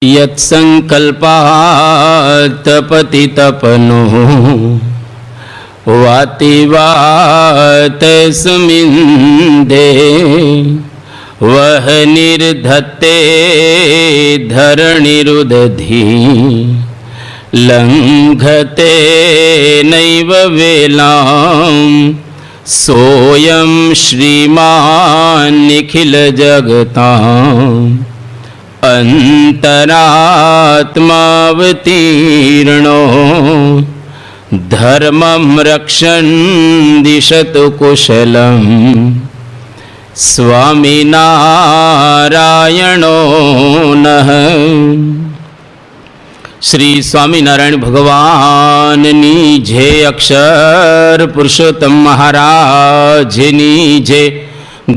यत्संकल्पात् पतितपनो वाति वातस्मिन्दे वह निर्धत्ते धरणिरुदधि लंघते नैव वेलां सोऽयं श्रीमान् निखिल जगताम् अंतरात्मावतीर्णो धर्मं रक्षन् दिशतु कुशलम् स्वामिनारायणो नः। श्री स्वामिनारायण भगवाननी जय। अक्षर पुरुषोत्तम महाराजनी जय।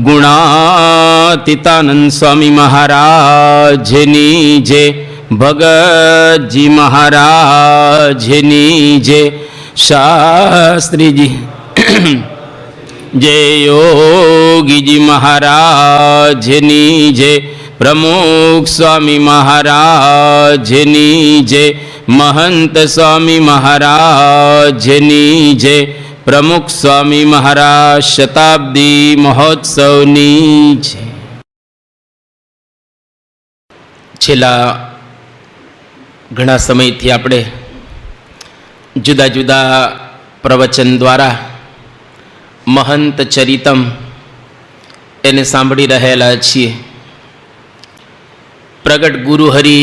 गुणातीतानंद स्वामी महाराजनी जय। भगत जी महाराजनी जय। शास्त्री जी जय। योगी जी महाराजनी जय। प्रमुख स्वामी महाराजनी जय। महंत स्वामी महाराजनी जय। प्रमुख स्वामी महाराज शताब्दी महोत्सवनी जय। छेल्ला घणा समयथी आपणे जुदा जुदा प्रवचन द्वारा महंत चरितम एने सांभળી रहेला छीए। प्रगट गुरुहरि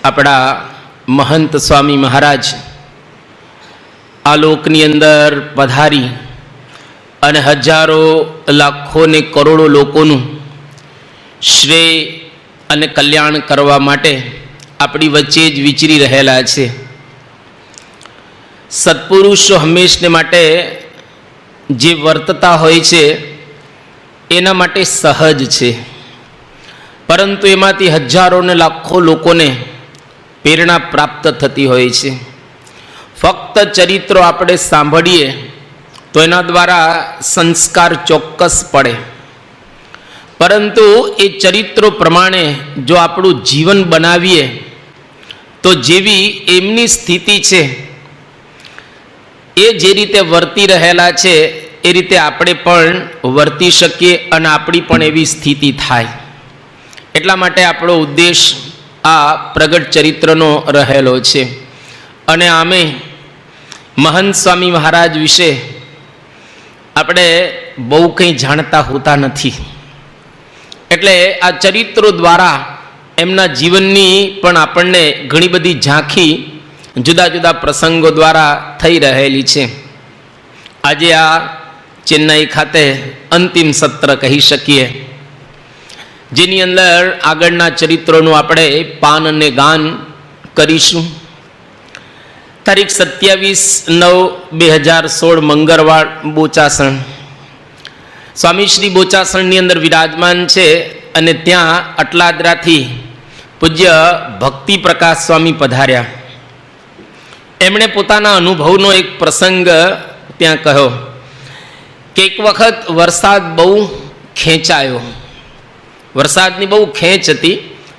अपना महंत स्वामी महाराज आलोकनी अंदर पधारी अने हजारों लाखों ने करोड़ों लोकोनु श्रेय अने कल्याण करवा माटे अपनी वच्चे ज विचरी रहेला छे। सत्पुरुषो हमेशने माटे जे वर्तता होय छे एना माटे सहज छे, परंतु एमांथी हजारों ने लाखों लोकोने प्रेरणा प्राप्त थती होय छे। फक्त चरित्रों आपणे सांभळीए तो एना द्वारा संस्कार चोक्कस पड़े, परंतु ए चरित्रों प्रमाणे जो आपणुं जीवन बनावीए तो जेवी एमनी स्थिति छे ए जे रीते वर्ती रहेला छे ए रीते आपणे पण वर्ती शकीए अने आपणी पण एवी स्थिति थाय। एटला माटे आपणो उद्देश आ प्रगट चरित्रनो रहेलो छे। अने आमे महंत स्वामी महाराज विषे आपणे बहु कंई जाणता होता नथी, एटले आ चरित्रों द्वारा एमना जीवननी पण आपणने घणी बधी झांखी जुदा जुदा प्रसंगों द्वारा थई रहेली छे। आजे आ चेन्नई खाते अंतिम सत्र कही शकीए, जेनी अंदर आगळना चरित्रों आपणे पान अने गान करीशुं। तारीख 27/9/2016 मंगळवार बोचासण स्वामी श्री बोचासणनी अंदर विराजमान छे अने त्यां अटलादराथी पूज्य भक्ति प्रकाश स्वामी पधार्या। एमणे पोताना अनुभवनो एक प्रसंग त्यां कह्यो के एक वखत वरसाद बहु खेंचायो। वरसादनी बहु खेंच हती,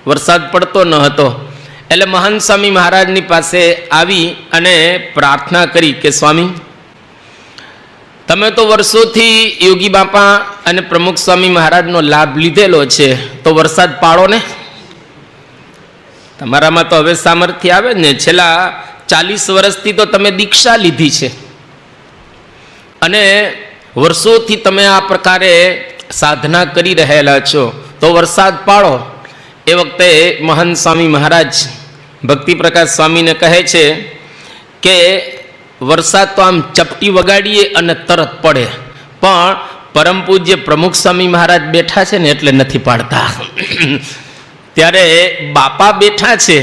वरसाद पड़तो न हतो, एटले महंत स्वामी महाराजनी पासे आवी अने प्रार्थना करी के स्वामी तमे तो वर्षोथी योगी बापा अने प्रमुख स्वामी महाराजनो लाभ लीधेलो छे, तो वरसाद पाड़ो ने। तमारामां तो हवे सामर्थ्य आवे ने। छेल्ला 40 वर्षथी तो तमे दीक्षा लीधी छे अने वर्षोथी तमे आ प्रकारे साधना करी रहेला छो, तो वरसाद पाड़ो। ए वखते महंत स्वामी महाराज भक्ति प्रकाश स्वामी ने कहे छे के वरसाद तो आम चपटी वगाड़ीए अने तरत पड़े, पण परम पूज्य प्रमुख स्वामी महाराज बैठा छे ने एटले नथी पाड़ता। त्यारे बापा बैठा छे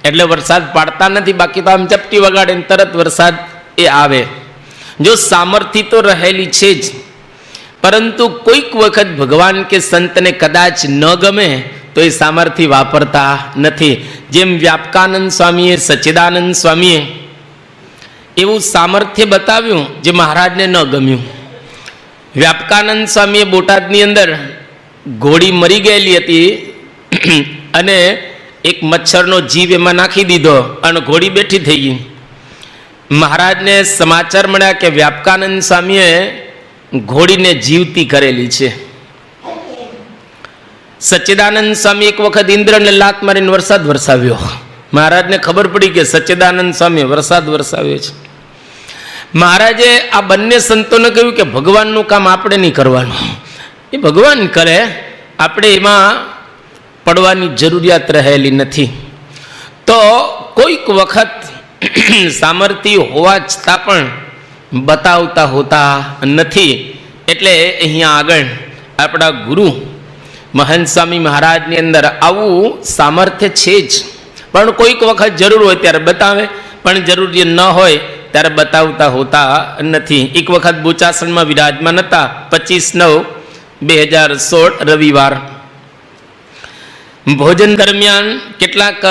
एटले वरसाद पाड़ता नथी, बाकी तो आम चपटी वगाड़े तरत वरसाद ए आवे। जो सामर्थ्य तो रहेली छे ज, परंतु कोईक वखत भगवान के संत ने कदाच न गमे तो ये सामर्थ्य वापरता नथी। जेम व्यापकानंद स्वामीए सच्चिदानंद स्वामीए एवं सामर्थ्य बताव्યું जे महाराज ने न गम्યું। व्यापकानंद स्वामीए बोटादनी अंदर घोड़ी मरी गયેલી હતી અને એક મચ્છરનો જીવ એમાં નાખી દીધો અને ઘોડી બેઠી થઈ ગઈ. મહારાજને સમાચાર મળ્યા કે વ્યાપકાનંદ સ્વામીએ ઘોડીને જીવતી કરેલી છે. સચ્ચિદાનંદ સ્વામી એક વખત ઇન્દ્રને લાત મારીને વરસાદ વરસાવ્યો. મહારાજને ખબર પડી કે સચ્ચિદાનંદ સ્વામી વરસાદ વરસાવ્યો છે. મહારાજે આ બંને સંતોને કહ્યું કે ભગવાનનું કામ આપણે નહીં કરવાનું, એ ભગવાન કરે, આપણે એમાં પડવાની જરૂરિયાત રહેલી નથી. તો કોઈક વખત સામર્થ્ય હોવા છતાં પણ બતાવતા હોતા નથી. એટલે અહીંયા આગળ આપણા ગુરુ મહંત સ્વામી મહારાજની અંદર આવું સામર્થ્ય છે જ, પણ કોઈક વખત જરૂર હોય ત્યારે બતાવે, પણ જરૂરી ન હોય ત્યારે બતાવતા હોતા નથી. એક વખત બોચાસણમાં વિરાજમાન હતા. 25/9/2016 રવિવાર ભોજન દરમિયાન કેટલાક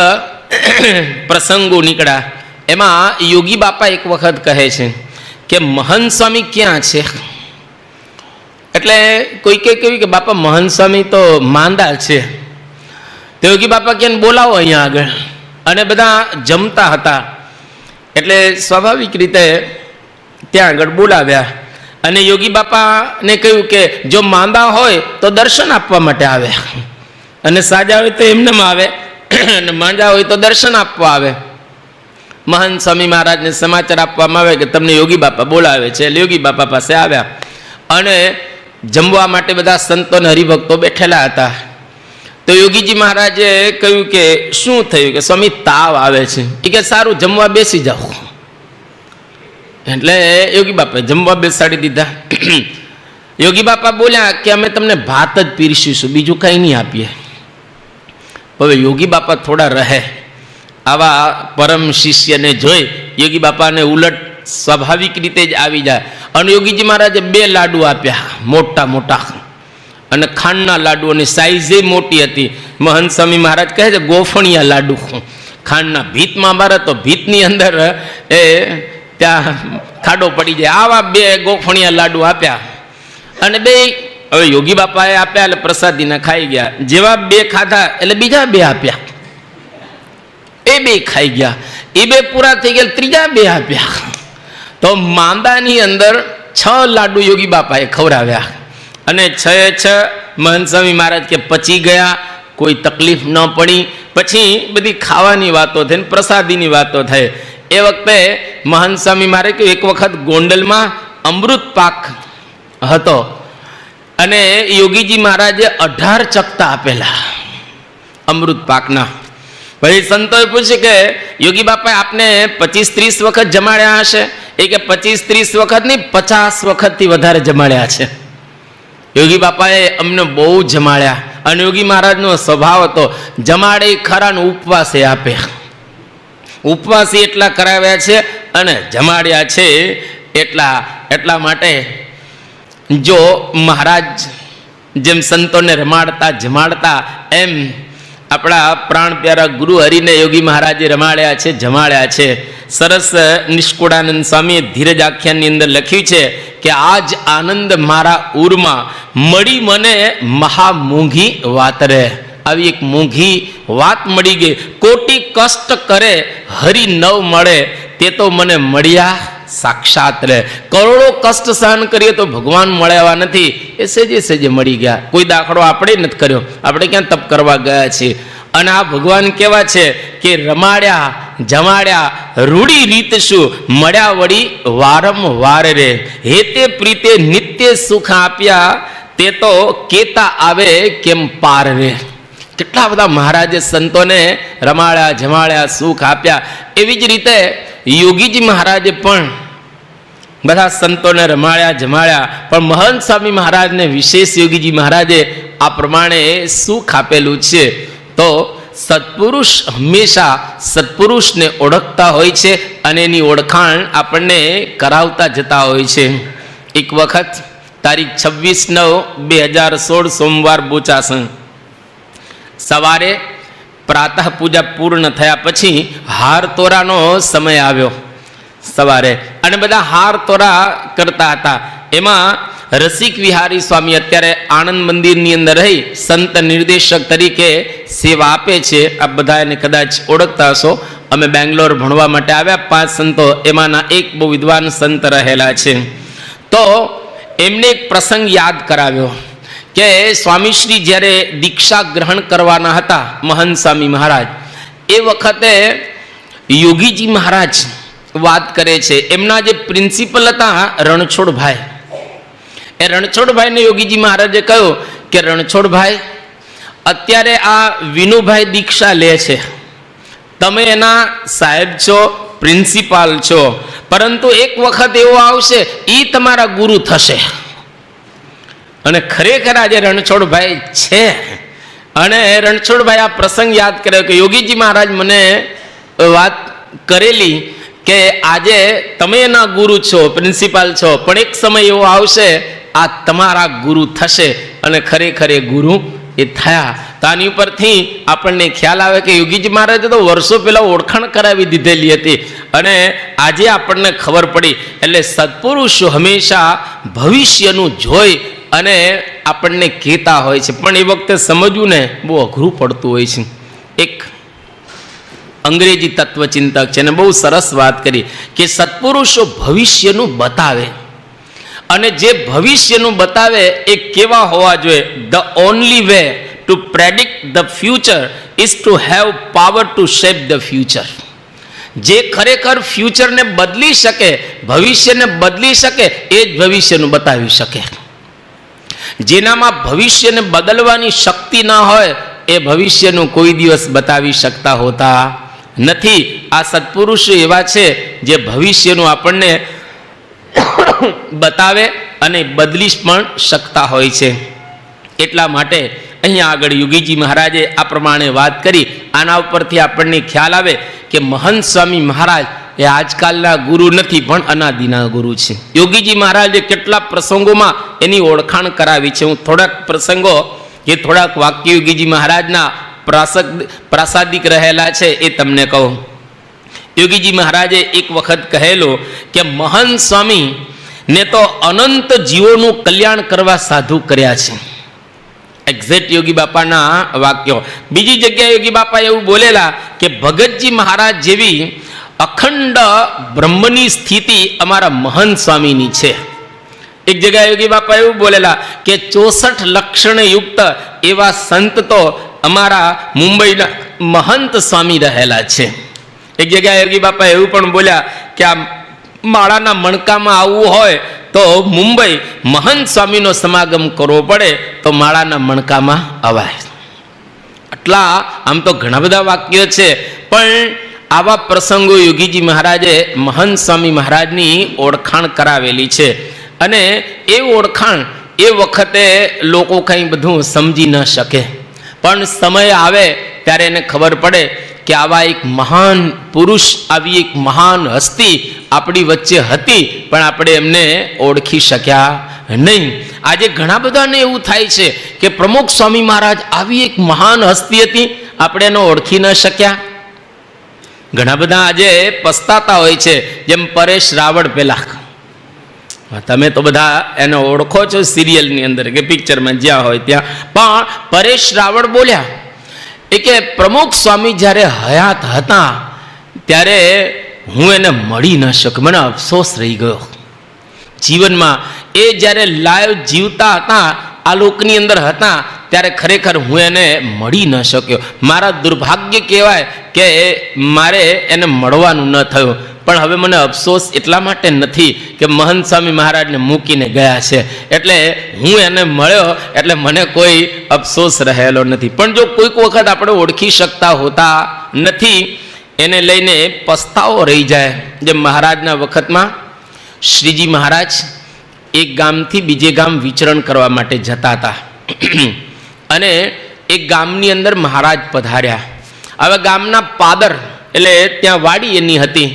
પ્રસંગો નીકળ્યા. એમાં યોગી બાપા એક વખત કહે છે કે મહંત સ્વામી ક્યાં છે? એટલે કોઈકે કહ્યું કે બાપા મહંત સ્વામી તો માંદા છે. તો યોગી બાપા ક્યાં બોલાવો અહીંયા આગળ. અને બધા જમતા હતા એટલે સ્વાભાવિક રીતે ત્યાં આગળ બોલાવ્યા. અને યોગી બાપાને કહ્યું કે જો માંદા હોય તો દર્શન આપવા માટે આવે, અને સાજા હોય તો એમને આવે, અને માંદા હોય તો દર્શન આપવા આવે. મહંત સ્વામી મહારાજને સમાચાર આપવામાં આવે કે તમને યોગી બાપા બોલાવે છે. એટલે યોગી બાપા પાસે આવ્યા અને જમવા માટે બધા સંતો અને હરિભક્તો બેઠેલા હતા. તો યોગીજી મહારાજે કહ્યું કે શું થયું? કે સ્વામી તાવ આવે છે. એ કે સારું, જમવા બેસી જાઓ. એટલે યોગી બાપાએ જમવા બેસાડી દીધા. યોગી બાપા બોલ્યા કે અમે તમને ભાત જ પીરસીશું, બીજું કંઈ નહીં આપીએ. હવે યોગી બાપા થોડા રહે. આવા પરમ શિષ્યને જોઈ યોગી બાપાને ઉલટ સ્વાભાવિક રીતે જ આવી જાય. અને યોગીજી મહારાજે 2 લાડુ આપ્યા, મોટા મોટા, અને ખાંડના લાડુઓની સાઈઝે મોટી હતી. મહંત સ્વામી મહારાજ કહે છે ગોફણિયા લાડુ ખાંડના. ભીતમાં મારે તો ભીતની અંદર એ ત્યાં ખાડો પડી જાય. આવા 2 ગોફણિયા લાડુ આપ્યા. અને 2 હવે યોગી બાપાએ આપ્યા એટલે પ્રસાદીને ખાઈ ગયા. જેવા 2 ખાધા એટલે બીજા 2 આપ્યા. એ 2 ખાઈ ગયા. એ 2 પૂરા થઈ ગયા, ત્રીજા 2 આપ્યા. તો માંદાની અંદર 6 લાડુ યોગી બાપાએ ખવડાવ્યા. અને 6 મહંત સ્વામી મહારાજ કે પચી ગયા, કોઈ તકલીફ ન પડી. પછી બધી ખાવાની વાતો થઈ ને પ્રસાદીની વાતો થઈ. એ વખતે મહંત સ્વામી મહારાજ કહ્યું એક વખત ગોંડલમાં અમૃત પાક હતો અને યોગીજી મહારાજે 18 ચકતા આપેલા અમૃત પાકના. પછી સંતોએ પૂછ્યું કે યોગી બાપાએ આપને 25-30 વખત જમાડ્યા હશે? એ કે 25-30 વખત નહીં, 50 વખતથી વધારે જમાડ્યા છે. યોગી બાપાએ અમને બહુ જમાડ્યા. અને યોગી મહારાજનો સ્વભાવ હતો જમાડે ખરા ને ઉપવાસે આપે. ઉપવાસી એટલા કરાવ્યા છે અને જમાડ્યા છે એટલા માટે જો મહારાજ જેમ સંતોને રમાડતા જમાડતા એમ આપણા પ્રાણ પ્યારા ગુરુ હરિને યોગી મહારાજે રમાડ્યા છે, જમાડ્યા છે. સરસ નિષ્કુળાનંદ સ્વામીએ ધીરજ આખ્યાનની અંદર લખ્યું છે કે આજ આનંદ મારા ઉરમાં મળી મને મહા મૂંઘી વાત રે. આવી એક મૂંઘી વાત મળી ગઈ. કોટી કષ્ટ કરે હરિ નવ મળે તે તો મને મળ્યા સાક્ષાત રે. કરોડો કષ્ટ સહન કરીએ તો ભગવાન મળ્યા નથી, એ સેજે સેજે મળી ગયા. કોઈ દાખલો આપણે નથી કર્યો, આપણે ક્યાં તપ કરવા ગયા છીએ. અને આ ભગવાન કેવા છે કે રમાડ્યા જમાડ્યા રૂડી રીત શું મળ્યા વળી વારંવાર રે. હેતે પ્રીતે નિત્ય સુખ આપ્યા તે તો કેતા આવે કેમ પાર રે. કેટલા બધા મહારાજે સંતોને રમાડ્યા જમાડ્યા સુખ આપ્યા. એવી જ રીતે યોગીજી મહારાજે પણ બધા સંતોને રમાડ્યા જમાડ્યા. પણ મહંત સ્વામી મહારાજને વિશેષ યોગીજી મહારાજે આ પ્રમાણે સુખ આપેલું છે. તો સત્પુરુષ હંમેશા સત્પુરુષને ઓળખતા હોય છે અને એની ઓળખાણ આપણને કરાવતા જતા હોય છે. એક વખત તારીખ 26/9/2016 સોમવાર બોચાસણ સવારે પ્રાતઃ પૂજા પૂર્ણ થયા પછી હાર તોરાનો સમય આવ્યો સવારે, અને બધા હાર તોરા કરતા હતા. એમાં રસિક વિહારી સ્વામી અત્યારે આણંદ મંદિરની અંદર રહી સંત નિર્દેશક તરીકે સેવા આપે છે. આપ બધા એને કદાચ ઓળખતા હશો. અમે બેંગ્લોર ભણવા માટે આવ્યા 5 સંતો, એમાંના એક બહુ વિદ્વાન સંત રહેલા છે. તો એમને એક પ્રસંગ યાદ કરાવ્યો કે સ્વામીશ્રી જ્યારે દીક્ષા ગ્રહણ કરવાના હતા મહંત સ્વામી મહારાજ, એ વખતે યોગીજી મહારાજ વાત કરે છે. એમના જે પ્રિન્સિપલ હતા રણછોડભાઈ, એ રણછોડભાઈને યોગીજી મહારાજે કહ્યું કે રણછોડભાઈ, અત્યારે આ વિનુભાઈ દીક્ષા લે છે, તમે એના સાહેબ છો, પ્રિન્સિપાલ છો, પરંતુ એક વખત એવો આવશે એ તમારા ગુરુ થશે. અને ખરેખર આજે રણછોડભાઈ છે. અને રણછોડભાઈ આ પ્રસંગ યાદ કર્યો કે યોગીજી મહારાજ મને વાત કરેલી કે આજે તમે એના ગુરુ છો, પ્રિન્સિપાલ છો, પણ એક સમય એવો આવશે આ તમારા ગુરુ થશે. અને ખરેખર એ ગુરુ એ થયા. તો આની ઉપરથી આપણને ખ્યાલ આવે કે યોગીજી મહારાજે તો વર્ષો પહેલાં ઓળખાણ કરાવી દીધેલી હતી અને આજે આપણને ખબર પડી. એટલે સત્પુરુષો હંમેશા ભવિષ્યનું જોઈ અને આપણને કહેતા હોય છે, પણ એ વખતે સમજવું ને બહુ અઘરું પડતું હોય છે. એક અંગ્રેજી તત્વચિંતક છે ને બહુ સરસ વાત કરી કે સત્પુરુષો ભવિષ્યનું બતાવે, અને જે ભવિષ્યનું બતાવે એ કેવા હોવા જોઈએ. The only way to predict the future is to have power to shape the future. જે ખરેખર ફ્યુચરને બદલી શકે, ભવિષ્યને બદલી શકે, એ જ ભવિષ્યનું બતાવી શકે. જેનામાં ભવિષ્યને બદલવાની શક્તિ ના હોય એ ભવિષ્યનું કોઈ દિવસ બતાવી શકતા હોતા નથી. આ સત્પુરુષો એવા છે જે ભવિષ્યનું આપણને બતાવે અને બદલી પણ શકતા હોય છે. એટલા માટે અહીંયા આગળ યોગીજી મહારાજે આ પ્રમાણે વાત કરી. આના ઉપરથી આપણને ખ્યાલ આવે કે મહંત સ્વામી મહારાજ એ આજકાલના ગુરુ નથી, પણ અનાદિના ગુરુ છે. યોગીજી મહારાજે કેટલા પ્રસંગોમાં એની ઓળખાણ કરાવી છે. હું થોડાક પ્રસંગો કે થોડાક વાક્ય યોગીજી મહારાજના પ્રાસાદિક રહેલા છે એ તમને કહું. યોગીજી મહારાજે એક વખત કહેલું કે મહંત સ્વામી ને તો અનંત જીવોનું કલ્યાણ કરવા સાધુ કર્યા છે. એક્ઝેક્ટ યોગી બાપાના વાક્યો. બીજી જગ્યાએ યોગી બાપા એવું બોલેલા કે ભગતજી મહારાજ જેવી અખંડ બ્રહ્મની સ્થિતિ અમારા મહંત સ્વામીની છે. એક જગ્યાએ યોગી બાપા એવું બોલેલા કે 64 લક્ષણે યુક્ત એવા સંત તો અમારા મુંબઈના મહંત સ્વામી રહેલા છે. એક જગ્યાએ યોગી બાપા એવું પણ બોલ્યા કે આ માળાના મણકામાં આવવું હોય તો મુંબઈ મહંત સ્વામીનો સમાગમ કરવો પડે તો માળાના મણકામાં અવાય. આટલા આમ તો ઘણા બધા વાક્યો છે, પણ આવા પ્રસંગો યોગીજી મહારાજે મહંત સ્વામી મહારાજની ઓળખાણ કરાવેલી છે. અને એ ઓળખાણ એ વખતે લોકો કંઈ બધું સમજી ન શકે, પણ સમય આવે ત્યારે એને ખબર પડે કે આવા એક મહાન પુરુષ, આવી એક મહાન હસ્તી આપણી વચ્ચે હતી, પણ આપણે એમને ઓળખી શક્યા નહીં. આજે ઘણા બધાને એવું થાય છે કે પ્રમુખ સ્વામી મહારાજ આવી એક મહાન હસ્તી હતી, આપણે એને ઓળખી ન શક્યા. ઘણા બધા આજે પસ્તાતા હોય છે, જેમ પરેશ રાવળ. પેલા તમે તો બધા એને ઓળખો છો સિરિયલની અંદર કે પિક્ચરમાં જ્યાં હોય ત્યાં, પણ પરેશ રાવળ બોલ્યા એ કે પ્રમુખ સ્વામી જ્યારે હયાત હતા ત્યારે હું એને મળી ન શક્યો, મને અફસોસ રહી ગયો જીવનમાં. એ જ્યારે લાઈવ જીવતા હતા, આ લોકની અંદર હતા, ત્યારે ખરેખર હું એને મળી ન શક્યો. મારા દુર્ભાગ્ય કહેવાય કે મારે એને મળવાનું ન થયું. પણ હવે મને અફસોસ એટલા માટે નથી કે મહંત સ્વામી મહારાજને મૂકીને ગયા છે, એટલે હું એને મળ્યો એટલે મને કોઈ અફસોસ રહેલો નથી. પણ જો કોઈક વખત આપણે ઓળખી શકતા હોતા નથી, એને લઈને પસ્તાવો રહી જાય. જેમ મહારાજના વખતમાં શ્રીજી મહારાજ એક ગામથી બીજે ગામ વિચરણ કરવા માટે જતા હતા અને એક ગામની અંદર મહારાજ પધાર્યા. હવે ગામના પાદર એટલે ત્યાં વાડી એની હતી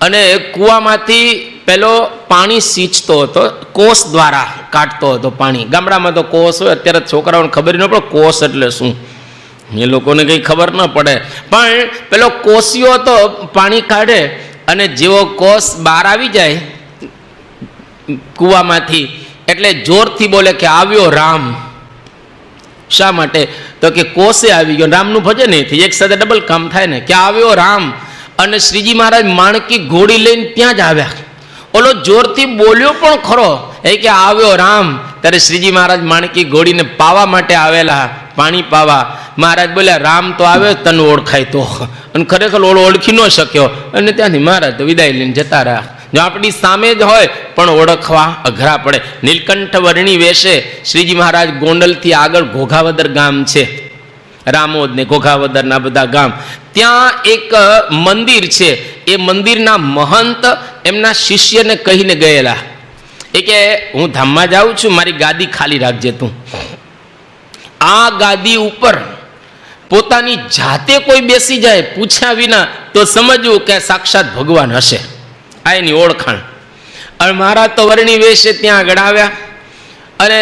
અને કૂવામાંથી પેલો પાણી સિંચતો હતો, કોસ દ્વારા કાઢતો હતો પાણી. ગામડામાં તો કોસ હોય, અત્યારે છોકરાઓને ખબર ન પડે કોસ એટલે શું, એ લોકોને કંઈ ખબર ન પડે, પણ પેલો કોસિયો હતો પાણી કાઢે અને જેવો કોસ બહાર આવી જાય કૂવામાંથી એટલે જોરથી બોલે કે આવ્યો રામ. શા માટે? તો કે કોસે આવી ગયો. રામનું ભજન એ થઈ, એક સાથે ડબલ કામ થાય ને, કે આવ્યો રામ. અને શ્રીજી મહારાજ માણકી ઘોડી લઈને ત્યાં જ આવ્યા. ઓલો જોરથી બોલ્યો પણ ખરો, એ કે આવ્યો રામ. ત્યારે શ્રીજી મહારાજ માણકી ઘોડીને પાવા માટે આવેલા, પાણી પાવા. મહારાજ બોલ્યા રામ તો આવ્યો, તને ઓળખાય તો. અને ખરેખર ઓળો ઓળખી ન શક્યો, અને ત્યાંથી મહારાજ તો વિદાય લઈને જતા રહ્યા. જો આપણી સામે જ હોય પણ ઓળખવા અઘરા પડે. નીલકંઠ વર્ણી વેશે શ્રીજી મહારાજ ગોંડલથી આગળ ઘોઘાવદર ગામ છે, રામોદ ને ઘોઘાવદરના બધા ગામ. ત્યાં એક મંદિર છે. એ મંદિરના મહંત એમના શિષ્યને કહીને ગયેલા, એ કે હું ધામમાં જાઉં છું, મારી ગાદી ખાલી રાખજે તું. આ ગાદી ઉપર પોતાની જાતે કોઈ બેસી જાય પૂછ્યા વિના તો સમજવું કે સાક્ષાત ભગવાન હશે. આ એની ઓળખાણ. અને મહારાજ તો વર્ણી વેશે ત્યાં આગળ આવ્યા, અને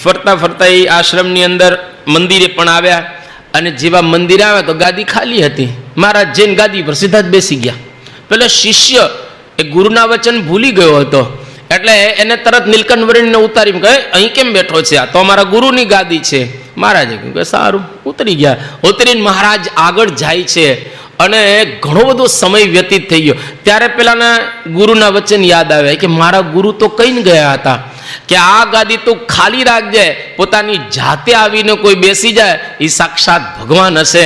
ફરતા ફરતા એ આશ્રમની અંદર મંદિરે પણ આવ્યા. અને જેવા મંદિર આવ્યા તો ગાદી ખાલી હતી. મહારાજ જૈન ગાદી પર સીધા જ બેસી ગયા. પેલો શિષ્ય એ ગુરુના વચન ભૂલી ગયો હતો, એટલે એને તરત નીલકંઠ વર્ણીને ઉતારી કહે અહીં કેમ બેઠો છે? આ તો અમારા ગુરુની ગાદી છે. મહારાજે કહ્યું કે સારું. ઉતરી ગયા. ઉતરીને મહારાજ આગળ જાય છે, અને ઘણો બધો સમય વ્યતીત થઈ ગયો. ત્યારે પેલાના ગુરુના વચન યાદ આવે કે મારા ગુરુ તો કહીને ગયા હતા કે આ ગાદી તું ખાલી રાખજે, પોતાની જાતે આવીને કોઈ બેસી જાય એ સાક્ષાત ભગવાન હશે.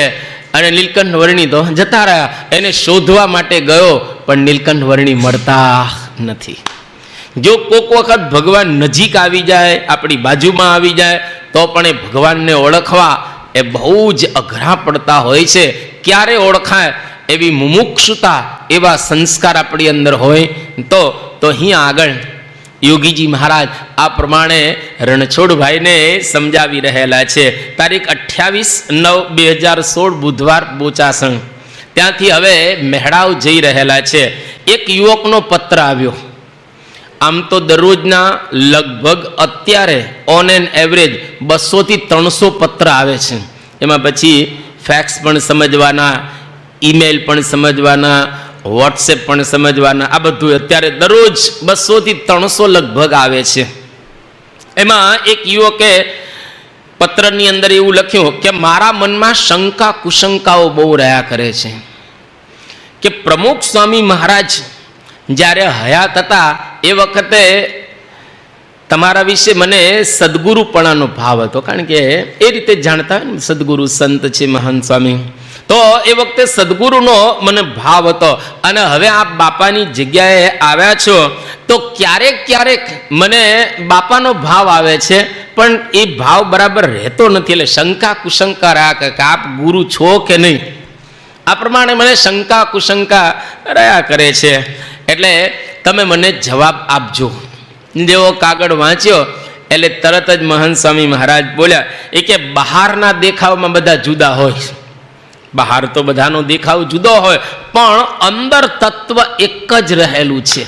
અને નીલકંઠ વર્ણી તો જતા રહ્યા. એને શોધવા માટે ગયો, પણ નીલકંઠ વર્ણી મળતા નથી. જો કોક વખત ભગવાન નજીક આવી જાય, આપણી બાજુમાં આવી જાય, તો પણ એ ભગવાનને ઓળખવા એ બહુ જ અઘરા પડતા હોય છે. ક્યારે ઓળખાય એવી મુમુક્ષુતા, એવા સંસ્કાર આપણી અંદર હોય તો અહીંયા આગળ યોગીજી મહારાજ આ પ્રમાણે રણછોડભાઈને સમજાવી રહેલા છે. તારીખ 28/9/2016 બુધવાર બોચાસણ. ત્યાંથી હવે મહેડાવ જઈ રહેલા છે. એક યુવકનો પત્ર આવ્યો. આમ તો દરરોજના લગભગ અત્યારે ઓન એન એવરેજ 200 થી 300 પત્ર આવે છે. એમાં પછી ફેક્સ પણ સમજવાના, ઈમેલ પણ સમજવાના, વોટ્સએપ પણ સમજવાના. આ બધું અત્યારે દરરોજ 200 થી 300 લગભગ આવે છે. એમાં એક યુવકે પત્રની અંદર એવું લખ્યું કે મારા મનમાં શંકા કુશંકાઓ બહુ રહ્યા કરે છે કે પ્રમુખ સ્વામી મહારાજ જ્યારે હયાત હતા એ વખતે તમારા વિશે મને સદગુરુપણાનો ભાવ હતો. કારણ કે એ રીતે જાણતા હોય ને, સદગુરુ સંત છે મહાન સ્વામી, તો એ વખતે સદગુરુનો મને ભાવ હતો. અને હવે આપ બાપાની જગ્યાએ આવ્યા છો તો ક્યારેક ક્યારેક મને બાપાનો ભાવ આવે છે, પણ એ ભાવ બરાબર રહેતો નથી. એટલે શંકા કુશંકા રહ્યા કે આપ ગુરુ છો કે નહીં, આ પ્રમાણે મને શંકા કુશંકા રહ્યા કરે છે. એટલે તમે મને જવાબ આપજો. જેવો કાગળ વાંચ્યો એટલે તરત જ મહાન સ્વામી મહારાજ બોલ્યા, એ કે બહારના દેખાવમાં બધા જુદા હોય, બહાર તો બધાનો દેખાવ જુદો હોય, પણ અંદર તત્વ એક જ રહેલું છે.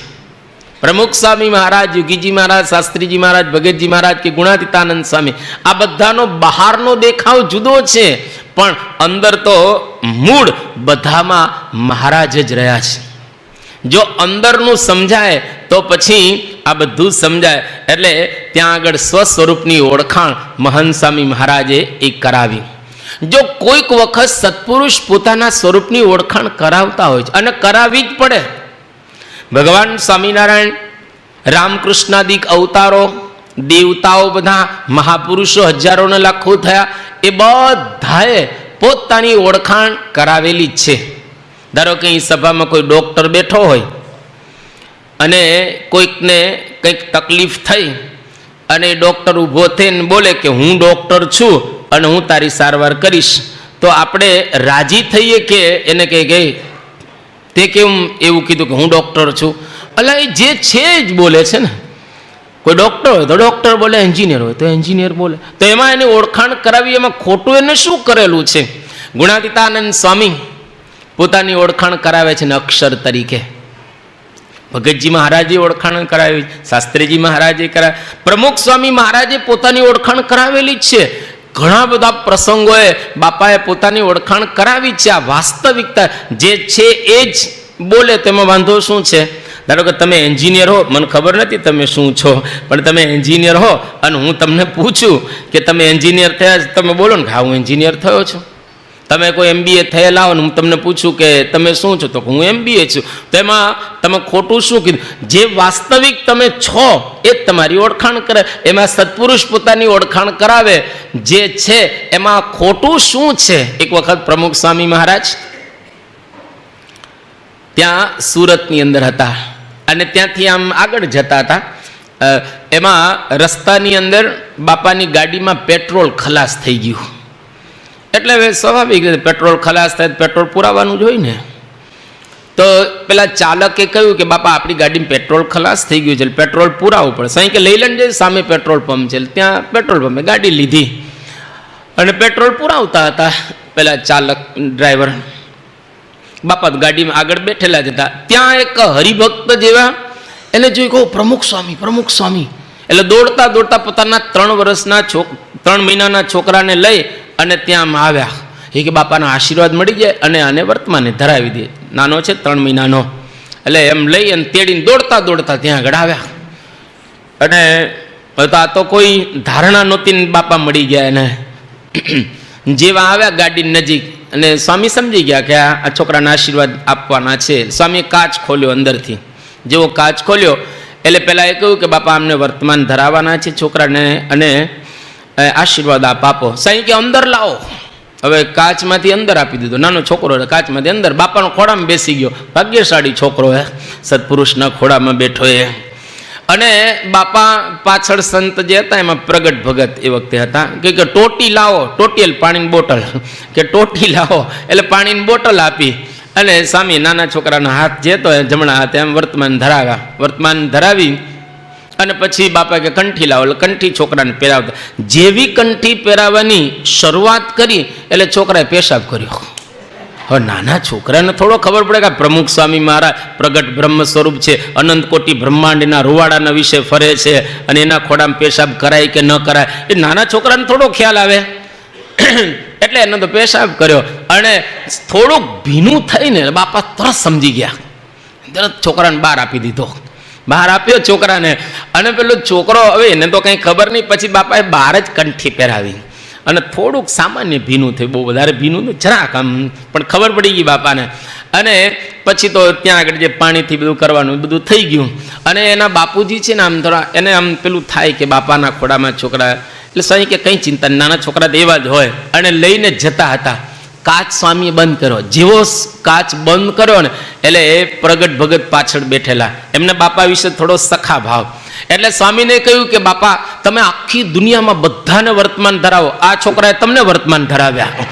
પ્રમુખ સ્વામી મહારાજ, યોગીજી મહારાજ, શાસ્ત્રીજી મહારાજ, ભગતજી મહારાજ કે ગુણાતીતાનંદ સ્વામી, આ બધાનો બહારનો દેખાવ જુદો છે, પણ અંદર તો મૂળ બધામાં મહારાજ જ રહ્યા છે. જો અંદરનું સમજાય તો પછી આ બધું સમજાય. એટલે ત્યાં આગળ સ્વસ્વરૂપની ઓળખાણ મહાન સ્વામી મહારાજે એ કરાવી. જો કોઈક વખત સત્પુરુષ પોતાના સ્વરૂપની ઓળખાણ કરાવતા હોય છે, અને કરાવી જ પડે. ભગવાન સ્વામિનારાયણ, રામકૃષ્ણાદિક અવતારો, દેવતાઓ, બધા મહાપુરુષો હજારોને લાખો થયા, એ બધાએ પોતાની ઓળખાણ કરાવેલી જ છે. ધારો કે અહીં સભામાં કોઈ ડૉક્ટર બેઠો હોય અને કોઈકને કંઈક તકલીફ થઈ અને ડૉક્ટર ઊભો થઈને બોલે કે હું ડૉક્ટર છું અને હું તારી સારવાર કરીશ, તો આપણે રાજી થઈએ કે એને કહે ગઈ તે કેમ એવું કીધું કે હું ડૉક્ટર છું? એટલે એ જે છે જ બોલે છે ને. કોઈ ડૉક્ટર હોય તો ડૉક્ટર બોલે, એન્જિનિયર હોય તો એન્જિનિયર બોલે. તો એમાં એની ઓળખાણ કરાવી, એમાં ખોટું એને શું કરેલું છે? ગુણાતીતાનંદ સ્વામી પોતાની ઓળખાણ કરાવે છે ને અક્ષર તરીકે. ભગતજી મહારાજે ઓળખાણ કરાવી, શાસ્ત્રીજી મહારાજે કરાવી, પ્રમુખ સ્વામી મહારાજે પોતાની ઓળખાણ કરાવેલી જ છે. ઘણા બધા પ્રસંગોએ બાપાએ પોતાની ઓળખાણ કરાવી છે. આ વાસ્તવિકતા જે છે એ જ બોલે, તેમાં વાંધો શું છે? ધારો કે તમે એન્જિનિયર હો, મને ખબર નથી તમે શું છો, પણ તમે એન્જિનિયર હો અને હું તમને પૂછું કે તમે એન્જિનિયર થયા, તમે બોલો ને કે હા હું એન્જિનિયર થયો છું. તમે કોઈ MBA થયેલા હો ને હું તમને પૂછું કે તમે શું છો, તો હું MBA છું. તો એમાં તમે ખોટું શું કીધું? જે વાસ્તવિક તમે છો એ જ તમારી ઓળખાણ કરે. એમાં સત્પુરુષ પોતાની ઓળખાણ કરાવે જે છે એમાં ખોટું શું છે? એક વખત પ્રમુખ સ્વામી મહારાજ ત્યાં સુરતની અંદર હતા અને ત્યાંથી આમ આગળ જતા હતા. એમાં રસ્તાની અંદર બાપાની ગાડીમાં પેટ્રોલ ખલાસ થઈ ગયું. એટલે હવે સ્વાભાવિક રીતે પેટ્રોલ ખલાસ થાય પેટ્રોલ પુરાવાનું જ હોય ને. તો પેલા ચાલકે કહ્યું કે બાપા આપણી ગાડીમાં પેટ્રોલ ખલાસ થઈ ગયું છે, પેટ્રોલ પુરાવવું પડે. સાંઈ કે લઈ લઈને સામે પેટ્રોલ પંપ છે, ત્યાં પેટ્રોલ પંપે ગાડી લીધી અને પેટ્રોલ પુરાવતા હતા પેલા ચાલક ડ્રાઈવર. બાપા ગાડીમાં આગળ બેઠેલા જ હતા. ત્યાં એક હરિભક્ત જેવા એને જોઈ કહું પ્રમુખ સ્વામી. એટલે દોડતા દોડતા પોતાના 3 મહિનાના છોકરાને લઈ અને ત્યાં આવ્યા. એ કે બાપાના આશીર્વાદ મળી જાય અને આને વર્તમાને ધરાવી દે. નાનો છે 3 મહિનાનો. એટલે એમ લઈ અને તેડીને દોડતા દોડતા ત્યાં આગળ આવ્યા. અને આ તો કોઈ ધારણા નહોતી, બાપા મળી ગયા એને. જેવા આવ્યા ગાડી નજીક અને સ્વામી સમજી ગયા કે આ છોકરાના આશીર્વાદ આપવાના છે. સ્વામીએ કાચ ખોલ્યો અંદરથી. જેવો કાચ ખોલ્યો એટલે પહેલાં એ કહ્યું કે બાપા અમને વર્તમાન ધરાવવાના છે છોકરાને અને આશીર્વાદ આપો. સાંઈ કે અંદર લાવો. હવે કાચમાંથી અંદર આપી દીધો. નાનો છોકરો કાચમાંથી અંદર બાપાનો ખોડામાં બેસી ગયો. ભાગ્યશાળી છોકરો હે, સત્પુરુષના ખોડામાં બેઠો એ. અને બાપા પાછળ સંત જે હતા એમાં પ્રગટ ભગત એ વખતે હતા કે ટોટી લાવો, ટોટી પાણીની બોટલ કે ટોટી લાવો એટલે પાણીની બોટલ આપી અને સ્વામી નાના છોકરાના હાથ જે તો જમણા હાથે એમ વર્તમાન ધરાવી અને પછી બાપા કે કંઠી લાવો એટલે કંઠી છોકરાને પહેરાવતા. જેવી કંઠી પહેરાવવાની શરૂઆત કરી એટલે છોકરાએ પેશાબ કર્યો. હવે નાના છોકરાને થોડો ખબર પડે કે પ્રમુખ સ્વામી મહારાજ પ્રગટ બ્રહ્મ સ્વરૂપ છે, અનંત કોટી બ્રહ્માંડના રૂવાડાના વિશે ફરે છે અને એના ખોડામાં પેશાબ કરાય કે ન કરાય એ નાના છોકરાને થોડો ખ્યાલ આવે. એટલે એને તો પેશાબ કર્યો અને થોડુંક ભીનું થઈને બાપા તરત સમજી ગયા. તરત છોકરાને બહાર આપી દીધો. બહાર આપ્યો છોકરાને અને પેલો છોકરો હવે એને તો કંઈ ખબર નહીં. પછી બાપાએ બહાર જ કંઠી પહેરાવી અને થોડુંક સામાન્ય ભીનું થયું, બહુ વધારે ભીનું નહીં, જરાક આમ, પણ ખબર પડી ગઈ બાપાને. અને પછી તો ત્યાં આગળ જે પાણીથી બધું કરવાનું બધું થઈ ગયું. અને એના બાપુજી છે ને આમ થોડા એને આમ પેલું થાય કે બાપાના ખોડામાં છોકરા, એટલે સ્વામી કે કંઈ ચિંતા, નાના છોકરા તો એવા જ હોય. અને લઈને જતા હતા. કાચ સ્વામીએ બંધ કર્યો. જેવો કાચ બંધ કર્યો ને એટલે એ પ્રગટ ભગત પાછળ બેઠેલા. એમને બાપા વિશે થોડો સખા ભાવ. એટલે સ્વામીને કહ્યું કે બાપા તમે આખી દુનિયામાં બધાને વર્તમાન ધરાવો, આ છોકરાએ તમને વર્તમાન ધરાવ્યા.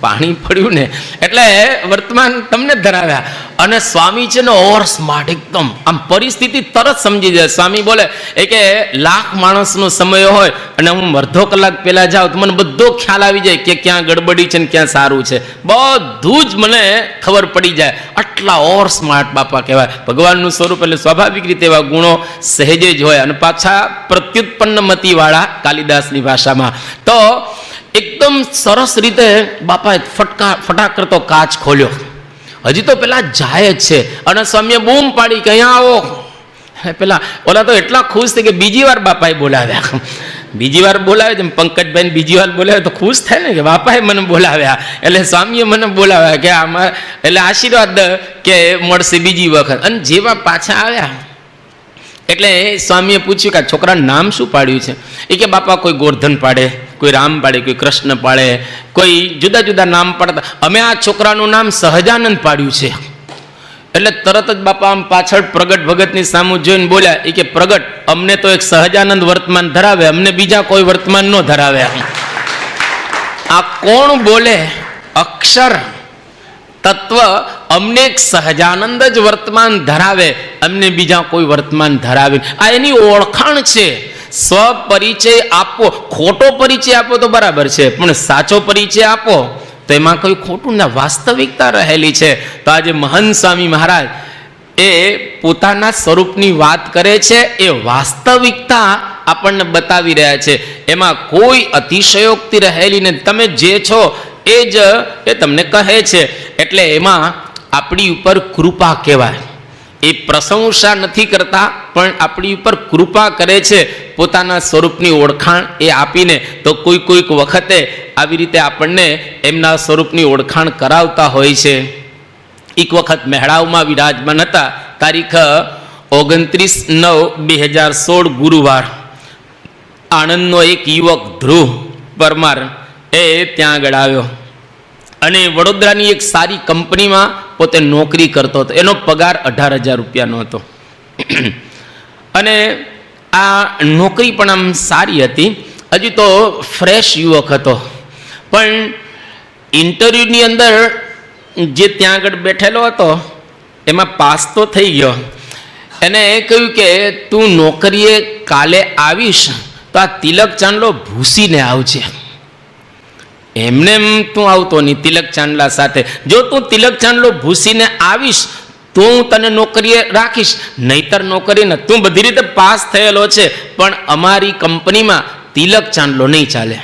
પાણી પડ્યું ને એટલે વર્તમાન તમને ધરાવ્યા. અને સ્વામી છે ને ઓવર સ્માર્ટ એકદમ, આમ પરિસ્થિતિ તરત સમજી જાય. સ્વામી બોલે એ કે લાખ માણસનો સમય હોય અને હું અડધો કલાક પહેલાં જાઉં તો મને બધો ખ્યાલ આવી જાય કે ક્યાં ગડબડી છે ને ક્યાં સારું છે, બધું જ મને ખબર પડી જાય. આટલા ઓવર સ્માર્ટ બાપા કહેવાય. ભગવાનનું સ્વરૂપ એટલે સ્વાભાવિક રીતે એવા ગુણો સહેજે જ હોય અને પાછા પ્રત્યુત્પન્ન મતિવાળા કાલિદાસની ભાષામાં. તો એકદમ સરસ રીતે બાપાએ ફટાક કરતો કાચ ખોલ્યો. હજી તો પેલા જાય જ છે અને સ્વામીએ બૂમ પાડી કે અહીંયા આવો. પેલા ઓલા તો એટલા ખુશ થઈ કે બીજી વાર બાપાએ બોલાવ્યા. બીજી વાર બોલાવે છે પંકજભાઈને બીજી વાર બોલાવે તો ખુશ થાય ને કે બાપાએ મને બોલાવ્યા એટલે સ્વામીએ મને બોલાવ્યા કે આમાં એટલે આશીર્વાદ કે મળશે બીજી વખત. અને જેવા પાછા આવ્યા એટલે સ્વામીએ પૂછ્યું કે આ છોકરાનું નામ શું પાડ્યું છે? એ કે બાપા કોઈ ગોર્ધન પાડે, કોઈ રામ પાડે, કોઈ કૃષ્ણ પાડે, કોઈ જુદા જુદા નામ પાડતા. અમે આ છોકરાનું નામ સહજાનંદ પાડ્યું છે. એટલે તરત જ બાપા આમ પાછળ પ્રગટ ભગતની સામુ જોઈને બોલ્યા એ કે પ્રગટ અમને તો એક સહજાનંદ વર્તમાન ધરાવે, અમને બીજા કોઈ વર્તમાન ન ધરાવે. આ કોણ બોલે? અક્ષર તત્વ અમને એક સહજાનંદ જ વર્તમાન ધરાવે, અમને બીજા કોઈ વર્તમાન ધરાવે. આ એની ઓળખાણ છે. સ્વપરિચય આપો, ખોટો પરિચય આપો તો બરાબર છે, પણ સાચો પરિચય આપો તો એમાં કોઈ ખોટું ના, વાસ્તવિકતા રહેલી છે. તો આજે મહંત સ્વામી મહારાજ એ પોતાના સ્વરૂપની વાત કરે છે, એ વાસ્તવિકતા આપણને બતાવી રહ્યા છે. એમાં કોઈ અતિશયોક્તિ રહેલી ને તમે જે છો એ જ એ તમને કહે છે. એટલે એમાં આપણી ઉપર કૃપા કહેવાય. એ પ્રશંસા નથી કરતા, પણ આપણી ઉપર કૃપા કરે છે પોતાના સ્વરૂપની ઓળખાણ એ આપીને. તો કોઈક વખતે આવી રીતે આપણને એમના સ્વરૂપની ઓળખાણ કરાવતા હોય છે. એક વખત મહેડાવમાં વિરાજમાન હતા. તારીખ 29/9/2016 ગુરુવાર. આણંદનો એક યુવક ધ્રુવ પરમાર એ ત્યાં આગળ આવ્યો અને વડોદરાની એક સારી કંપનીમાં પોતે નોકરી કરતો હતો. એનો પગાર 18,000 રૂપિયાનો હતો અને આ નોકરી પણ આમ સારી હતી. હજી તો ફ્રેશ યુવક હતો, પણ ઇન્ટરવ્યૂની અંદર જે ત્યાં આગળ બેઠેલો હતો એમાં પાસ તો થઈ ગયો. એને કહ્યું કે તું નોકરીએ કાલે આવીશ તો આ તિલક ચાંદલો ભૂસીને આવજે. એમને એમ તું આવતો નહીં તિલક ચાંદલા સાથે. જો તું તિલક ચાંદલો ભૂસીને આવીશ તો હું તને નોકરીએ રાખીશ, નહીતર નોકરી ન. તું બધી રીતે પાસ થયેલો છે, પણ અમારી કંપનીમાં તિલક ચાંદલો નહીં ચાલે.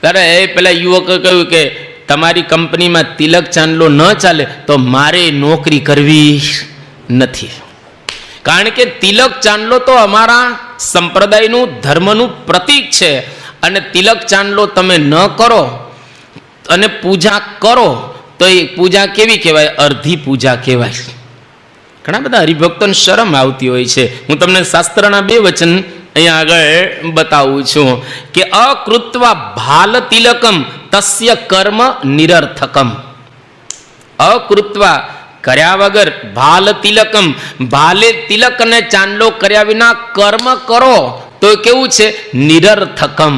ત્યારે એ પેલા યુવકે કહ્યું કે તમારી કંપનીમાં તિલક ચાંદલો ન ચાલે તો મારે નોકરી કરવી નથી. કારણ કે તિલક ચાંદલો તો અમારા સંપ્રદાયનું ધર્મનું પ્રતીક છે, અને તિલક ચાંદલો તમે ન કરો અને પૂજા કરો તો એ પૂજા કેવી કહેવાય? અર્ધી પૂજા કહેવાય. ઘણા બધા હરિભક્તોને શરમ આવતી હોય છે. હું તમને શાસ્ત્રના 2 વચન અહીંયા આગળ બતાવું છું કે અકૃત્વા ભાલ તિલકમ તસ્ય કર્મ નિરર્થકમ. અકૃત્વા કર્યા વગર ભાલ તિલકમ, ભાલે તિલક અને ચાંદલો કર્યા વિના કર્મ કરો તો કેવું છે? નિરર્થકમ.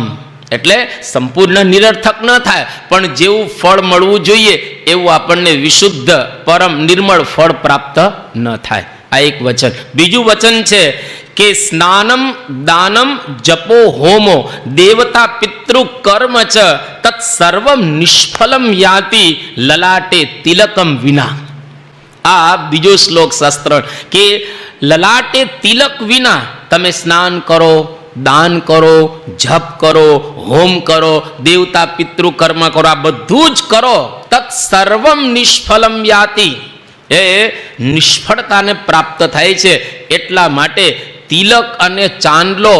એટલે સંપૂર્ણ નિરર્થક ન થાય, પણ જેવું ફળ મળવું જોઈએ એવું આપણને વિશુદ્ધ પરમ નિર્મળ ફળ પ્રાપ્ત ન થાય. આ એક વચન. બીજું વચન છે કે સ્નાનમ દાનમ જપો હોમો દેવતા પિતૃ કર્મ ચ તત્ સર્વમ નિષ્ફલમ યાતિ લલાટે તિલકમ વિના. આ બીજો શ્લોક શાસ્ત્ર કે લલાટે તિલક વિના તમે સ્નાન કરો, દાન કરો, જપ કરો, હોમ કરો, દેવતા પિતૃ કર્મ કરો, આ બધું જ કરો, તત્ સર્વમ નિષ્ફલમ યાતિ. એ નિષ્ફળતાને પ્રાપ્ત થાય છે. એટલા માટે તિલક અને ચાંદલો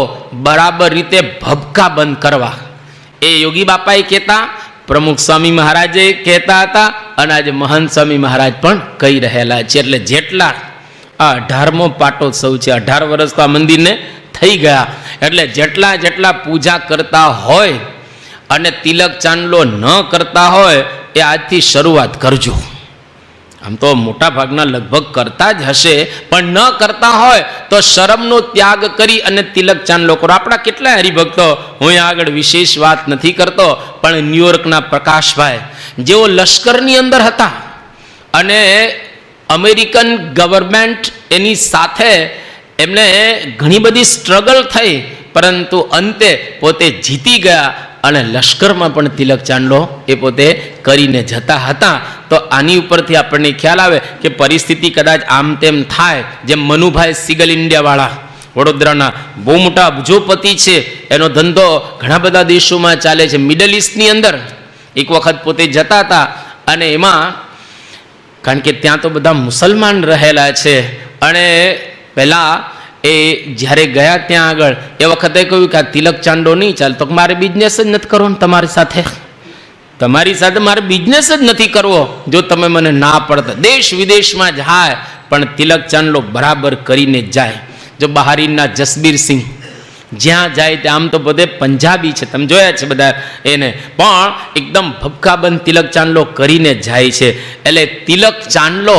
બરાબર રીતે ભભકા બંધ કરવા. એ યોગી બાપાએ કહેતા, પ્રમુખ સ્વામી મહારાજે કહેતા હતા, અને આજે મહંત સ્વામી મહારાજ પણ કહી રહેલા છે. એટલે જેટલા આ 18મો પાટોત્સવ છે, 18 વર્ષ તો આ મંદિરને થઈ ગયા. એટલે જેટલા પૂજા કરતા હોય અને તિલક ચાંદલો ન કરતા હોય એ આજથી શરૂઆત કરજો. આમ તો મોટા ભાગના લગભગ કરતા જ હશે, પણ ન કરતા હોય તો શરમનો ત્યાગ કરી અને તિલક ચાંદલો કરો. આપણા કેટલા હરિભક્તો, હું આગળ વિશેષ વાત નથી કરતો, પણ ન્યુયોર્કના પ્રકાશભાઈ જેઓ લશ્કરની અંદર હતા અને અમેરિકન ગવર્મેન્ટ એની સાથે એમને ઘણી બધી સ્ટ્રગલ થઈ, પરંતુ અંતે પોતે જીતી ગયા અને લશ્કરમાં પણ તિલક ચાંદલો એ પોતે કરીને જતા હતા. તો આની ઉપરથી આપણને ખ્યાલ આવે કે પરિસ્થિતિ કદાચ આમ તેમ થાય. જેમ મનુભાઈ સિગલ ઇન્ડિયાવાળા વડોદરાના બહુ મોટા અબજોપતિ છે, એનો ધંધો ઘણા બધા દેશોમાં ચાલે છે. મિડલ ઇસ્ટની અંદર એક વખત પોતે જતા હતા અને એમાં કારણ કે ત્યાં તો બધા મુસલમાન રહેલા છે, અને પહેલાં એ જ્યારે ગયા ત્યાં આગળ એ વખતે કહ્યું કે આ તિલક ચાંદલો નહીં ચાલે. તો મારે બિઝનેસ જ નથી કરવો ને તમારી સાથે મારે બિઝનેસ જ નથી કરવો જો તમે મને ના પડતા. દેશ વિદેશમાં જાય પણ તિલક ચાંદલો બરાબર કરીને જાય. જો બહારીના જસબીરસિંહ જ્યાં જાય ત્યાં, આમ તો બધે પંજાબી છે, તમે જોયા છે બધા એને, પણ એકદમ ભબકાબંધ તિલક ચાંદલો કરીને જાય છે. એટલે તિલક ચાંદલો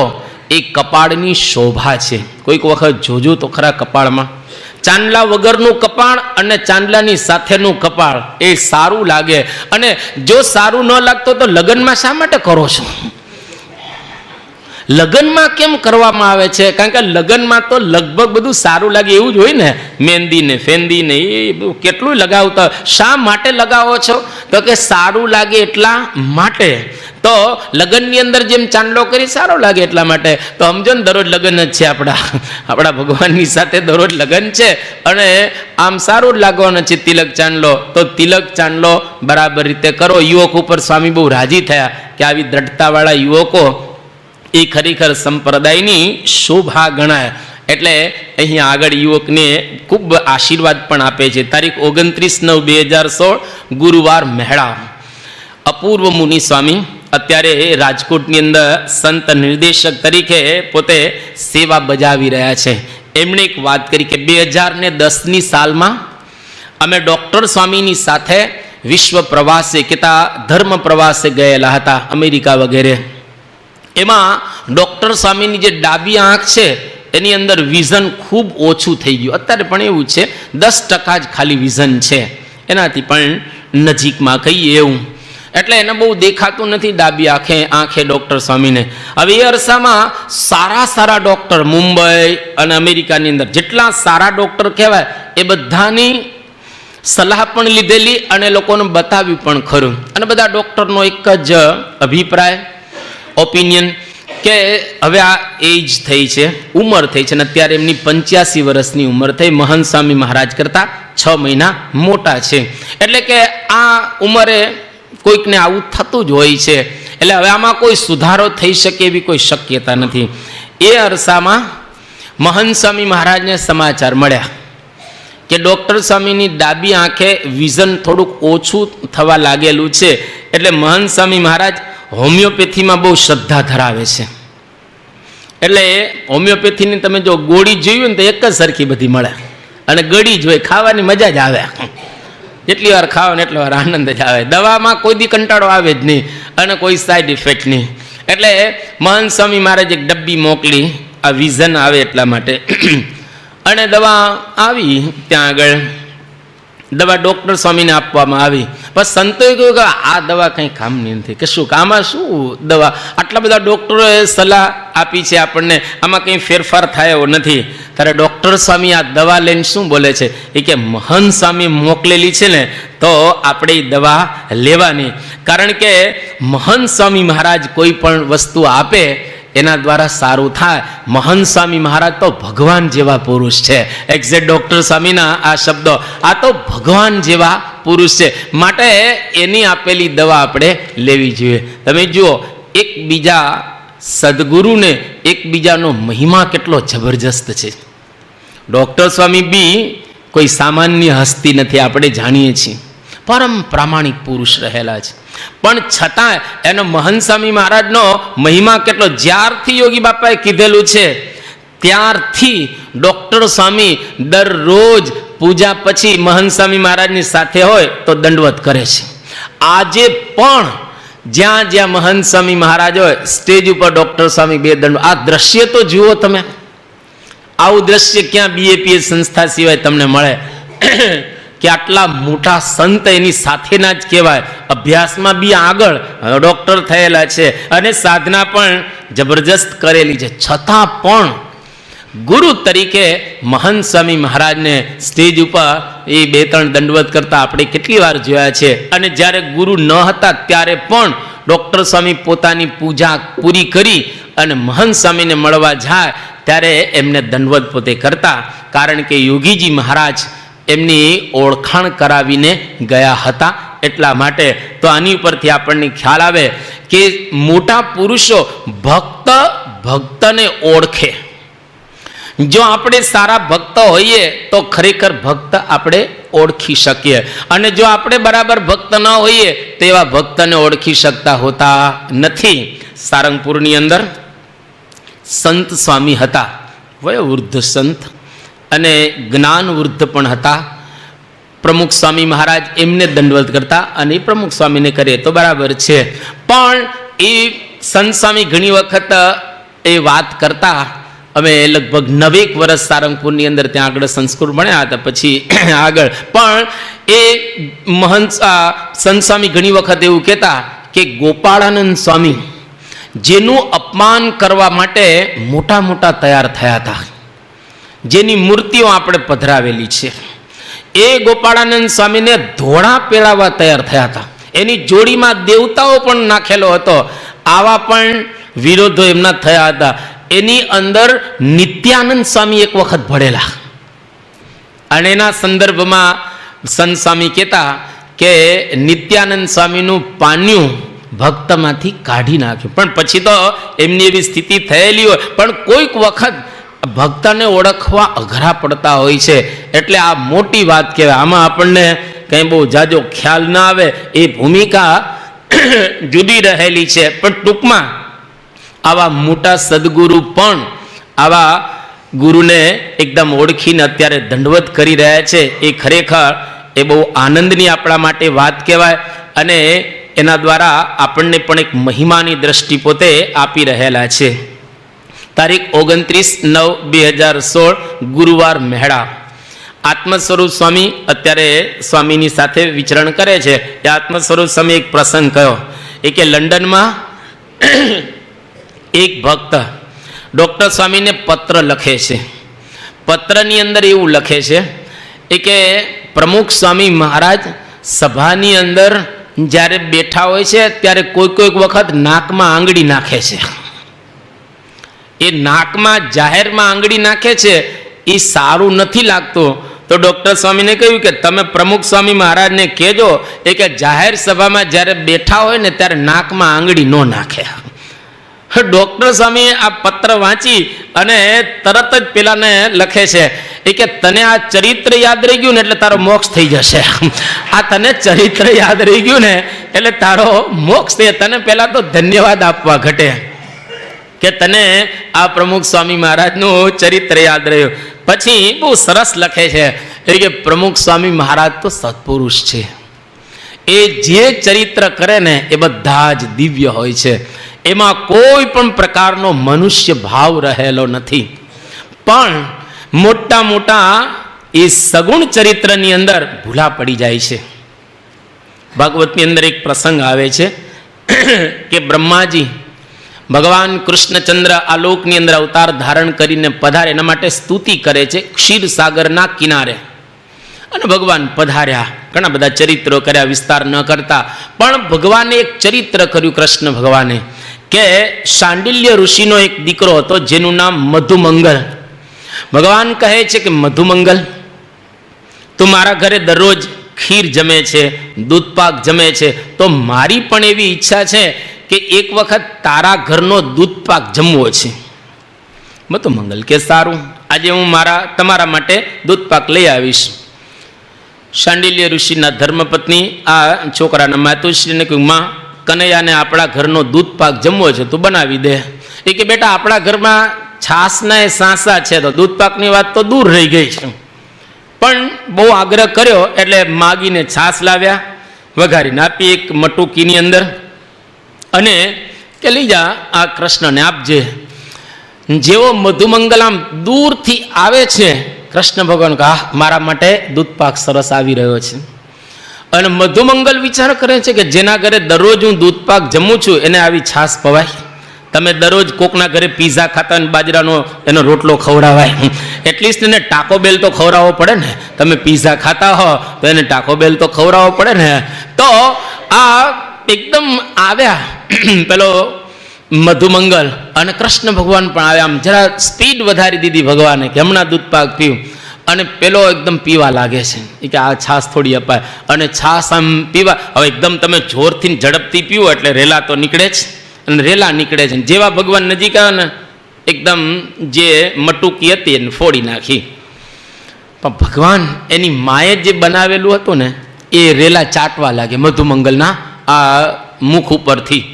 એ કપાળની શોભા છે. કોઈક વખત જોજો તો ખરા કપાળમાં ચાંદલા વગરનું કપાળ અને ચાંદલાની સાથેનું કપાળ એ સારું લાગે. અને જો સારું ન લાગતો તો લગ્નમાં શા માટે કરો છો? લગ્નમાં કેમ કરવામાં આવે છે? કારણ કે લગ્નમાં તો લગભગ બધું સારું લાગે એવું જ હોય ને, મહેંદી ને ફેંદી ને એ બધું કેટલું લગાવતા. શા માટે લગાવો છો? તો કે સારું લાગે એટલા માટે. તો લગ્નની અંદર જેમ ચાંદલો કરી સારો લાગે એટલા માટે. તો સમજો ને, દરરોજ લગ્ન જ છે આપણા ભગવાનની સાથે દરરોજ લગ્ન છે, અને આમ સારું જ લાગવાનો છે તિલક ચાંદલો. તો તિલક ચાંદલો બરાબર રીતે કરો. યુવક ઉપર સ્વામી બહુ રાજી થયા કે આવી દ્રઢતાવાળા યુવકો એ ખરેખર સંપ્રદાયની શોભા ગણાય. એટલે અહીંયા આગળ યુવકને ખૂબ આશીર્વાદ પણ આપે છે. તારીખ 29/9/2016 ગુરુવાર મહેડા. અપૂર્વ મુનિ સ્વામી અત્યારે રાજકોટની અંદર સંત નિર્દેશક તરીકે પોતે સેવા બજાવી રહ્યા છે. એમણે એક વાત કરી કે 2010ની સાલમાં અમે ડૉક્ટર સ્વામીની સાથે વિશ્વ પ્રવાસે કહેતા ધર્મ પ્રવાસે ગયેલા હતા, અમેરિકા વગેરે. એમાં ડૉક્ટર સ્વામીની જે ડાબી આંખ છે એની અંદર વિઝન ખૂબ ઓછું થઈ ગયું. અત્યારે પણ એવું છે, 10% જ ખાલી વિઝન છે, એનાથી પણ નજીકમાં કહીએ એવું. એટલે એને બહુ દેખાતું નથી ડાબી આંખે ડૉક્ટર સ્વામીને. હવે એ અરસામાં સારા ડૉક્ટર મુંબઈ અને અમેરિકાની અંદર જેટલા સારા ડૉક્ટર કહેવાય એ બધાની સલાહ પણ લીધેલી અને લોકોને બતાવ્યું પણ ખરું. અને બધા ડૉક્ટરનો એક જ અભિપ્રાય, ઓપિનિયન કે હવે આ એજ થઈ છે, ઉંમર થઈ છે, અને અત્યારે એમની 85 વર્ષની ઉંમર થઈ, મહંત સ્વામી મહારાજ કરતાં 6 મહિના મોટા છે. એટલે કે આ ઉંમરે કોઈકને આવું થતું જ હોય છે. એટલે હવે આમાં કોઈ સુધારો થઈ શકે એવી કોઈ શક્યતા નથી. એ અરસામાં મહંત સ્વામી મહારાજને સમાચાર મળ્યા કે ડૉક્ટર સ્વામીની ડાબી આંખે વિઝન થોડુંક ઓછું થવા લાગેલું છે. એટલે મહંત સ્વામી મહારાજ હોમિયોપેથીમાં બહુ શ્રદ્ધા ધરાવે છે. એટલે હોમિયોપેથીની તમે જો ગોળી જોઈ ને તો એક જ સરખી બધી મળે, અને ગળી જોઈ ખાવાની મજા જ આવે. જેટલી વાર ખાઓ ને એટલી વાર આનંદ જ આવે. દવામાં કોઈ દી કંટાળો આવે જ નહીં અને કોઈ સાઈડ ઇફેક્ટ નહીં. એટલે મહંત સ્વામી મહારાજ એક ડબ્બી મોકલી આ વિઝન આવે એટલા માટે. અને દવા આવી ત્યાં આગળ, દવા ડૉક્ટર સ્વામીને આપવામાં આવી. બસ સંતોએ કહ્યું કે આ દવા કંઈ કામની નથી. કે શું આમાં શું દવા, આટલા બધા ડૉક્ટરોએ સલાહ આપી છે આપણને, આમાં કંઈ ફેરફાર થાય એવો નથી. ત્યારે ડૉક્ટર સ્વામી આ દવા લઈને શું બોલે છે એ કે મહંત સ્વામી મોકલેલી છે ને તો આપણે એ દવા લેવાની. કારણ કે મહંત સ્વામી મહારાજ કોઈ પણ વસ્તુ આપે એના દ્વારા સારું થાય. મહંત સ્વામી મહારાજ તો ભગવાન જેવા પુરુષ છે. એક્ઝેક્ટ ડૉક્ટર સ્વામીના આ શબ્દો, આ તો ભગવાન જેવા પુરુષ છે, માટે એની આપેલી દવા આપણે લેવી જોઈએ. તમે જુઓ, એકબીજા સદગુરુને એકબીજાનો મહિમા કેટલો જબરજસ્ત છે. ડૉક્ટર સ્વામી બી કોઈ સામાન્ય હસ્તી નથી, આપણે જાણીએ છીએ, પરમ પ્રામાણિક પુરુષ રહેલા છે. પણ છતાં એનો મહંત સ્વામી મહારાજનો મહિમા કેટલો, જ્યારથી યોગી બાપાએ કીધેલું છે ત્યારથી ડૉક્ટર સ્વામી દરરોજ પૂજા પછી મહંત સ્વામી મહારાજની સાથે હોય તો દંડવત કરે છે. આજે પણ જ્યાં જ્યાં મહંત સ્વામી મહારાજ હોય સ્ટેજ ઉપર ડૉક્ટર સ્વામી 2 દંડ. આ દ્રશ્ય તો જુઓ તમે, આવું દ્રશ્ય ક્યાં BAPS સંસ્થા સિવાય તમને મળે કે આટલા મોટા સંત એની સાથેના જ કહેવાય. અભ્યાસમાં બી આગળ ડૉક્ટર થયેલા છે અને સાધના પણ જબરજસ્ત કરેલી છે. છતાં પણ ગુરુ તરીકે મહંત સ્વામી મહારાજને સ્ટેજ ઉપર એ 2-3 દંડવત કરતા આપણે કેટલી વાર જોયા છે. અને જ્યારે ગુરુ ન હતા ત્યારે પણ ડૉક્ટર સ્વામી પોતાની પૂજા પૂરી કરી અને મહંત સ્વામીને મળવા જાય ત્યારે એમને દંડવત પોતે કરતા. કારણ કે યોગીજી મહારાજ એમની ઓળખાણ કરાવીને ગયા હતા એટલા માટે. તો આની ઉપરથી આપણને ખ્યાલ આવે કે મોટા પુરુષો ભક્તને ઓળખે. જો આપણે સારા ભક્ત હોઈએ તો ખરેખર ભક્ત આપણે ઓળખી શકીએ, અને જો આપણે બરાબર ભક્ત ન હોઈએ તો એવા ભક્તને ઓળખી શકતા હોતા નથી. સારંગપુરની અંદર સંત સ્વામી હતા, વયોવૃદ્ધ સંત અને જ્ઞાન વૃદ્ધ પણ હતા. પ્રમુખ સ્વામી મહારાજ એમને દંડવત કરતા અને એ પ્રમુખ સ્વામીને કરે તો બરાબર છે. પણ એ સંત સ્વામી ઘણી વખત એ વાત કરતા. અમે લગભગ 9 વર્ષ સારંગપુરની અંદર ત્યાં આગળ સંસ્કૃત ભણ્યા હતા. પછી આગળ પણ એ મહંત સંત સ્વામી ઘણી વખત એવું કહેતા કે ગોપાળાનંદ સ્વામી જેનું અપમાન કરવા માટે મોટા મોટા તૈયાર થયા હતા, જેની મૂર્તિઓ આપણે પધરાવેલી છે, એ ગોપાળાનંદ સ્વામીને ધોળા પહેરાવા તૈયાર થયા હતા. એની જોડીમાં દેવતાઓ પણ નાખેલો હતો. આવા પણ વિરોધો એમના થયા હતા. એની અંદર નિત્યાનંદ સ્વામી એક વખત ભળેલા, અને એના સંદર્ભમાં સંત સ્વામી કહેતા કે નિત્યાનંદ સ્વામીનું પાન્યું ભક્તમાંથી કાઢી નાખ્યો. પણ પછી તો એમની એવી સ્થિતિ થયેલી હોય, પણ કોઈક વખત ભક્તને ઓળખવા અઘરા પડતા હોય છે. એટલે આ મોટી વાત કહેવાય. આમાં આપણને કંઈ બહુ જાજો ખ્યાલ ના આવે, એ ભૂમિકા જુદી રહેલી છે. પણ ટૂંકમાં આવા મોટા સદગુરુ પણ આવા ગુરુને એકદમ ઓળખીને અત્યારે દંડવત કરી રહ્યા છે. એ ખરેખર એ બહુ આનંદની આપણા માટે વાત કહેવાય. અને એના દ્વારા આપણને પણ એક મહિમાની દ્રષ્ટિ પોતે આપી રહેલા છે. તારીખ 29/9/2016 ગુરુવાર મેળા. આત્મ સ્વરૂપ સ્વામી અત્યારે સ્વામીની સાથે વિચરણ કરે છે. એ આત્મ સ્વરૂપ સ્વામી એક પ્રસંગ કયો, એ કે લંડનમાં એક ભક્ત ડૉક્ટર સ્વામીને પત્ર લખે છે. પત્રની અંદર એવું લખે છે એ કે પ્રમુખ સ્વામી મહારાજ સભાની અંદર જ્યારે બેઠા હોય છે ત્યારે કોઈક વખત નાકમાં આંગળી નાખે છે. એ નાકમાં જાહેરમાં આંગળી નાખે છે, એ સારું નથી લાગતું. તો ડૉક્ટર સ્વામીને કહ્યું કે તમે પ્રમુખ સ્વામી મહારાજને કહેજો એ કે જાહેર સભામાં જ્યારે બેઠા હોય ને ત્યારે નાકમાં આંગળી ન નાખે. ડૉક્ટર સ્વામી આ પત્ર વાંચી અને તરત જ પેલાને લખે છે એ કે તને આ ચરિત્ર યાદ રહી ગયું ને એટલે તારો મોક્ષ થઈ જશે. આ તને ચરિત્ર યાદ રહી ગયું ને એટલે તારો મોક્ષ થઈ. તને પહેલા તો ધન્યવાદ આપવા ઘટે કે તને આ પ્રમુખ સ્વામી મહારાજનું ચરિત્ર યાદ રહ્યું. પછી બહુ સરસ લખે છે એ કે પ્રમુખ સ્વામી મહારાજ તો સત્પુરુષ છે. એ જે ચરિત્ર કરે ને એ બધા જ દિવ્ય હોય છે. એમાં કોઈ પણ પ્રકારનો મનુષ્ય ભાવ રહેલો નથી. પણ મોટા મોટા એ સગુણ ચરિત્રની અંદર ભૂલા પડી જાય છે. ભાગવતની અંદર એક પ્રસંગ આવે છે કે બ્રહ્માજી ભગવાન કૃષ્ણચંદ્ર આ લોકની અંદર અવતાર ધારણ કરીને પધારે, એના માટે સ્તુતિ કરે છે ક્ષીરસાગરના કિનારે. અને ભગવાન પધાર્યા, ઘણા બધા ચરિત્રો કર્યા, વિસ્તાર ન કરતા. પણ ભગવાને એક ચરિત્ર કર્યું કૃષ્ણ ભગવાને કે શાંડિલ્ય ઋષિનો એક દીકરો હતો જેનું નામ મધુમંગલ. ભગવાન કહે છે કે મધુમંગલ, તું મારા ઘરે દરરોજ ખીર જમે છે, દૂધપાક જમે છે, તો મારી પણ એવી ઈચ્છા છે કે એક વખત તારા ઘરનો દૂધપાક જમવો છે. મધુમંગલ કે સારું, આજે હું તમારા માટે દૂધપાક લઈ આવીશ. શાંડિલ્ય ઋષિના ધર્મપત્ની આ છોકરાના માતુશ્રીને કહ્યું, માં કનૈયાને આપણા ઘરનો દૂધપાક જમવો છે, તું બનાવી દે. એ કે બેટા આપણા ઘરમાં છાસના એ સાંસા છે, તો દૂધપાકની વાત તો દૂર રહી ગઈ છે. પણ બહુ આગ્રહ કર્યો એટલે માગીને છાસ લાવ્યા, વઘારીને આપી એક મટુકીની અંદર, અને કે લઈ જા આ કૃષ્ણને આપજે. જેવો મધુમંગલ આમ દૂરથી આવે છે, કૃષ્ણ ભગવાન કહા મારા માટે દૂધપાક સરસ આવી રહ્યો છે. અને મધુમંગલ વિચાર કરે છે કે જેના ઘરે દરરોજ હું દૂધપાક જમું છું એને આવી છાસ પવાય? તમે દરરોજ કોકના ઘરે પીઝા ખાતા અને બાજરાનો એનો રોટલો ખવડાવાય? એટલીસ્ટ એને ટાકો બેલ તો ખવડાવવો પડે ને. તમે પીઝા ખાતા હો તો એને ટાકો બેલ તો ખવડાવવો પડે ને. તો આ એકદમ આવ્યા પેલો મધુમંગલ, અને કૃષ્ણ ભગવાન પણ આવ્યા. આમ જરા સ્પીડ વધારી દીધી ભગવાને કે હમણાં દૂધપાક પીવું. અને પેલો એકદમ પીવા લાગે છે એ કે આ છાસ થોડી અપાય. અને છાસ આમ પીવા, હવે એકદમ તમે જોરથી ઝડપથી પીવો એટલે રેલા તો નીકળે જ, અને રેલા નીકળે છે. જેવા ભગવાન નજીક આવે ને એકદમ જે મટુકી હતી એને ફોડી નાખી. પણ ભગવાન એની માએ જે બનાવેલું હતું ને એ રેલા ચાટવા લાગે મધુમંગલના આ મુખ ઉપરથી.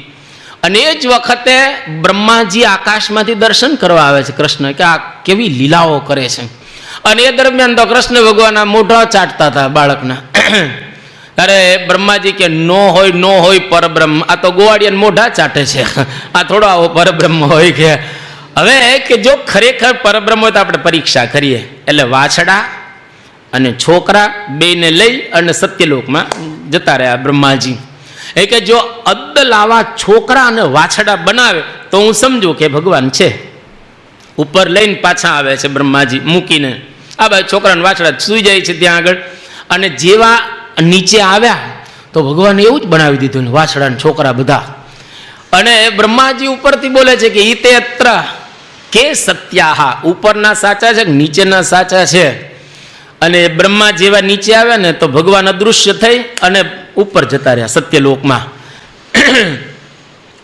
અને એ જ વખતે બ્રહ્માજી આકાશમાંથી દર્શન કરવા આવે છે કૃષ્ણ, કે આ કેવી લીલાઓ કરે છે. અને એ દરમિયાન તો કૃષ્ણ ભગવાન મોઢા ચાટતા હતા બાળકના. અરે બ્રહ્માજી કે નો હોય પરબ્રહ્મ, આ તો ગોવાળિયાને મોઢા ચાટે છે, આ થોડો આવો પરબ્રહ્મ હોય કે. હવે કે જો ખરેખર પરબ્રહ્મ હોય તો આપણે પરીક્ષા કરીએ. એટલે વાછડા અને છોકરા બેને લઈ અને સત્યલોકમાં જતા રહ્યા બ્રહ્માજી. એ કે જો અદ્દલ આવા છોકરા અને વાછડા બનાવે તો હું સમજુ કે ભગવાન છે. ઉપર લઈને પાછા આવે છે બ્રહ્માજી મૂકીને. આ ભાઈ છોકરાને વાછડા સૂઈ જાય છે ત્યાં આગળ. અને જેવા નીચે આવ્યા તો ભગવાને એવું જ બનાવી દીધું ને વાછડા ને છોકરા બધા. અને બ્રહ્માજી ઉપરથી બોલે છે કે ઈતે અત્ર કે સત્યાહા, ઉપરના સાચા છે કે નીચેના સાચા છે. અને બ્રહ્મા જેવા નીચે આવ્યા ને તો ભગવાન અદૃશ્ય થઈ અને ઉપર જતા રહ્યા સત્યલોકમાં.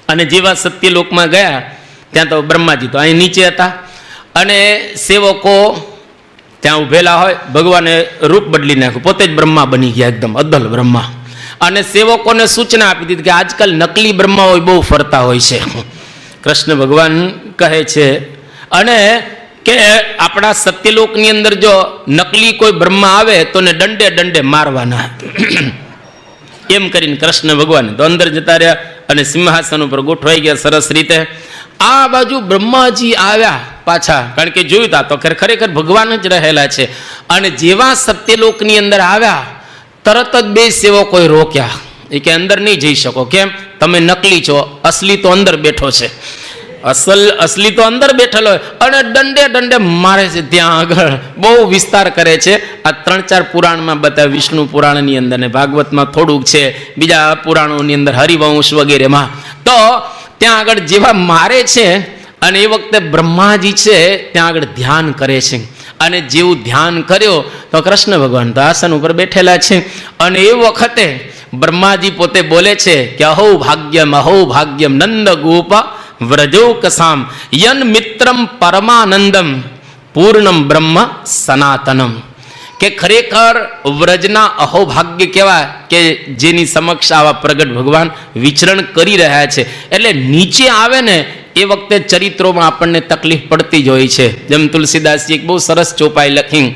અને જેવા સત્યલોકમાં ગયા ત્યાં તો બ્રહ્માજી તો અહીં નીચે હતા, અને સેવકો ત્યાં ઊભેલા હોય. ભગવાને રૂપ બદલી નાખ્યું, પોતે જ બ્રહ્મા બની ગયા, એકદમ અદ્દલ બ્રહ્મા. અને સેવકોને સૂચના આપી દીધી કે આજકાલ નકલી બ્રહ્માઓ બહુ ફરતા હોય છે. કૃષ્ણ ભગવાન કહે છે અને કે આપણા સત્યલોકની અંદર જો નકલી કોઈ બ્રહ્મા આવે તો ને દંડે દંડે મારવાના. એમ કરીને કૃષ્ણ ભગવાન તો અંદર જતા રહ્યા અને સિંહાસન ઉપર ગોઠવાઈ ગયા સરસ રીતે. આ બાજુ બ્રહ્માજી આવ્યા પાછા, કારણ કે જોયું તા તો ખરેખર ભગવાન જ રહેલા છે. અને જેવા સત્યલોકની અંદર આવ્યા તરત જ બે સેવકોએ રોક્યા. એ કે અંદર નહીં જઈ શકો. કેમ? તમે નકલી છો, અસલી તો અંદર બેઠો છે. અસલી તો અંદર બેઠેલો હોય અને દંડે દંડે મારે છે. ત્યાં આગળ બહુ વિસ્તાર કરે છે. આ 3-4 પુરાણમાં બતાવે, વિષ્ણુ પુરાણની અંદર ને ભાગવતમાં થોડુંક છે, બીજા પુરાણોની અંદર હરિવંશ વગેરેમાં. તો ત્યાં આગળ જેવા મારે છે અને એ વખતે બ્રહ્માજી છે ત્યાં આગળ ધ્યાન કરે છે. અને જેવું ધ્યાન કર્યો તો કૃષ્ણ ભગવાન તો આસન ઉપર બેઠેલા છે. અને એ વખતે બ્રહ્માજી પોતે બોલે છે કે અહો ભાગ્યમ નંદ ગોપ વ્રજોકસામ યન મિત્રમ પરમાનંદમ પૂર્ણમ બ્રહ્મ સનાતનમ. કે ખરેખર વ્રજના અહોભાગ્ય કહેવાય કે જેની સમક્ષ આવા પ્રગટ ભગવાન વિચરણ કરી રહ્યા છે. એટલે નીચે આવે ને એ વખતે ચરિત્રોમાં આપણને તકલીફ પડતી જ હોય છે. જેમ તુલસીદાસજી એક બહુ સરસ ચોપાઈ લખી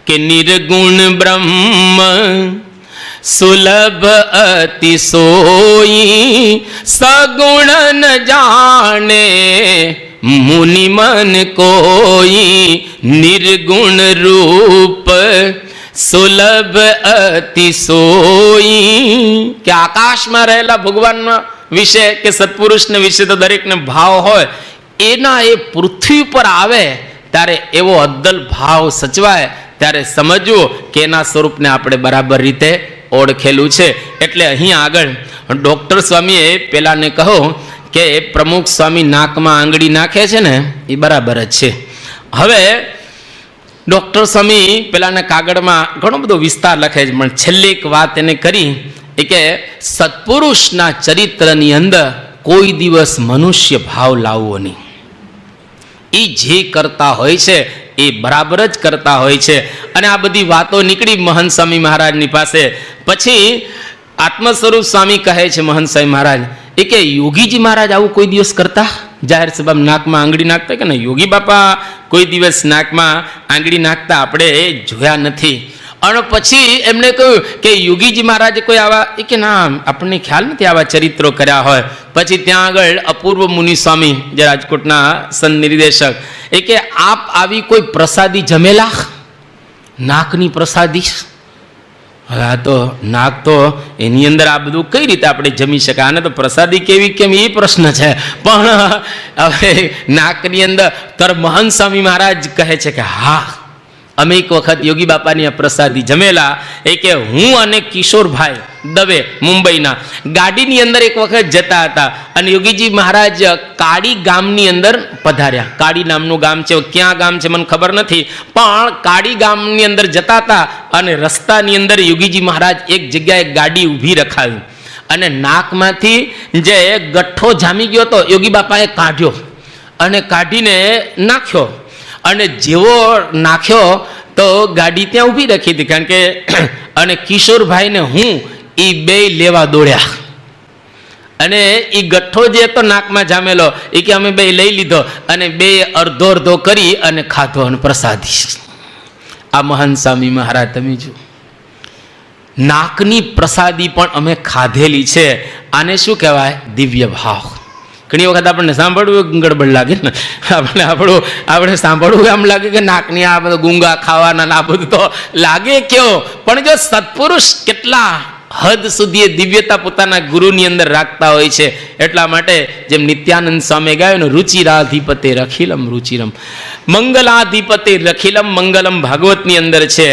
કે નિર્ગુણ બ્રહ્મ સુલભ અતિશોઈ સગુણ ન જાણે મુનિ મન કોઈ નિર્ગુણ રૂપ સુલભ અતિશોઈ. કે આકાશમાં રહેલા ભગવાનના વિશે કે સત્પુરુષને વિશે તો દરેકને ભાવ હોય, એના એ પૃથ્વી પર આવે ત્યારે એવો અદ્દલ ભાવ સચવાય ત્યારે સમજવું કે એના સ્વરૂપને આપણે બરાબર રીતે ઓળખેલું છે. એટલે અહીં આગળ ડૉક્ટર સ્વામીએ પેલાને કહો કે પ્રમુખ સ્વામી નાકમાં આંગળી નાખે છે ને એ બરાબર જ છે. હવે ડૉક્ટર સ્વામી પેલાના કાગળમાં ઘણો બધો વિસ્તાર લખે છે, પણ છેલ્લી એક વાત એને કરી એ કે સત્પુરુષના ચરિત્રની અંદર કોઈ દિવસ મનુષ્ય ભાવ લાવવો નહીં. એ જે કરતા હોય છે એ બરાબર જ કરતા હોય છે. અને આ બધી વાતો નીકળી મહંત સ્વામી મહારાજની પાસે. પછી આત્મ સ્વરૂપ સ્વામી કહે છે મહંત સ્વામી મહારાજ એ કે યોગીજી મહારાજ આવું કોઈ દિવસ કરતા? જાહેર સભામાં નાકમાં આંગળી નાખતા કે ના? યોગી બાપા કોઈ દિવસ નાકમાં આંગળી નાખતા આપણે જોયા નથી. અને પછી એમણે કહ્યું કે યોગીજી મહારાજે કોઈ આવા, એ કે ના આપણને ખ્યાલ નથી આવા ચરિત્રો કર્યા હોય. પછી ત્યાં આગળ અપૂર્વ મુનિ સ્વામી જે રાજકોટના સંત નિર્દેશક એ કે આપ આવી કોઈ પ્રસાદી જમેલા? નાકની પ્રસાદી? હવે આ તો નાક તો એની અંદર આ બધું કઈ રીતે આપણે જમી શકાય? આને તો પ્રસાદી કેવી કેમ એ પ્રશ્ન છે. પણ હવે નાકની અંદર તર મહંત સ્વામી મહારાજ કહે છે કે હા, અમે એક વખત યોગી બાપાની આ પ્રસાદી જમેલા. એ કે હું અને કિશોરભાઈ દવે મુંબઈના ગાડીની અંદર એક વખત જતા હતા અને યોગીજી મહારાજ કાડી ગામની અંદર પધાર્યા. કાડી નામનું ગામ છે, ક્યાં ગામ છે મને ખબર નથી, પણ કાડી ગામની અંદર જતા હતા અને રસ્તાની અંદર યોગીજી મહારાજ એક જગ્યાએ ગાડી ઊભી રખાવી અને નાકમાંથી જે ગઠ્ઠો જામી ગયો હતો યોગી બાપાએ કાઢ્યો અને કાઢીને નાખ્યો. અને જેવો નાખ્યો તો ગાડી ત્યાં ઊભી રાખી હતી, કારણ કે અને કિશોરભાઈને હું એ બે લેવા દોડ્યા અને એ ગઠ્ઠો જે હતો નાકમાં જામેલો એ કે અમે બે લઈ લીધો અને બે અડધો અડધો કરી અને ખાધો અને પ્રસાદી. આ મહંત સ્વામી મહારાજ તમે જો નાકની પ્રસાદી પણ અમે ખાધેલી છે. આને શું કહેવાય? દિવ્ય ભાવ. ઘણી વખત આપણને સાંભળવું ગડબડ લાગે ને, આપણે સાંભળવું એમ લાગે કે નાકની આ બધું ગુંગા ખાવાના આ બધું તો લાગે કયો, પણ જો સત્પુરુષ કેટલા હદ સુધી દિવ્યતા પોતાના ગુરુની અંદર રાખતા હોય છે. એટલા માટે જેમ નિત્યાનંદ સ્વામી ગાયો ને રુચિરાધિપતે રખિલમ રુચિરમ મંગલાધિપતે રખિલમ મંગલમ, ભાગવતની અંદર છે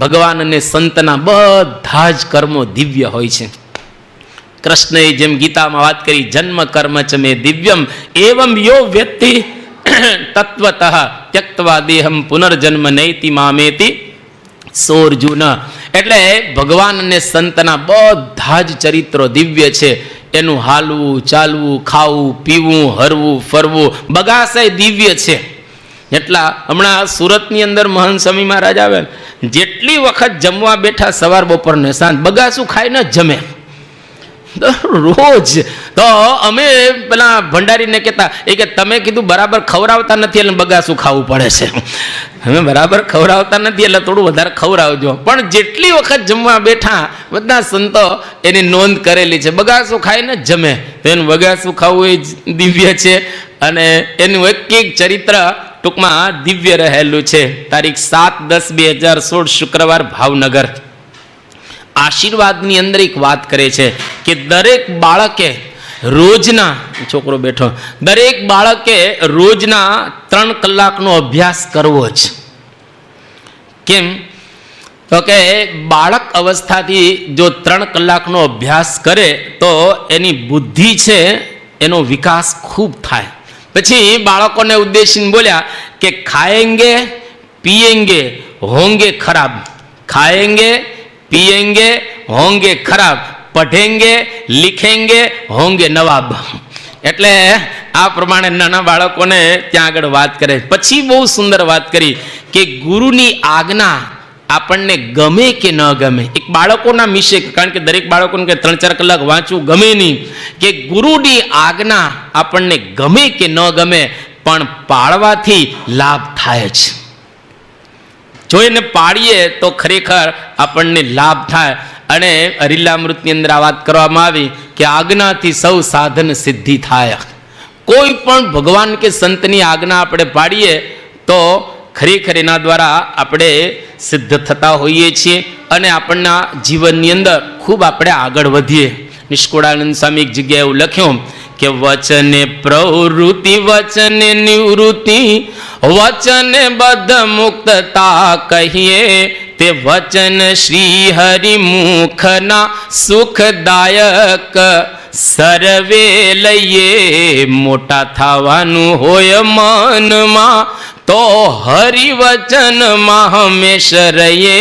ભગવાન અને સંતના બધા જ કર્મો દિવ્ય હોય છે. કૃષ્ણએ જેમ ગીતામાં વાત કરી જન્મ કર્મ ચ મે દિવ્યમ એવમ યો વ્યક્તિ તત્વતઃ ત્યક્તવા દેહમ પુનર્જન્મ નૈતિ મામેતિ સોર્જુન. એટલે ભગવાન અને સંતના બધા જ ચરિત્રો દિવ્ય છે. એનું હાલવું, ચાલવું, ખાવું, પીવું, હરવું, ફરવું, બગાસાય દિવ્ય છે. એટલા હમણાં સુરતની અંદર મહંત સ્વામી મહારાજ આવે, જેટલી વખત જમવા બેઠા સવાર બપોર ને સાંજ બગાસું ખાઈને જ જમે રોજ. તો અમે પેલા ભંડારીને કહેતા એ કે તમે કીધું બરાબર ખવડાવતા નથી એટલે બગાસું ખાવું પડે છે. અમે બરાબર ખવડાવતા નથી એટલે થોડું વધારે ખવડાવજો. પણ જેટલી વખત જમવા બેઠા બધા સંતો એની નોંધ કરેલી છે, બગાસું ખાઈને જ જમે. તો એનું બગાસું ખાવું એ દિવ્ય છે અને એનું એક એક ચરિત્ર ટૂંકમાં દિવ્ય રહેલું છે. તારીખ 7/10/2016 શુક્રવાર, ભાવનગર. આશીર્વાદની અંદર એક વાત કરે છે કે દરેક બાળકે રોજના, છોકરો બેઠો, દરેક બાળકે રોજના 3 કલાકનો અભ્યાસ કરવો જ. કેમ તો કે બાળક અવસ્થાથી જો 3 કલાકનો અભ્યાસ કરે તો એની બુદ્ધિ છે એનો વિકાસ ખૂબ થાય. પછી બાળકોને ઉદ્દેશીને બોલ્યા કે ખાएंगे पिएंगे होंगे खराब, खाएंगे पिएंगे होंगे खराब, पढ़ेंगे लिखेंगे होंगे नवाब. એટલે આ પ્રમાણે નાના બાળકોને ત્યાં આગળ વાત કરે. પછી બહુ સુંદર વાત કરી કે ગુરુની આજ્ઞા આપણને ગમે કે ન ગમે. એક બાળકોના વિશે, કારણ કે દરેક બાળકોને 3-4 કલાક વાંચવું ગમે નહીં, કે ગુરુની આજ્ઞા આપણને ગમે કે ન ગમે પણ પાળવાથી લાભ થાય છે. જો એને પાડીએ તો ખરેખર આપણને લાભ થાય. અને હરિલામૃતની અંદર આ વાત કરવામાં આવી કે આજ્ઞાથી સૌ સાધન સિદ્ધિ થાય. કોઈ પણ ભગવાન કે સંતની આજ્ઞા આપણે પાડીએ તો ખરેખર એના દ્વારા આપણે સિદ્ધ થતા હોઈએ છીએ અને આપણના જીવનની અંદર ખૂબ આપણે આગળ વધીએ. નિષ્કુળાનંદ સ્વામી એક જગ્યાએ એવું લખ્યું કે વચને પ્રવૃત્તિ, વચને નિવૃત્તિ, વચને બદ્ધ મુક્તતા કહીએ, તે વચન શ્રી હરિમુખના સુખદાયક સર્વે લઈએ. મોટા થવાનું હોય મનમાં તો હરિવચનમાં હંમેશ રહીએ.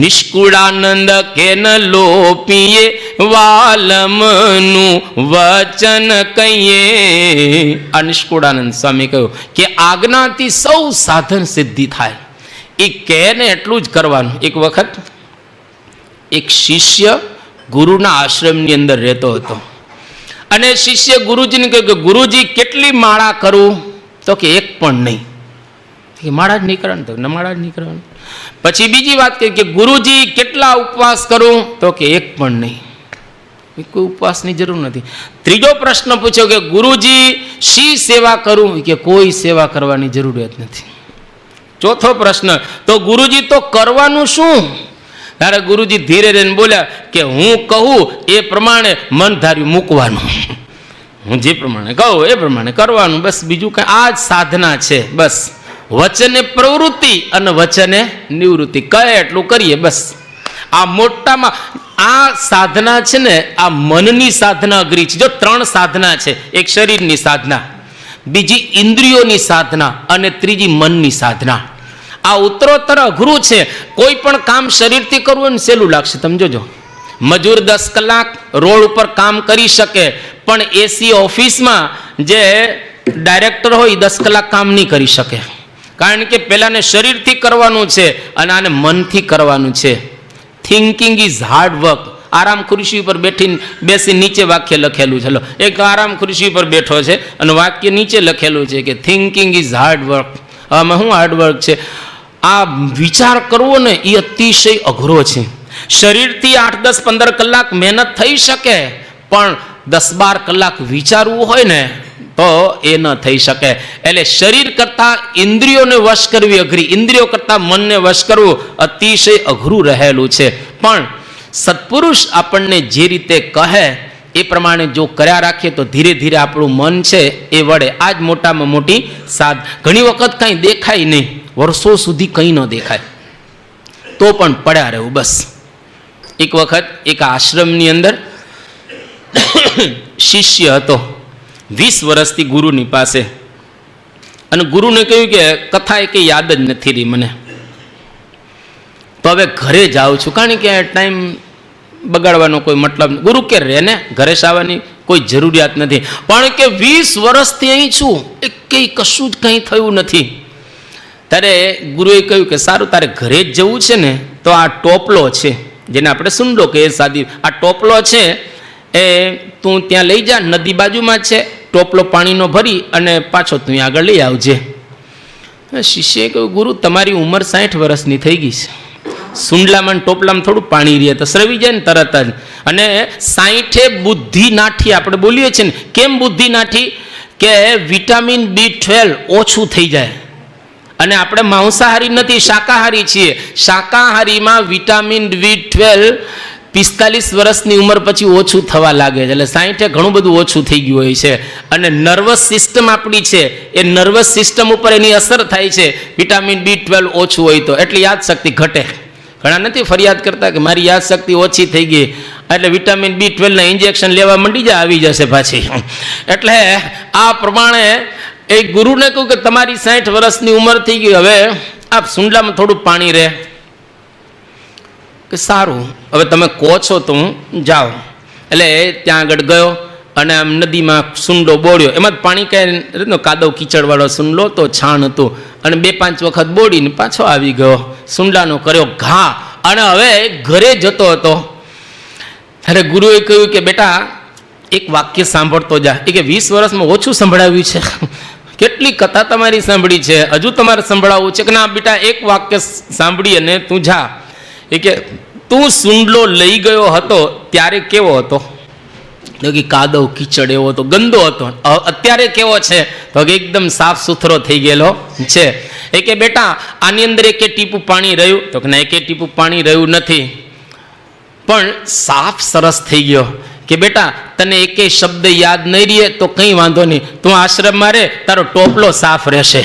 નિષ્કુળાનંદ કે ન લોપીએ, વાલમનું વચન કહીએ. આ નિષ્કુળાનંદ સ્વામી કહ્યું કે આજ્ઞાથી સૌ સાધન સિદ્ધિ થાય. એ કહે ને એટલું જ કરવાનું. એક વખત એક શિષ્ય ગુરુના આશ્રમની અંદર રહેતો હતો અને શિષ્ય ગુરુજીને કહ્યું કે ગુરુજી કેટલી માળા કરું? તો કે એક પણ નહીં. માળા જ નહીં કરવાનું. તો માળા જ નહીં કરવાનું. પછી બીજી વાત કહી કે ગુરુજી કેટલા ઉપવાસ કરું? તો કે એક પણ નહીં. કોઈ ઉપવાસની જરૂર નથી. ત્રીજો પ્રશ્ન પૂછ્યો કે ગુરુજી શી સેવા કરું? કે કોઈ સેવા કરવાની જરૂરિયાત નથી. ચોથો પ્રશ્ન તો ગુરુજી તો કરવાનું શું? ત્યારે ગુરુજી ધીરે રહીને બોલ્યા કે હું કહું એ પ્રમાણે મન ધાર્યું મૂકવાનું. હું જે પ્રમાણે કહું એ પ્રમાણે કરવાનું, બસ. બીજું કઈ આ જ સાધના છે, બસ. વચને પ્રવૃત્તિ અને વચને નિવૃત્તિ, કહે એટલું કરીએ, બસ. આ મોટામાં આ સાધના છે ને, આ મનની સાધના અઘરી છે. જો 3 સાધના છે, એક શરીરની સાધના, બીજી ઇન્દ્રિયોની સાધના અને ત્રીજી મનની સાધના. આ ઉત્તરોત્તર અઘરું છે. કોઈ પણ કામ શરીરથી કરવું ને સહેલું લાગશે. તમે જોજો, મજૂર 10 કલાક રોડ ઉપર કામ કરી શકે, પણ એસી ઓફિસમાં જે ડાયરેક્ટર હોય 10 કલાક કામ નહીં કરી શકે. કારણ કે પેલાને શરીરથી કરવાનું છે અને આને મનથી કરવાનું છે. Thinking is hard work. આરામ ખુરશી ઉપર બેસી નીચે વાક્ય લખેલું છે. એક આરામ ખુરશી ઉપર બેઠો છે અને વાક્ય નીચે લખેલું છે કે થિંકિંગ ઇઝ હાર્ડ વર્ક. આમાં શું હાર્ડ વર્ક છે? આ વિચાર કરવો ને એ અતિશય અઘરો છે. શરીરથી 8, 10, 15 કલાક મહેનત થઈ શકે, પણ 10-12 કલાક વિચારવું હોય ને તો એ ન થઈ શકે. એટલે શરીર કરતાં ઇન્દ્રિયોને વશ કરવી અઘરી, ઇન્દ્રિયો કરતાં મનને વશ કરવું અતિશય અઘરું રહેલું છે. પણ સત્પુરુષ આપણને જે રીતે કહે એ પ્રમાણે જો કર્યા રાખીએ તો ધીરે ધીરે આપણું મન છે એ વળે. આ જ મોટામાં મોટી સાધ. ઘણી વખત કંઈ દેખાય નહીં, વર્ષો સુધી કંઈ ન દેખાય તો પણ પડ્યા રહેવું, બસ. એક વખત એક આશ્રમની અંદર શિષ્ય હતો, 20 વર્ષથી ગુરુની પાસે, અને ગુરુને કહ્યું કે કથા એ કંઈ યાદ જ નથી રહી મને, તો હવે ઘરે જાઉં છું. કારણ કે ટાઈમ બગાડવાનો કોઈ મતલબ નહીં. ગુરુ કે રે ને ઘરે આવવાની કોઈ જરૂરિયાત નથી. પણ કે 20 વર્ષથી અહીં છું, એ કંઈ કશું જ કંઈ થયું નથી. ત્યારે ગુરુએ કહ્યું કે સારું, તારે ઘરે જ જવું છે ને તો આ ટોપલો છે, જેને આપણે સુંડો કહીએ સાદી, આ ટોપલો છે એ તું ત્યાં લઈ જા, નદી બાજુમાં છે, ટોપલો પાણીનો ભરી અને પાછો તું આગળ લઈ આવજે. શિષ્યએ કહ્યું, ગુરુ તમારી ઉંમર 60 વર્ષની થઈ ગઈ છે, સુંડલામાં ટોપલામાં થોડું પાણી રહે તો સ્રવી જાય ને તરત જ. અને 60 બુદ્ધિ નાઠી આપણે બોલીએ છીએ ને, કેમ બુદ્ધિ નાઠી? કે વિટામિન B12 ઓછું થઈ જાય. અને આપણે માંસાહારી નથી, શાકાહારી છીએ. શાકાહારીમાં વિટામિન B12 45 વર્ષની ઉંમર પછી ઓછું થવા લાગે છે. એટલે 60 ઘણું બધું ઓછું થઈ ગયું હોય છે. અને નર્વસ સિસ્ટમ આપણી છે, એ નર્વસ સિસ્ટમ ઉપર એની અસર થાય છે વિટામિન B12 ઓછું હોય તો. એટલે યાદશક્તિ ઘટે. ઘણા નથી ફરિયાદ કરતા કે મારી યાદશક્તિ ઓછી થઈ ગઈ, એટલે વિટામિન B12 ના ઇન્જેક્શન લેવા માંડી જાય, આવી જશે પાછી. એટલે આ પ્રમાણે એ ગુરુને કહ્યું કે તમારી 60 વર્ષની ઉંમર થઈ ગઈ, હવે આપ સુંડલામાં થોડું પાણી રહે. કે સારું, હવે તમે કહો છો તો હું જાઉં. એટલે ત્યાં આગળ ગયો અને આમ નદીમાં સુંડો બોળ્યો. એમાં જ પાણી કાંઈ કાદવ કીચડવાળો સુંડલો તો છાણ હતું. અને 2-5 વખત બોડીને પાછો આવી ગયો. સુંડલાનો કર્યો ઘા અને હવે ઘરે જતો હતો. ત્યારે ગુરુએ કહ્યું કે બેટા એક વાક્ય સાંભળતો જા. એ કે 20 વર્ષમાં ઓછું સંભળાવ્યું છે, કેટલી કથા તમારી સાંભળી છે, હજુ તમારે સંભળાવવું છે? કે ના બેટા, એક વાક્ય સાંભળી અને તું જા. એ કે તું સુંડલો લઈ ગયો હતો ત્યારે કેવો હતો? તો કે કાદવ કીચડ એવો હતો, ગંદો હતો. અત્યારે કેવો છે? તો કે એકદમ સાફ સુથરો થઈ ગયેલો છે. એ કે બેટા આની અંદર એક ટીપું પાણી રહ્યું? તો કે ના, એક ટીપું પાણી રહ્યું નથી, પણ સાફ સરસ થઈ ગયો. કે બેટા તને એકે શબ્દ યાદ નહીં રહે તો કંઈ વાંધો નહીં, તું આશ્રમમાં રહે, તારો ટોપલો સાફ રહેશે,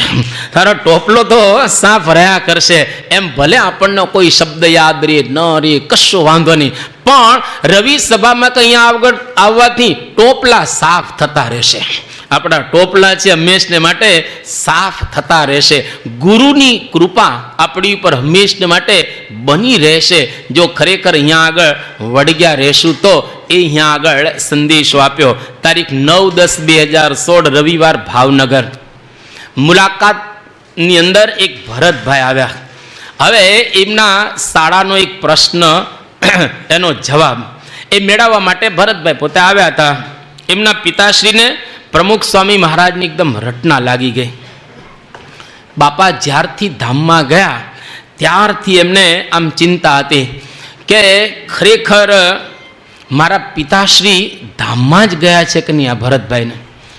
તારો ટોપલો તો સાફ રહ્યા કરશે. એમ ભલે આપણને કોઈ શબ્દ યાદ રહે ન રહે, કશો વાંધો નહીં, પણ રવિ સભામાં કંઈ આગળ આવવાથી ટોપલા સાફ થતા રહેશે. આપણા ટોપલા છે હંમેશને માટે સાફ થતા રહેશે. ગુરુની કૃપા આપણી ઉપર હંમેશને માટે બની રહેશે. જો ખરેખર અહીંયા આગળ વળગ્યા રહેશું તો એ અહીંયા આગળ સંદેશો આપ્યો. તારીખ 9-10-2016 રવિવાર, ભાવનગર. મુલાકાતની અંદર એક ભરતભાઈ આવ્યા. હવે એમના શાળાનો એક પ્રશ્ન, એનો જવાબ એ મેળવવા માટે ભરતભાઈ પોતે આવ્યા હતા. એમના પિતાશ્રીને પ્રમુખ સ્વામી મહારાજની એકદમ રટના લાગી ગઈ. બાપા જ્યારથી ધામમાં ગયા ત્યારથી એમને આમ ચિંતા હતી કે ખરેખર મારા પિતાશ્રી ધામમાં જ ગયા છે કે નહીં આ ભરતભાઈને.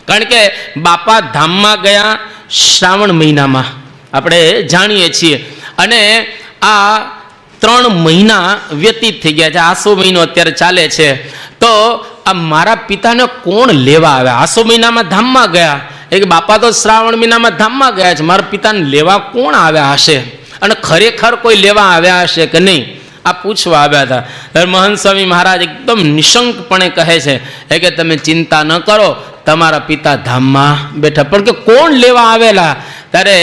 કારણ કે બાપા ધામમાં ગયા શ્રાવણ મહિનામાં, આપણે જાણીએ છીએ. અને આ 3 મહિના વ્યતીત થઈ ગયા છે. આસો મહિનો અત્યારે ચાલે છે. તો આ મારા પિતાને કોણ લેવા આવ્યા? આસો મહિનામાં ધામમાં ગયા, એ કે બાપા તો શ્રાવણ મહિનામાં ધામમાં ગયા છે, મારા પિતાને લેવા કોણ આવ્યા હશે? અને ખરેખર કોઈ લેવા આવ્યા હશે કે નહીં, આ પૂછવા આવ્યા હતા. ત્યારે મહંત સ્વામી મહારાજ એકદમ નિશંકપણે કહે છે કે તમે ચિંતા ન કરો, તમારા પિતા ધામમાં બેઠા. પણ કે કોણ લેવા આવેલા? ત્યારે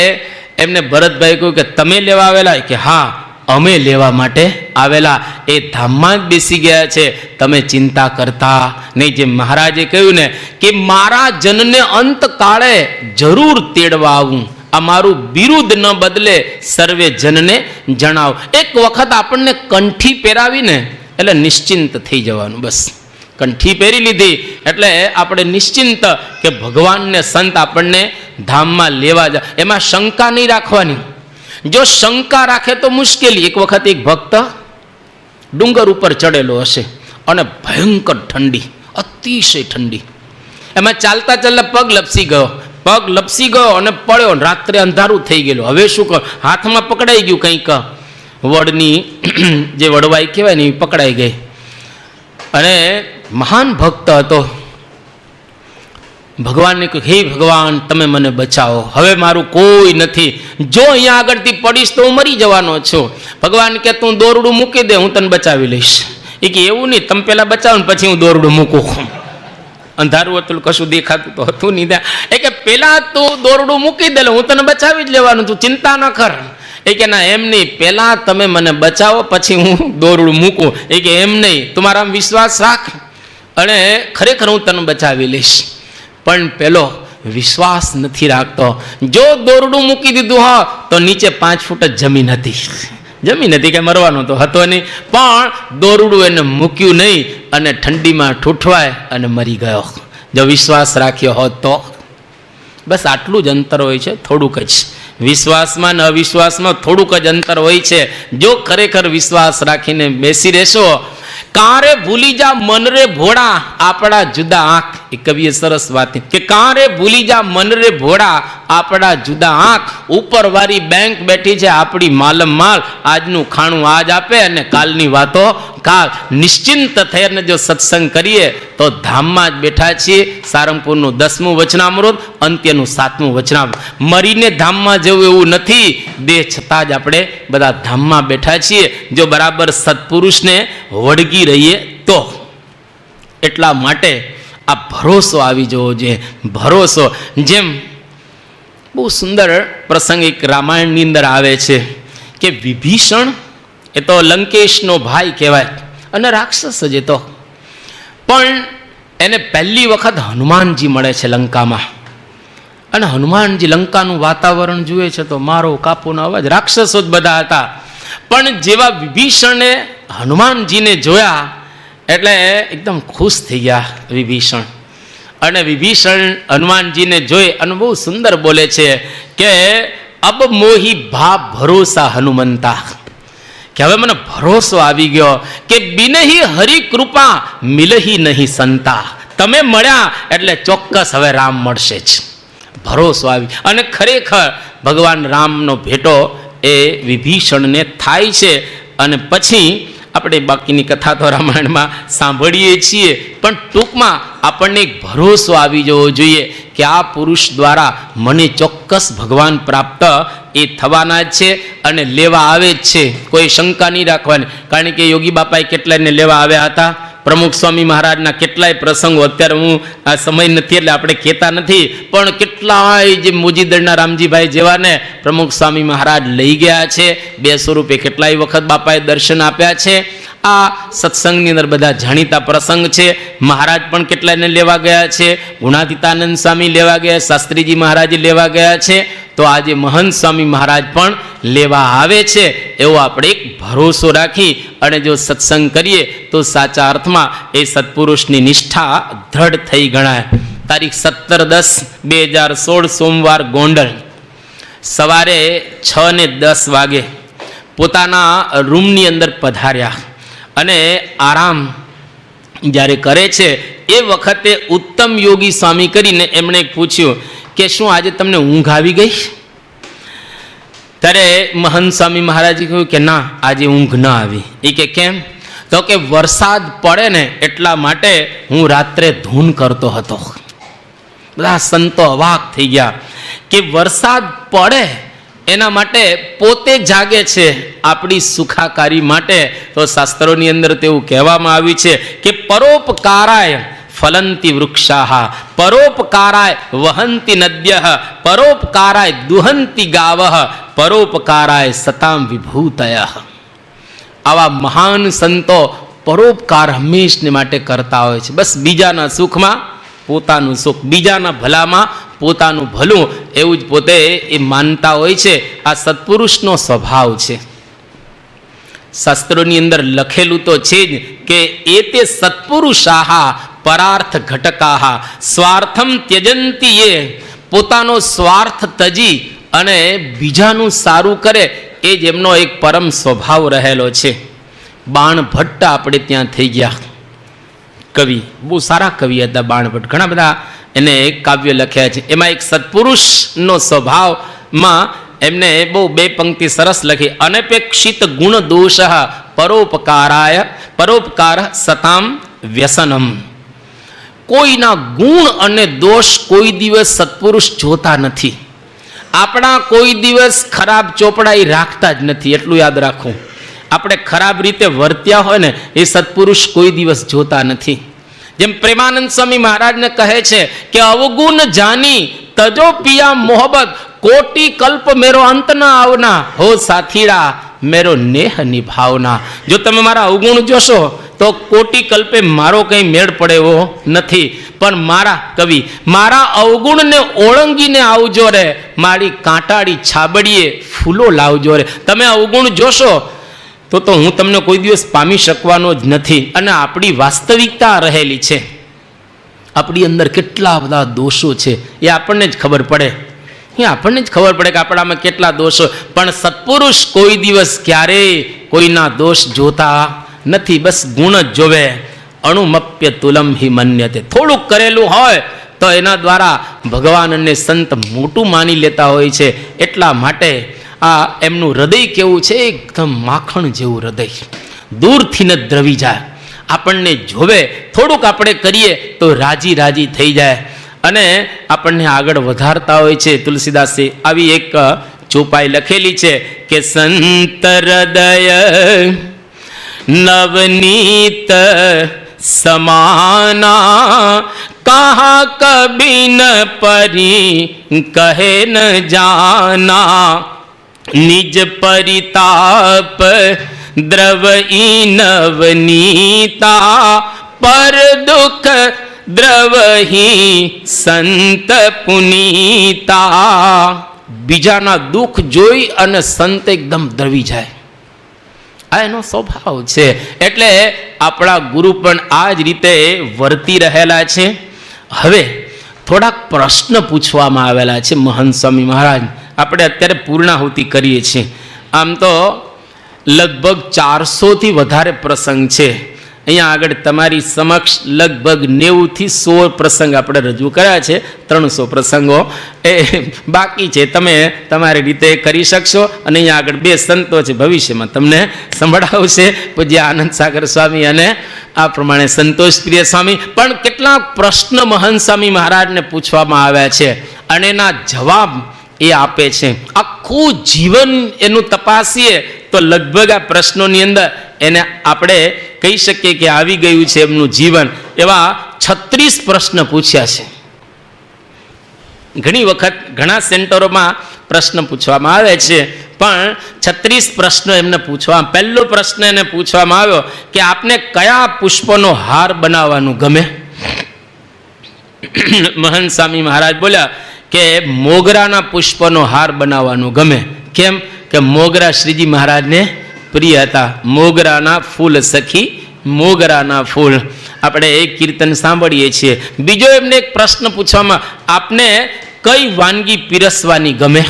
એમને ભરતભાઈ કહ્યું કે તમે લેવા આવેલા? કે હા, અમે લેવા માટે આવેલા. એ ધામમાં જ બેસી ગયા છે, તમે ચિંતા કરતા નહીં. જે મહારાજે કહ્યું ને કે મારા જનને અંતકાળે જરૂર તેડવા આવું, આ મારું બિરુદ ન બદલે સર્વે જનને જણાવ. એક વખત આપણને કંઠી પહેરાવીને એટલે નિશ્ચિંત થઈ જવાનું. બસ કંઠી પહેરી લીધી એટલે આપણે નિશ્ચિંત કે ભગવાનને સંત આપણને ધામમાં લેવા જાય. એમાં શંકા નહીં રાખવાની. જો શંકા રાખે તો મુશ્કેલી. એક વખત એક ભક્ત ડુંગર ઉપર ચડેલો હશે અને ભયંકર ઠંડી, અતિશય ઠંડી. એમાં ચાલતા ચાલતા પગ લપસી ગયો અને પડ્યો. રાત્રે અંધારું થઈ ગયેલું. હવે શું કર? હાથમાં પકડાઈ ગયું કંઈક, વડની જે વડવાઈ કહેવાય ને એ પકડાઈ ગઈ. અને મહાન ભક્ત હતો. ભગવાનને કહ્યું, હે ભગવાન તમે મને બચાવો, હવે મારું કોઈ નથી, જો અહીંયા આગળથી પડીશ તો હું મરી જવાનો છું. ભગવાન કે તું દોરડું મૂકી દે, હું તને બચાવી લઈશ. એ કે એવું નહીં, તમે પહેલાં બચાવો ને પછી હું દોરડું મૂકું. અંધારું હતું, કશું દેખાતું તો હતું નહીં. એ કે પહેલાં તું દોરડું મૂકી દે, હું તને બચાવી જ લેવાનું છું, ચિંતા ન કર. એ કે ના એમ નહીં, પહેલાં તમે મને બચાવો પછી હું દોરડું મૂકું. એ કે એમ નહીં, તું મારામાં વિશ્વાસ રાખ અને ખરેખર હું તને બચાવી લઈશ. પણ પેલો વિશ્વાસ નથી રાખતો. જો દોરડું મૂકી દીધું હો તો નીચે 5 ફૂટ જ જમીન હતી. જમીન હતી કે મરવાનો તો હતો નહીં, પણ દોરડું એને મૂક્યું નહીં અને ઠંડીમાં ઠૂઠવાય અને મરી ગયો. જો વિશ્વાસ રાખ્યો હોત તો. બસ આટલું જ અંતર હોય છે, થોડુંક જ. વિશ્વાસમાં ને અવિશ્વાસમાં થોડુંક જ અંતર હોય છે. જો ખરેખર વિશ્વાસ રાખીને બેસી રહેશો. કારે ભૂલી જા મન રે ભોળા આપણા જુદા આંખ. એ કવિએ સરસ વાત કે કારે ભૂલી જા મન રે ભોળા આપણા જુદા આંખ. ઉપરવાળી બેંક બેઠી છે આપણી માલમ માલ. આજનું ખાણું આજ આપે અને કાલની વાતો કાલ. નિશ્ચિંત થઈને જો સત્સંગ કરીએ તો ધામમાં જ બેઠા છીએ. સારંગપુરનું 10મું વચનામૃત, અંત્યનું 7મું વચનામૃત. મરીને ધામમાં જવું એવું નથી, દેહ છતાં જ આપણે બધા ધામમાં બેઠા છીએ જો બરાબર સત્પુરુષને વળગી રહીએ તો. એટલા માટે આ ભરોસો આવી જવો જોઈએ. ભરોસો, જેમ બહુ સુંદર પ્રસંગ એક રામાયણની અંદર આવે છે કે વિભીષણ એ તો લંકેશનો ભાઈ કહેવાય અને રાક્ષસ જ એ તો, પણ એને પહેલી વખત હનુમાનજી મળે છે લંકામાં. અને હનુમાનજી લંકાનું વાતાવરણ જુએ છે તો મારો કાપોનો અવાજ, રાક્ષસો જ બધા હતા. પણ જેવા વિભીષણે હનુમાનજીને જોયા એટલે એકદમ ખુશ થઈ ગયા વિભીષણ. અને વિભીષણ હનુમાનજીને જોઈ અને બહુ સુંદર બોલે છે કે અબ મોહી ભા ભરોસા હનુમંતા, કે હવે મને ભરોસો આવી ગયો કે બિનહી હરિ કૃપા મિલહી નહીં સંતા. તમે મળ્યા એટલે ચોક્કસ હવે રામ મળશે જ. ભરોસો આવી. અને ખરેખર ભગવાન રામનો ભેટો એ વિભીષણને થાય છે. અને પછી આપણે બાકીની કથા તો રામાયણમાં સાંભળીએ છીએ, પણ ટૂંકમાં આપણને એક ભરોસો આવી જવો જોઈએ કે આ પુરુષ દ્વારા મને ચોક્કસ ભગવાન પ્રાપ્ત એ થવાના જ છે અને લેવા આવે જ છે. કોઈ શંકા નહીં રાખવાની. કારણ કે યોગી બાપાએ કેટલાયને લેવા આવ્યા હતા. પ્રમુખ સ્વામી મહારાજના કેટલાય પ્રસંગો, અત્યારે હું આ સમય નથી એટલે આપણે કહેતા નથી, પણ કેટલાય જે મોજીદળના રામજીભાઈ જેવાને પ્રમુખ સ્વામી મહારાજ લઈ ગયા છે. 200 રૂપિયા કેટલાય વખત બાપાએ દર્શન આપ્યા છે. આ સત્સંગની અંદર બધા જાણીતા પ્રસંગ છે. મહારાજ પણ કેટલાયને લેવા ગયા છે. ગુણાતીતાનંદ સ્વામી લેવા ગયા, શાસ્ત્રીજી મહારાજ લેવા ગયા છે. તો આજે મહંત સ્વામી મહારાજ પણ લેવા આવે છે. એવો આપણે એક ભરોસો રાખી અને જો સત્સંગ કરીએ તો સાચા અર્થમાં એ સત્પુરુષની નિષ્ઠા દ્રઢ થઈ ગણાય. તારીખ 17/10/2016 સોમવાર ગોંડલ સવારે 6:10 વાગે પોતાના રૂમની અંદર પધાર્યા અને આરામ જ્યારે કરે છે એ વખતે ઉત્તમ યોગી સ્વામી કરીને એમણે પૂછ્યું કે શું આજે તમને ઊંઘ આવી ગઈ? ત્યારે મહંત સ્વામી મહારાજે કહ્યું કે ના, આજે ઊંઘ ન આવી. એ કે કેમ? તો કે વરસાદ પડે ને એટલા માટે હું રાત્રે ધૂન કરતો હતો. બધા સંતો અવાક થઈ ગયા કે વરસાદ પડે એના માટે પોતે જાગે છે આપણી સુખાકારી માટે. તો શાસ્ત્રોની અંદર તેવું કહેવામાં આવ્યું છે કે પરોપકારાય ફલંતી વૃક્ષાઃ, પરોપકારાય વહંતી નદ્યઃ, પરોપકારાય દુહંતી ગાવઃ, પરોપકારાય સતામ વિભૂતયઃ. આવા મહાન સંતો પરોપકાર હંમેશને માટે કરતા હોય છે. બસ બીજાના સુખમાં પોતાનું સુખ, બીજાના ભલામાં પોતાનું ભલું, એવું જ પોતે એ માનતા હોય છે. આ સત્પુરુષનો સ્વભાવ છે. શાસ્ત્રોની અંદર લખેલું તો છે જ કે એ તે સત્પુરુષાઃ પરાર્થ ઘટકાઃ સ્વાર્થમ ત્યજંતી. એ પોતાનો સ્વાર્થ તજી અને બીજાનું સારું કરે એ જ એમનો એક પરમ સ્વભાવ રહેલો છે. બાણભટ્ટ આપણે ત્યાં થઈ ગયા કવિ, બહુ સારા કવિ હતા બાણભટ્ટ. ઘણા બધા એને એક કાવ્ય લખ્યા છે. એમાં એક સત્પુરુષનો સ્વભાવમાં એમને બહુ 2 પંક્તિ સરસ લખી. અનપેક્ષિત ગુણ દોષ પરોપકારાય પરોપકાર સતામ વ્યસનમ. કોઈના ગુણ અને દોષ કોઈ દિવસ સત્પુરુષ જોતા નથી. આપણા કોઈ દિવસ ખરાબ ચોપડાઈ રાખતા જ નથી, એટલું યાદ રાખવું. આપણે ખરાબ રીતે વર્ત્યા હોય ને એ સત્પુરુષ કોઈ દિવસ જોતા નથી. જેમ પ્રેમાનંદ સ્વામી મહારાજને કહે છે કે અવગુણ જાની તજો પિયા મોહબ્બત, कोटि कल्प मेरो अंत न आवना, हो साथीड़ा मेरो नेह निभावना। जो तमे मारा अवगुण जोशो तो कोटि कल्पे मारो कई मेड़ पड़े एवो नथी, पण मारा कवि मारा अवगुण ने ओळंगी ने आवजो रे, मारी कांटाड़ी छाबड़ीए फूलो लावजो रे। तमे अवगुण जोशो तो हूँ तमने कोई दिवस पामी शकवानो ज नथी। अने आपणी वास्तविकता रहेली छे, अपनी अंदर केटला बधा दोषो छे ए आपने ज खबर पड़े, ये आपने ज खबर पड़े कि आपणामां केटला दोषो। पण सत्पुरुष कोई दिवस क्यारे कोईना दोष जोता नथी, बस गुण ज जोवे। अणुमप्य तुलम हि मन्यते, थोड़ुं करेलुं होय तो एना द्वारा भगवान अने संत मोटुं मानी लेता होय छे। एटला माटे आ एमनुं हृदय केवुं छे, एकदम माखण जेवुं हृदय, दूरथी न द्रवी जाय। આપણને જોવે થોડુંક આપણે કરીએ તો રાજી રાજી થઈ જાય અને આપણને આગળ વધારતા હોય છે। તુલસીદાસે આવી એક ચોપાઈ લખેલી છે કે સંત હૃદય નવનીત સમાના, कहा कभी न परी कहे न जाना, निज परिताप द्रवई नवनीता, पर दुख द्रवही संत पुनीता। बीजाना दुख जोई अने संत एकदम द्रवी जाए, आ एनो स्वभाव छे। एटले आपणा गुरु पण आ ज रीते वर्ती रहेला छे। हवे थोड़ा प्रश्न पूछवामां आवेला छे महंत स्वामी महाराज। आपणे अत्यारे पूर्णाहुति करीए छीए, आम तो लगभग 400 थी वधारे प्रसंग छे। अहींया आगळ तमारी समक्ष लगभग 90 થી 100 प्रसंग आपणे रजू कर्या छे। 300 प्रसंगो ए बाकी छे, तमे तमारी रीते करी शकशो। अने अहींया आगळ 2 संतो छे, भविष्यमां तमने संभळावशे पूज्य आनंद सागर स्वामी अने आ प्रमाणे संतोष प्रिय स्वामी। पण केटलाक प्रश्न महंत स्वामी महाराजने पूछवामां आव्या छे अने एना जवाब ए आपे छे। आखुं जीवन एनुं तपासीए तो लगभग आ प्रश्नोनी अंदर एने आपणे कही शकीए कि आवी गयुं छे एमनुं जीवन। एवा 36 प्रश्न पूछ्या छे। घणी वखत घणा सेंटरोमां प्रश्न पूछवामां आवे छे, पण 36 प्रश्न एमने पूछवा। पहलो प्रश्न एने पूछवामां आव्यो कि आपने कया पुष्पनो हार बनाववानुं गमे? महंत स्वामी महाराज बोल्या के मोगराना पुष्पनो हार बनाववानुं गमे। केम? के मोगरा श्रीजी महाराज ने प्रिय था। मोगराना फूल सखी मोगराना फूल, આપણે એક કીર્તન સાંભળીએ છીએ। બીજો એમને એક પ્રશ્ન પૂછવામાં, આપને કઈ વાનગી પીરસવાની ગમે?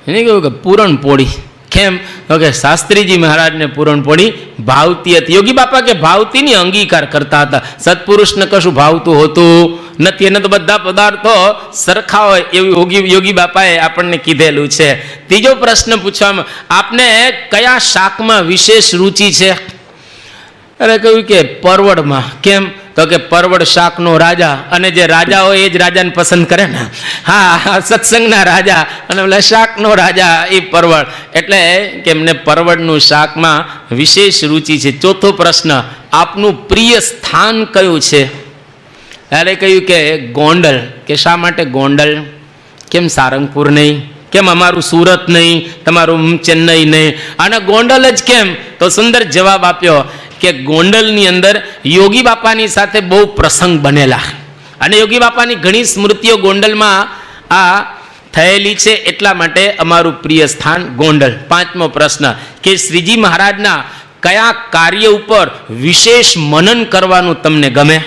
એને કહ્યું કે પૂરણપોળી। કેમ? તો કે શાસ્ત્રીજી મહારાજને પૂરણપોળી ભાવતી હતી। યોગી બાપા કે ભાવતીની અંગીકાર કરતા હતા। સત્પુરુષને કશું ભાવતું હોતું નથી, એને તો બધા પદાર્થો સરખા હોય એવું યોગી બાપાએ આપણને કીધેલું છે। ત્રીજો પ્રશ્ન પૂછવામાં, આપને કયા શાકમાં વિશેષ રુચિ છે? અરે કહ્યું કે પરવળમાં। કેમ? તો કે પરવળ શાકનો રાજા, અને જે રાજા હોય એ જ રાજાને પસંદ કરે ને। હા, સત્સંગના રાજા અને પેલા શાકનો રાજા એ પરવળ, એટલે કે એમને પરવળનું શાકમાં વિશેષ રુચિ છે। ચોથો પ્રશ્ન, આપનું પ્રિય સ્થાન કયું છે? ત્યારે કહ્યું કે ગોંડલ। કે શા માટે ગોંડલ? કેમ સારંગપુર નહીં? કેમ અમારું સુરત નહીં, તમારું ચેન્નઈ નહીં, અને ગોંડલ જ કેમ? તો સુંદર જવાબ આપ્યો કે ગોંડલની અંદર યોગી બાપાની સાથે બહુ પ્રસંગ બનેલા, અને યોગી બાપાની ઘણી સ્મૃતિઓ ગોંડલમાં આ થયેલી છે, એટલા માટે અમારું પ્રિય સ્થાન ગોંડલ। પાંચમો પ્રશ્ન કે શ્રીજી મહારાજના કયા કાર્ય ઉપર વિશેષ મનન કરવાનું તમને ગમે?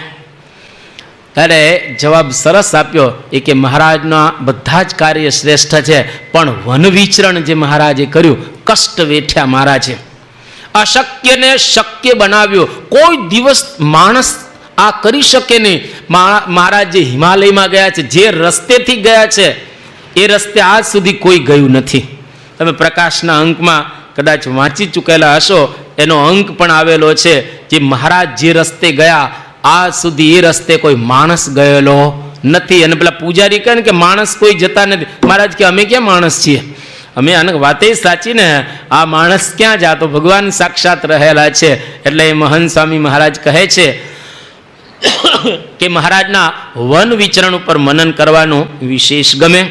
ત્યારે જવાબ સરસ આપ્યો એ કે મહારાજના બધા જ કાર્ય શ્રેષ્ઠ છે, પણ વન વિચરણ જે મહારાજે કર્યું, કષ્ટ વેઠ્યા મહારાજે, અશક્યને શક્ય બનાવ્યો। કોઈ દિવસ માણસ આ કરી શકે નહીં। મહારાજ જે હિમાલયમાં ગયા છે, જે રસ્તેથી ગયા છે, એ રસ્તે આજ સુધી કોઈ ગયું નથી। તમે પ્રકાશના અંકમાં કદાચ વાંચી ચૂકેલા હશો, એનો અંક પણ આવેલો છે, જે મહારાજ જે રસ્તે ગયા આજ સુધી એ રસ્તે કોઈ માણસ ગયેલો નથી। અને પેલા પૂજારી કહે ને કે માણસ કોઈ જતા નથી, મહારાજ કે અમે ક્યાં માણસ છીએ? અમે આને વાતે સાચી ને, આ માણસ ક્યાં જાતો? ભગવાન સાક્ષાત રહેલા છે। એટલે મહંત સ્વામી મહારાજ કહે છે કે મહારાજના વન વિચરણ ઉપર મનન કરવાનું વિશેષ ગમે।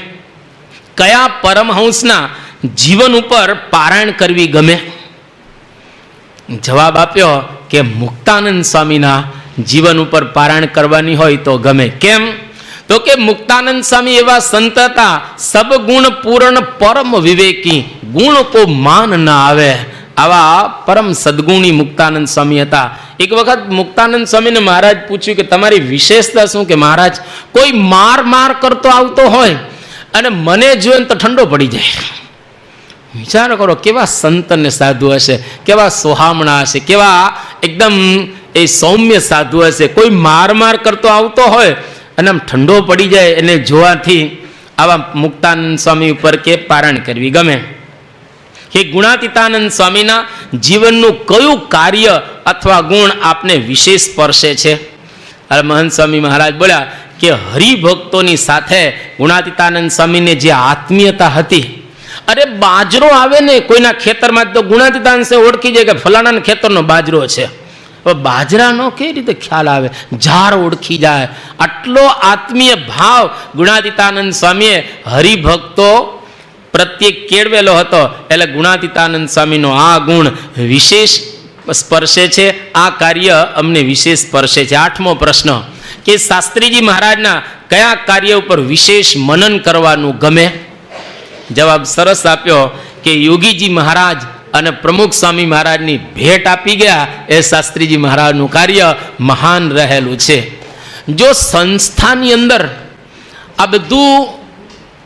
કયા પરમહંસના જીવન ઉપર પારાયણ કરવી ગમે? જવાબ આપ્યો કે મુક્તાનંદ સ્વામીના જીવન ઉપર પારાયણ કરવાની હોય તો ગમે. કેમ? તો કે મુક્તાનંદ સ્વામી એવા સંત હતા, સબ ગુણ પૂર્ણ પરમ વિવેકી, ગુણ કો માન ના આવે, આવા પરમ સદગુણી મુક્તાનંદ સ્વામી હતા. એક વખત મુક્તાનંદ સ્વામીને મહારાજ પૂછ્યું કે તમારી વિશેષતા શું? કે મહારાજ, કોઈ માર કરતો આવતો હોય અને મને જોઈને તો ઠંડો પડી જાય. વિચાર કરો, કેવા સંત અને સાધુ હશે, કેવા સોહામણા હશે, કેવા એકદમ એ સૌમ્ય સાધુ હશે. કોઈ માર કરતો આવતો હોય અને આમ ઠંડો પડી જાય એને જોવાથી આવા મુક્તાનંદ સ્વામી ઉપર કે પારાયણ કરવી ગમે. કે ગુણાતીતાનંદ સ્વામીના જીવનનું કયું કાર્ય અથવા ગુણ આપને વિશેષ સ્પર્શે છે? મહંત સ્વામી મહારાજ બોલ્યા કે હરિભક્તોની સાથે ગુણાતીતાનંદ સ્વામીને જે આત્મીયતા હતી, અરે બાજરો આવે ને કોઈના ખેતરમાં તો ગુણાતીતાનંદ સે ઓળખી જાય કે ફલાણાના ખેતરનો બાજરો છે. બાજરાનો કઈ રીતે ખ્યાલ આવે? ઝાડ ઓળખી જાય. આટલો આત્મીય ભાવ ગુણાતીતાનંદ સ્વામીએ હરિભક્તો પ્રત્યે કેળવેલો હતો. એટલે ગુણાતીતાનંદ સ્વામીનો આ ગુણ વિશેષ સ્પર્શે છે, આ કાર્ય અમને વિશેષ સ્પર્શે છે. 8મો પ્રશ્ન કે શાસ્ત્રીજી મહારાજના કયા કાર્ય ઉપર વિશેષ મનન કરવાનું ગમે? જવાબ સરસ આપ્યો કે યોગીજી મહારાજ અને પ્રમુખ સ્વામી મહારાજની ભેટ આપી ગયા એ શાસ્ત્રીજી મહારાજનું કાર્ય મહાન રહેલું છે. જો સંસ્થાની અંદર આ બધું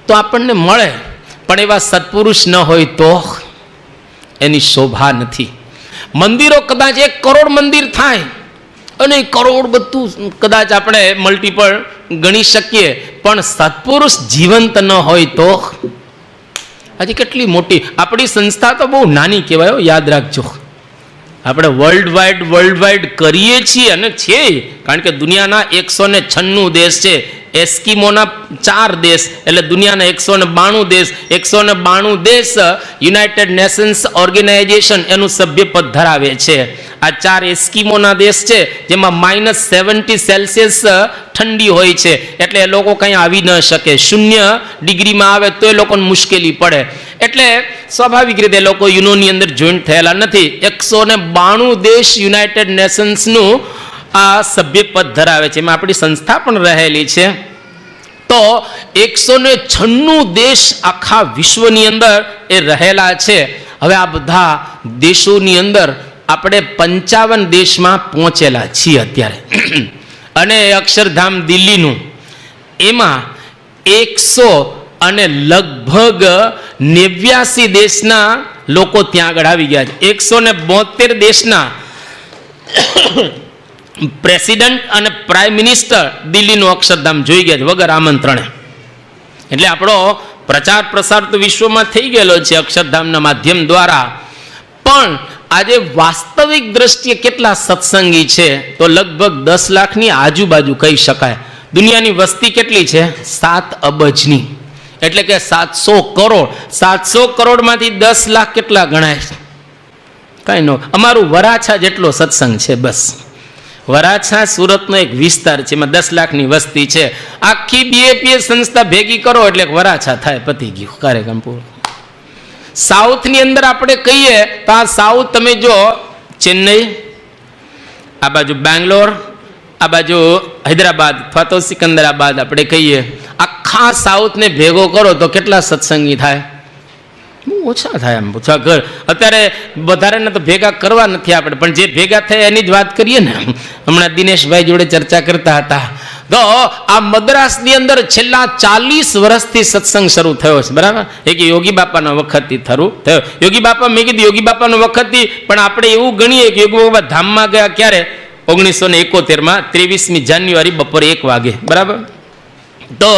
તો આપણને મળે, પણ એવા સત્પુરુષ ન હોય તો એની શોભા નથી. મંદિરો કદાચ 1 કરોડ મંદિર થાય અને કરોડ બધું કદાચ આપણે મલ્ટીપલ ગણી શકીએ, પણ સત્પુરુષ જીવંત ન હોય તો હજી કેટલી મોટી આપણી સંસ્થા તો બહુ નાની કહેવાય. યાદ રાખજો, આપણે વર્લ્ડ વાઇડ કરીએ છીએ અને છે, કારણ કે દુનિયાના 196 દેશ છે. એસ્કિમોના 4 દેશ, એટલે દુનિયાના 192 દેશ. 192 દેશ યુનાઇટેડ નેશન્સ ઓર્ગેનાઇઝેશન એનું સભ્યપદ ધરાવે છે. આ 4 એસ્કિમોના દેશ છે, જેમાં -70 સેલ્સિયસ ઠંડી હોય છે. એટલે એ લોકો કંઈ આવી ન શકે. 0 ડિગ્રીમાં આવે તો એ લોકોને મુશ્કેલી પડે. એટલે સ્વાભાવિક રીતે લોકો યુનોની અંદર જોઈન્ટ થયેલા નથી. 192 દેશ યુનાઇટેડ નેશન્સનું આ સભ્યપદ ધરાવે છે, એમાં આપણી સંસ્થા પણ રહેલી છે. તો 196 દેશ આખા વિશ્વની અંદર એ રહેલા છે. હવે આ બધા દેશોની અંદર આપણે 55 દેશમાં પહોંચેલા છીએ અત્યારે. અને અક્ષરધામ દિલ્હીનું એમાં 100 અને લગભગ 89 દેશના લોકો ત્યાં આગળ આવી ગયા છે. 172 દેશના પ્રેસિડન્ટ અને પ્રાઇમ મિનિસ્ટર દિલ્હીનું અક્ષરધામ જોઈ ગયા છે વગર આમંત્રણે. એટલે આપણો પ્રચાર પ્રસાર તો વિશ્વમાં થઈ ગયેલો છે અક્ષરધામના માધ્યમ દ્વારા. પણ આજે વાસ્તવિક દ્રષ્ટિએ કેટલા સત્સંગી છે? તો લગભગ 10 લાખની આજુબાજુ કહી શકાય. દુનિયાની વસ્તી કેટલી છે? 7 અબજની, એટલે કે 700 કરોડ. 700 કરોડમાંથી 10 લાખ કેટલા ગણાય? કાંઈ ન. અમારું વરાછા જેટલો સત્સંગ છે બસ. વરાછા સુરતનો એક વિસ્તાર છે, એમાં 10 લાખની વસ્તી છે. આખી બીએપીએસ સંસ્થા ભેગી કરો એટલે વરાછા થાય, પતી ગયું કાર્યક્રમ પૂરો. સાઉથની અંદર આપણે કહીએ તો આ સાઉથ તમે જો ચેન્નઈ, આ બાજુ બેંગ્લોર, આ બાજુ હૈદરાબાદ અથવા તો સિકંદરાબાદ આપણે કહીએ, આખા સાઉથને ભેગો કરો તો કેટલા સત્સંગી થાય? બહુ ઓછા થાય. આમ ઓછા ઘર અત્યારે વધારેને તો ભેગા કરવા નથી આપણે, પણ જે ભેગા થયા એની જ વાત કરીએ ને. હમણાં દિનેશભાઈ જોડે ચર્ચા કરતા હતા તો આ મદ્રાસની અંદર છેલ્લા 40 વર્ષથી સત્સંગ શરૂ થયો છે, બરાબર? એક યોગી બાપાના વખતથી શરૂ થયો. યોગી બાપા, મેં કીધું યોગી બાપાના વખતથી, પણ આપણે એવું ગણીએ કે યોગી બાપા ધામમાં ગયા ક્યારે? 1971માં 23મી જાન્યુઆરી બપોરે 1 વાગે, બરાબર? તો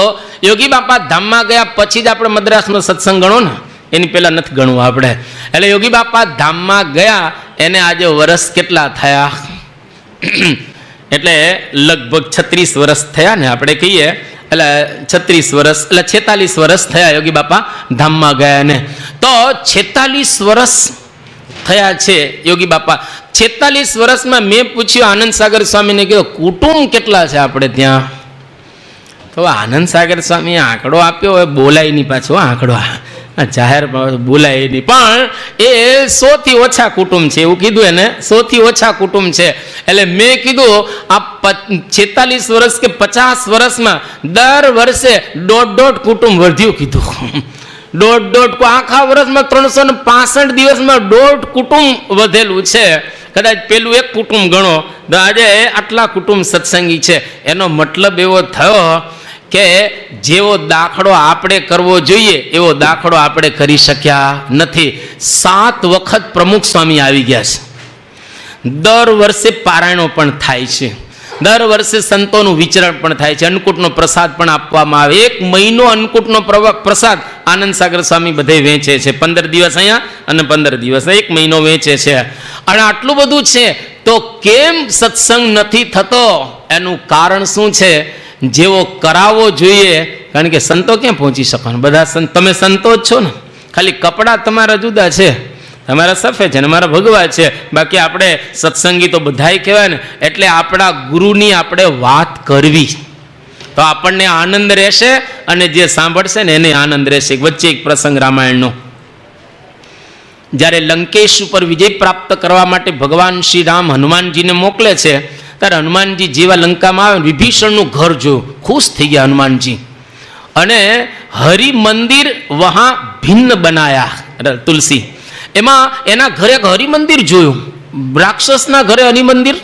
યોગી બાપા ધામમાં ગયા પછી જ આપણે મદ્રાસનો સત્સંગ ગણો ને, એની પહેલાં નથી ગણવું આપણે. એટલે યોગી બાપા ધામમાં ગયા એને આજે વર્ષ કેટલા થયા? એટલે લગભગ 36 વર્ષ થયા ને આપણે કહીએ. એટલે 36 વર્ષ એટલે 46 વર્ષ થયા યોગી બાપા ધામમાં ગયા ને. તો 46 વર્ષ થયા છે યોગી બાપા. 46 વર્ષમાં મેં પૂછ્યું આનંદ સાગર સ્વામીને, કીધું કુટુંબ કેટલા છે આપણે ત્યાં? તો તો આનંદ સાગર સ્વામી આંકડો આપ્યો હોય, બોલાય નહીં પાછો આંકડો, જાહેર બોલાય નહીં, પણ એ 100 થી ઓછા કુટુંબ છે એવું કીધું એને, 100 થી ઓછા કુટુંબ છે. એટલે મેં કીધું આ 46 વર્ષ કે 50 વર્ષમાં દર વર્ષે 1.5 કુટુંબ વધ્યું કીધું. 1.5 આખા વર્ષમાં 365 દિવસમાં 1.5 કુટુંબ વધેલું છે. કદાચ પેલું એક કુટુંબ ગણો તો આજે આટલા કુટુંબ સત્સંગી છે. એનો મતલબ એવો થયો કે જેવો દાખલો આપણે કરવો જોઈએ એવો દાખલો આપણે કરી શક્યા નથી. 7 વખત પ્રમુખ સ્વામી આવી ગયા છે. દર વર્ષે પારાયણો પણ થાય છે, દર વર્ષે સંતોનું વિચરણ પણ થાય છે, અન્નકૂટનો પ્રસાદ પણ આપવામાં આવે. 1 મહિનો અન્નકૂટનો પ્રસાદ આનંદ સાગર સ્વામી બધે વેચે છે. 15 દિવસ અહીંયા અને 15 દિવસ 1 મહિનો વેચે છે. અને આટલું બધું છે તો કેમ સત્સંગ નથી થતો? એનું કારણ શું છે? જેવો કરાવવો જોઈએ, કારણ કે સંતો ક્યાં પહોંચી શકવાનું? બધા સંત, તમે સંતો જ છો ને, ખાલી કપડાં તમારા જુદા છે, તમારા સફેદ છે ને મારા ભગવા છે, બાકી આપણે સત્સંગી તો બધાય કહેવાય ને. એટલે આપણા ગુરુની આપણે વાત કરવી તો આપણને આનંદ રહેશે અને જે સાંભળશે ને એને આનંદ રહેશે. વચ્ચે એક પ્રસંગ રામાયણનો, જ્યારે લંકેશ ઉપર વિજય પ્રાપ્ત કરવા માટે ભગવાન શ્રી રામ હનુમાનજીને મોકલે છે, ત્યારે હનુમાનજી જેવા લંકામાં આવે, વિભીષણનું ઘર જોયું, ખુશ થઈ ગયા હનુમાનજી. અને હરિ મંદિર વહાં ભિન્ન બનાયા, તુલસી એમાં એના ઘરે એક હરિમંદિર જોયું, રાક્ષસના ઘરે હરિમંદિર.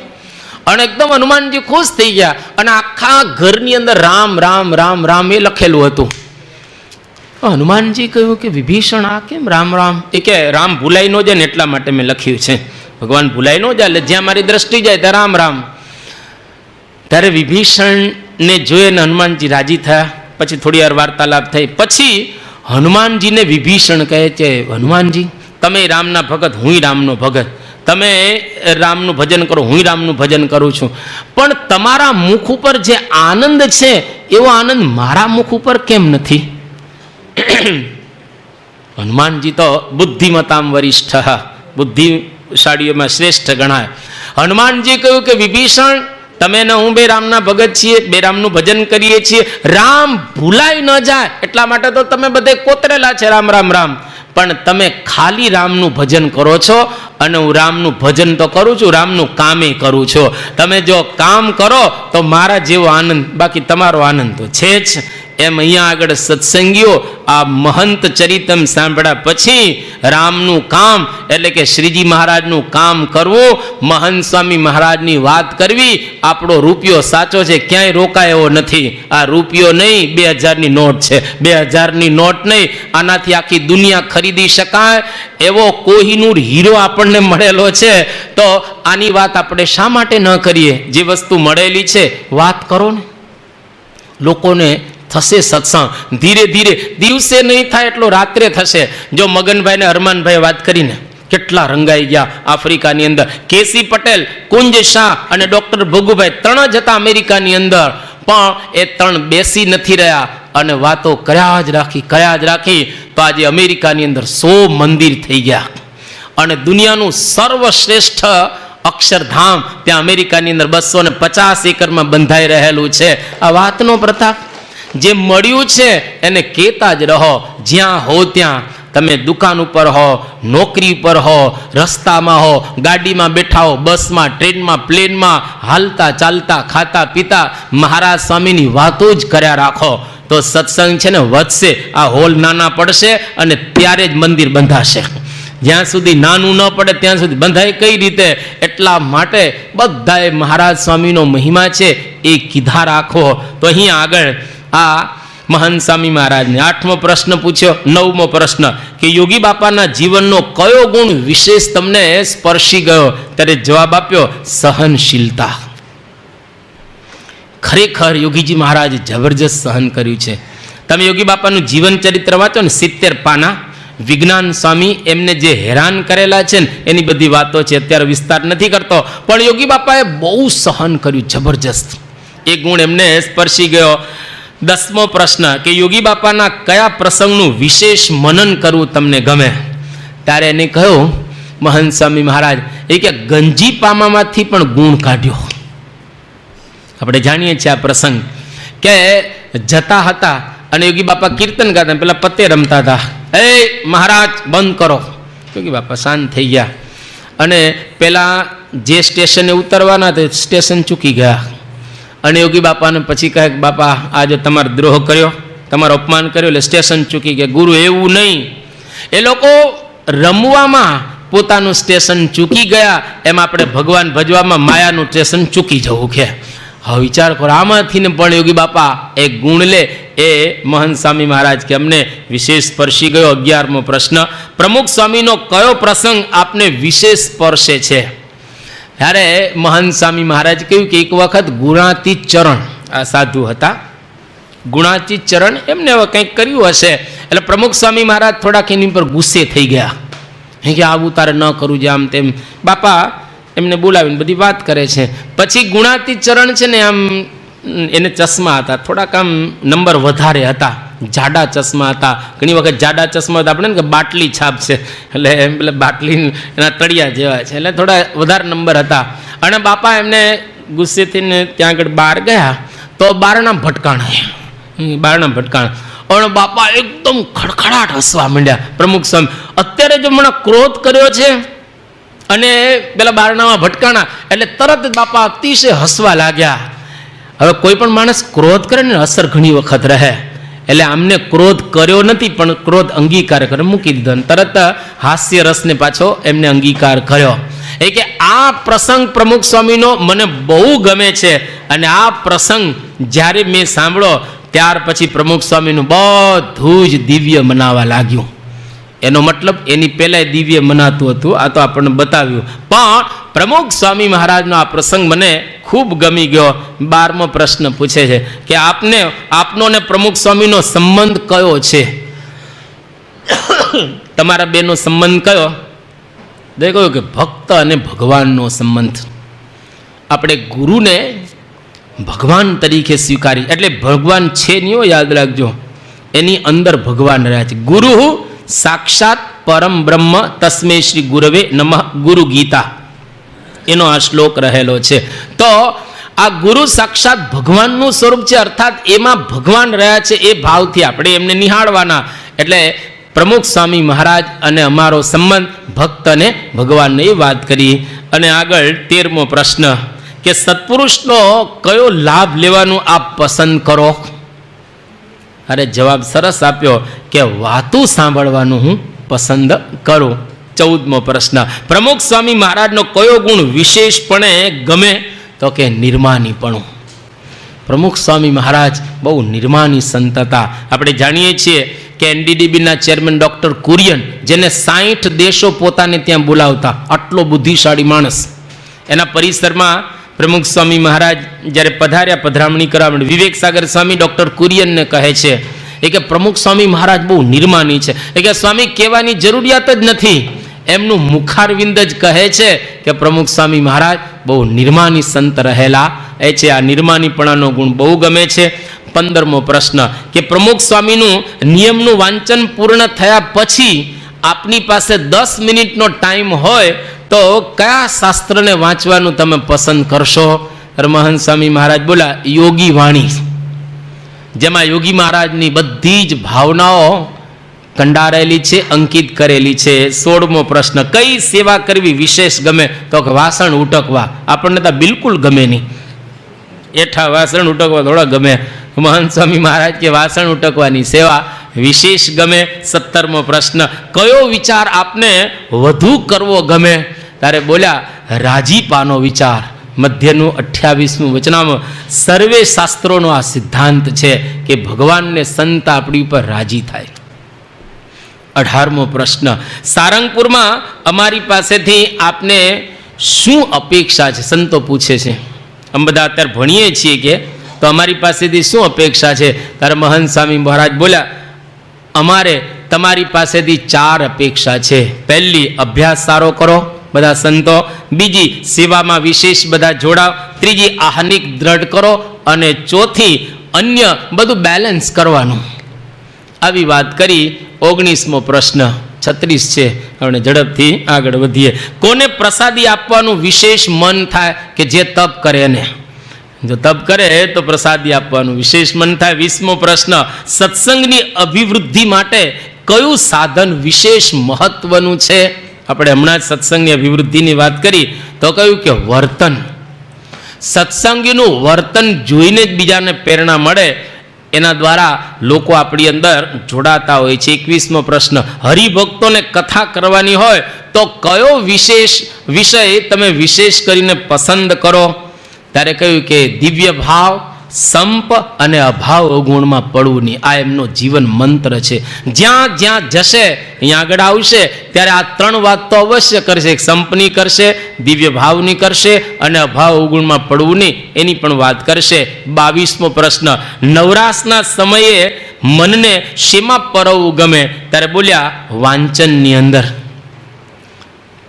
અને એકદમ હનુમાનજી ખુશ થઈ ગયા. અને આખા ઘરની અંદર રામ રામ રામ રામ એ લખેલું હતું. હનુમાનજી કહ્યું કે વિભીષણ આ કેમ રામ રામ? એ કે રામ ભૂલાઈ ન જાય ને એટલા માટે મેં લખ્યું છે. ભગવાન ભૂલાઈ ન જાય એટલે જ્યાં મારી દ્રષ્ટિ જાય ત્યાં રામ રામ. ત્યારે વિભીષણને જોઈને હનુમાનજી રાજી થયા. પછી થોડી વાર વાર્તાલાપ થઈ. પછી હનુમાનજીને વિભીષણ કહે છે, હનુમાનજી તમે રામના ભગત, હું રામનો ભગત, તમે રામનું ભજન કરો, હું રામનું ભજન કરું છું, પણ તમારા મુખ ઉપર જે આનંદ છે એવો આનંદ મારા મુખ ઉપર કેમ નથી? હનુમાનજી તો બુદ્ધિમતામ વરિષ્ઠ, બુદ્ધિશાળીઓમાં શ્રેષ્ઠ ગણાય. હનુમાનજી કહ્યું કે વિભીષણ તમે ને હું બે રામના ભગત છીએ, બે રામનું ભજન કરીએ છીએ, રામ ભૂલાઈ ન જાય એટલા માટે તો તમે બધે કોતરેલા છે રામ રામ રામ, પણ તમે ખાલી રામનું ભજન કરો છો અને હું રામનું ભજન તો કરું છું, રામનું કામે કરું છું. તમે જો કામ કરો તો મારા જેવો આનંદ, બાકી તમારો આનંદ તો છે જ. એમ અહીંયા આગળ સત્સંગીઓ આ મહંત ચરિતમ સાંભળ્યા પછી રામનું કામ એટલે કે શ્રીજી મહારાજનું કામ કરવું, મહંત સ્વામી મહારાજની વાત કરવી. આપણો રૂપિયો સાચો છે, ક્યાંય રોકાય એવો નથી. આ રૂપિયો નહીં, 2000ની નોટ છે, 2000ની નોટ નહીં, આનાથી આખી દુનિયા ખરીદી શકાય એવો કોહિનૂર હીરો આપણને મળેલો છે. તો આની વાત આપણે શા માટે ન કરીએ? જે વસ્તુ મળેલી છે વાત કરો ને, લોકોને થશે સત્સંગ. ધીરે ધીરે, દિવસે નહીં થાય એટલો રાત્રે થશે. જો મગનભાઈ ને હરમાનભાઈ વાત કરીને કેટલા રંગાઈ ગયા આફ્રિકાની અંદર. કેસી પટેલ, કુંજ શાહ અને ડોક્ટર ભોગુભાઈ 3 જ હતા અમેરિકાની અંદર, પણ એ 3 બેસી નથી રહ્યા અને વાતો કર્યા જ રાખી. તો આજે અમેરિકાની અંદર 100 મંદિર થઈ ગયા અને દુનિયાનું સર્વશ્રેષ્ઠ અક્ષરધામ ત્યાં અમેરિકાની અંદર 250 એકરમાં બંધાઈ રહેલું છે. આ વાતનો પ્રતાપ. જે મળ્યું છે એને કહેતા જ રહો. જ્યાં હો ત્યાં, તમે દુકાન ઉપર હો, નોકરી પર હો, રસ્તામાં હો, ગાડીમાં બેઠા હો, બસમાં, ટ્રેનમાં, પ્લેનમાં, હાલતા ચાલતા, ખાતા પીતા મહારાજ સ્વામીની વાતો જ કર્યા રાખો તો સત્સંગ છે ને વધશે. આ હોલ નાના પડશે અને ત્યારે જ મંદિર બંધાશે. જ્યાં સુધી નાનું ન પડે ત્યાં સુધી બંધાય કઈ રીતે? એટલા માટે બધાએ મહારાજ સ્વામીનો મહિમા છે એ કીધા રાખો. તો અહીંયા આગળ આ મહંત સ્વામી મહારાજને 8મો પ્રશ્ન પૂછ્યો. 9મો પ્રશ્ન કે યોગી બાપાના જીવનનો કયો ગુણ વિશેષ તમને સ્પર્શી ગયો? ત્યારે જવાબ આપ્યો સહનશીલતા. ખરેખર યોગીજી મહારાજ જબરજસ્ત સહન કર્યું છે. તમે યોગી બાપાનું જીવન ચરિત્ર વાંચો ને, 70 પાના. વિજ્ઞાન સ્વામી એમને જે હેરાન કરેલા છે ને એની બધી વાતો છે, અત્યારે વિસ્તાર નથી કરતો, પણ યોગી બાપાએ બહુ સહન કર્યું, જબરજસ્ત. એ ગુણ એમને સ્પર્શી ગયો. 10મો પ્રશ્ન કે યોગી બાપાના કયા પ્રસંગનું વિશેષ મનન કરવું તમને ગમે? ત્યારે એને કહ્યું મહંત સ્વામી મહારાજ એ કે ગંજી પામામાંથી પણ ગુણ કાઢ્યો. આપણે જાણીએ છીએ આ પ્રસંગ કે જતા હતા અને યોગી બાપા કીર્તન ગાતા, પેલા પત્તે રમતા હતા. એ મહારાજ બંધ કરો. યોગી બાપા શાંત થઈ ગયા અને પેલા જે સ્ટેશને ઉતરવાના તે સ્ટેશન ચૂકી ગયા. અને યોગી બાપાને પછી કહે કે બાપા આજે તમારો દ્રોહ કર્યો, તમારો અપમાન કર્યો એટલે સ્ટેશન ચૂકી ગયા. ગુરુ એવું નહીં, એ લોકો રમવામાં પોતાનું સ્ટેશન ચૂકી ગયા, એમ આપણે ભગવાન ભજવામાં માયાનું સ્ટેશન ચૂકી જવું છે. હવે વિચાર કરો, આમાંથી ને પણ યોગી બાપા એક ગુણ લે. એ મહંત સ્વામી મહારાજ કે અમને વિશેષ સ્પર્શી ગયો. 11મો પ્રશ્ન, પ્રમુખ સ્વામીનો કયો પ્રસંગ આપને વિશેષ સ્પર્શે છે? ત્યારે મહંત સ્વામી મહારાજ કહ્યું કે એક વખત ગુણાતીત ચરણ, આ સાધુ હતા, ગુણાતીત ચરણ એમને હવે કંઈક કર્યું હશે એટલે પ્રમુખ સ્વામી મહારાજ થોડાક એની પર ગુસ્સે થઈ ગયા કે આવું તારે ન કરવું છે, આમ તેમ. બાપા એમને બોલાવીને બધી વાત કરે છે. પછી ગુણાતીત ચરણ છે ને, આમ એને ચશ્મા હતા, થોડાક આમ નંબર વધારે હતા, જાડા ચશ્મા હતા. ઘણી વખત જાડા ચશ્મા હતા આપણે ને કે બાટલી છાપ છે, એટલે બાટલી એના તળિયા જેવા છે, એટલે થોડા વધારે નંબર હતા. અને બાપા એમને ગુસ્સેથી ત્યાં આગળ બહાર ગયા તો બારણા ભટકાણા અને બાપા એકદમ ખડખડાટ હસવા માંડ્યા. પ્રમુખ સ્વામી અત્યારે જો હમણાં ક્રોધ કર્યો છે અને પેલા બારણામાં ભટકાણા એટલે તરત જ બાપા અતિશય હસવા લાગ્યા. હવે કોઈ પણ માણસ ક્રોધ કરે ને અસર ઘણી વખત રહે, એટલે આમને ક્રોધ કર્યો નથી પણ ક્રોધ અંગીકાર કરે, મૂકી દીધો અને તરત હાસ્ય રસને પાછો એમને અંગીકાર કર્યો. એ કે આ પ્રસંગ પ્રમુખ સ્વામીનો મને બહુ ગમે છે અને આ પ્રસંગ જ્યારે મેં સાંભળો ત્યાર પછી પ્રમુખ સ્વામીનું બધું જ દિવ્ય મનાવા લાગ્યું. એનો મતલબ એની પહેલાં દિવ્ય મનાતું હતું, આ તો આપણને બતાવ્યું. પણ પ્રમુખ સ્વામી મહારાજનો આ પ્રસંગ મને ખૂબ ગમી ગયો. 12મો પ્રશ્ન પૂછે છે કે આપનો ને પ્રમુખ સ્વામીનો સંબંધ કયો છે? તમારા બેનો સંબંધ કયો? દેખો કે ભક્ત અને ભગવાનનો સંબંધ. આપણે ગુરુને ભગવાન તરીકે સ્વીકારી, એટલે ભગવાન છે નહીં, યાદ રાખજો, એની અંદર ભગવાન રહ્યા છે. ગુરુ સાક્ષાત પરમ બ્રહ્મ તસ્મે શ્રી ગુરવે નમઃ, ગુરુ ગીતા એનો આ શ્લોક રહેલો છે. તો આ ગુરુ સાક્ષાત ભગવાનનું સ્વરૂપ છે, અર્થાત એમાં ભગવાન રહ્યા છે, એ ભાવથી આપણે એમને નિહાળવાના. એટલે પ્રમુખ સ્વામી મહારાજ અને અમારો સંબંધ ભક્ત અને ભગવાનને એ વાત કરી. અને આગળ 13મો પ્રશ્ન કે સત્પુરુષનો કયો લાભ લેવાનું આપ પસંદ કરો? અરે જવાબ સરસ આપ્યો કે વાતું સાંભળવાનું હું પસંદ કરું. 14મો પ્રશ્ન, પ્રમુખ સ્વામી મહારાજનો કયો ગુણ વિશેષપણે ગમે? તો કે નિર્માનીપણું. પ્રમુખ સ્વામી મહારાજ બહુ નિર્માની સંત હતા. આપણે જાણીએ છીએ કે એનડીડીબીના ચેરમેન ડૉક્ટર કુરિયન, જેને 60 દેશો પોતાને ત્યાં બોલાવતા, આટલો બુદ્ધિશાળી માણસ, એના પરિસરમાં પ્રમુખ સ્વામી મહારાજ જ્યારે પધાર્યા, પધરામણી કરવા માટે વિવેક સાગર સ્વામી ડૉક્ટર કુરિયનને કહે છે એ કે પ્રમુખ સ્વામી મહારાજ બહુ નિર્માની છે. એ કે સ્વામી કહેવાની જરૂરિયાત જ નથી, એમનું મુખારવિંદ જ કહે છે કે પ્રમુખ સ્વામી મહારાજ બહુ નિર્માની સંત રહેલા એ છે. આ નિર્માનીપણાનો ગુણ બહુ ગમે છે. 15મો પ્રશ્ન કે પ્રમુખ સ્વામીનું નિયમનું વાંચન પૂર્ણ થયા પછી આપની પાસે 10 મિનિટનો ટાઈમ હોય તો કયા શાસ્ત્રને વાંચવાનું તમે પસંદ કરશો? મહંત સ્વામી મહારાજ બોલ્યા યોગી વાણી, જેમાં યોગી મહારાજની બધી જ ભાવનાઓ કંડારેલી છે, અંકિત કરેલી છે. 16મો પ્રશ્ન કઈ સેવા કરવી વિશેષ ગમે? તો કે વાસણ ઉટકવા. આપણને તો બિલકુલ ગમે નહીં, એઠા વાસણ ઉટકવા થોડા ગમે. મહંત સ્વામી મહારાજ કે વાસણ ઉટકવાની સેવા વિશેષ ગમે. 17મો પ્રશ્ન કયો વિચાર આપને વધુ કરવો ગમે? ત્યારે બોલ્યા રાજીપાનો વિચાર. મધ્યનું 28મું વચનામાં સર્વે શાસ્ત્રોનો આ સિદ્ધાંત છે કે ભગવાનને સંત આપણી ઉપર રાજી થાય. 18મો પ્રશ્ન સારંગપુરમાં અમારી પાસેથી આપને શું અપેક્ષા છે? સંતો પૂછે છે. અમે બધા અત્યારે ભણીએ છીએ કે તો અમારી પાસેથી શું અપેક્ષા છે? ત્યારે મહંત સ્વામી મહારાજ બોલ્યા અમારે તમારી પાસેથી 4 અપેક્ષા છે. પહેલી, અભ્યાસ સારો કરો બધા સંતો. બીજી, સેવામાં વિશેષ બધા જોડાવ. ત્રીજી, આહનિક દ્રઢ કરો. અને ચોથી, અન્ય બધું બેલેન્સ કરવાનું. આવી વાત કરી. 19મો પ્રશ્ન 36 છે, આપણે ઝડપથી આગળ વધીએ. કોને પ્રસાદી આપવાનું વિશેષ મન થાય કે જે તપ કરે એને? જો તપ કરે તો પ્રસાદી આપવાનું વિશેષ મન થાય. 20મો પ્રશ્ન, સત્સંગની અભિવૃદ્ધિ માટે કયું સાધન વિશેષ મહત્વનું છે? આપણે હમણાં જ સત્સંગની અભિવૃદ્ધિની વાત કરી તો કહ્યું કે વર્તન. સત્સંગીનું વર્તન જોઈને જ બીજાને પ્રેરણા મળે, એના દ્વારા લોકો આપણી અંદર જોડાતા હોય છે. 21મો પ્રશ્ન, હરિભક્તોને કથા કરવાની હોય તો કયો વિશેષ વિષય તમે વિશેષ કરીને પસંદ કરો? ત્યારે કહ્યું કે દિવ્ય ભાવ, સંપ અને અભાવ અવગુણમાં પડવું નહીં. આ એમનો જીવન મંત્ર છે. જ્યાં જ્યાં જશે અહીંયા આગળ આવશે ત્યારે આ 3 વાત તો અવશ્ય કરશે. એક સંપની કરશે, દિવ્ય ભાવની કરશે અને અભાવ અવગુણમાં પડવું નહીં એની પણ વાત કરશે. 22મો પ્રશ્ન, નવરાશના સમયે મનને શેમાં પરવવું ગમે? ત્યારે બોલ્યા વાંચનની અંદર.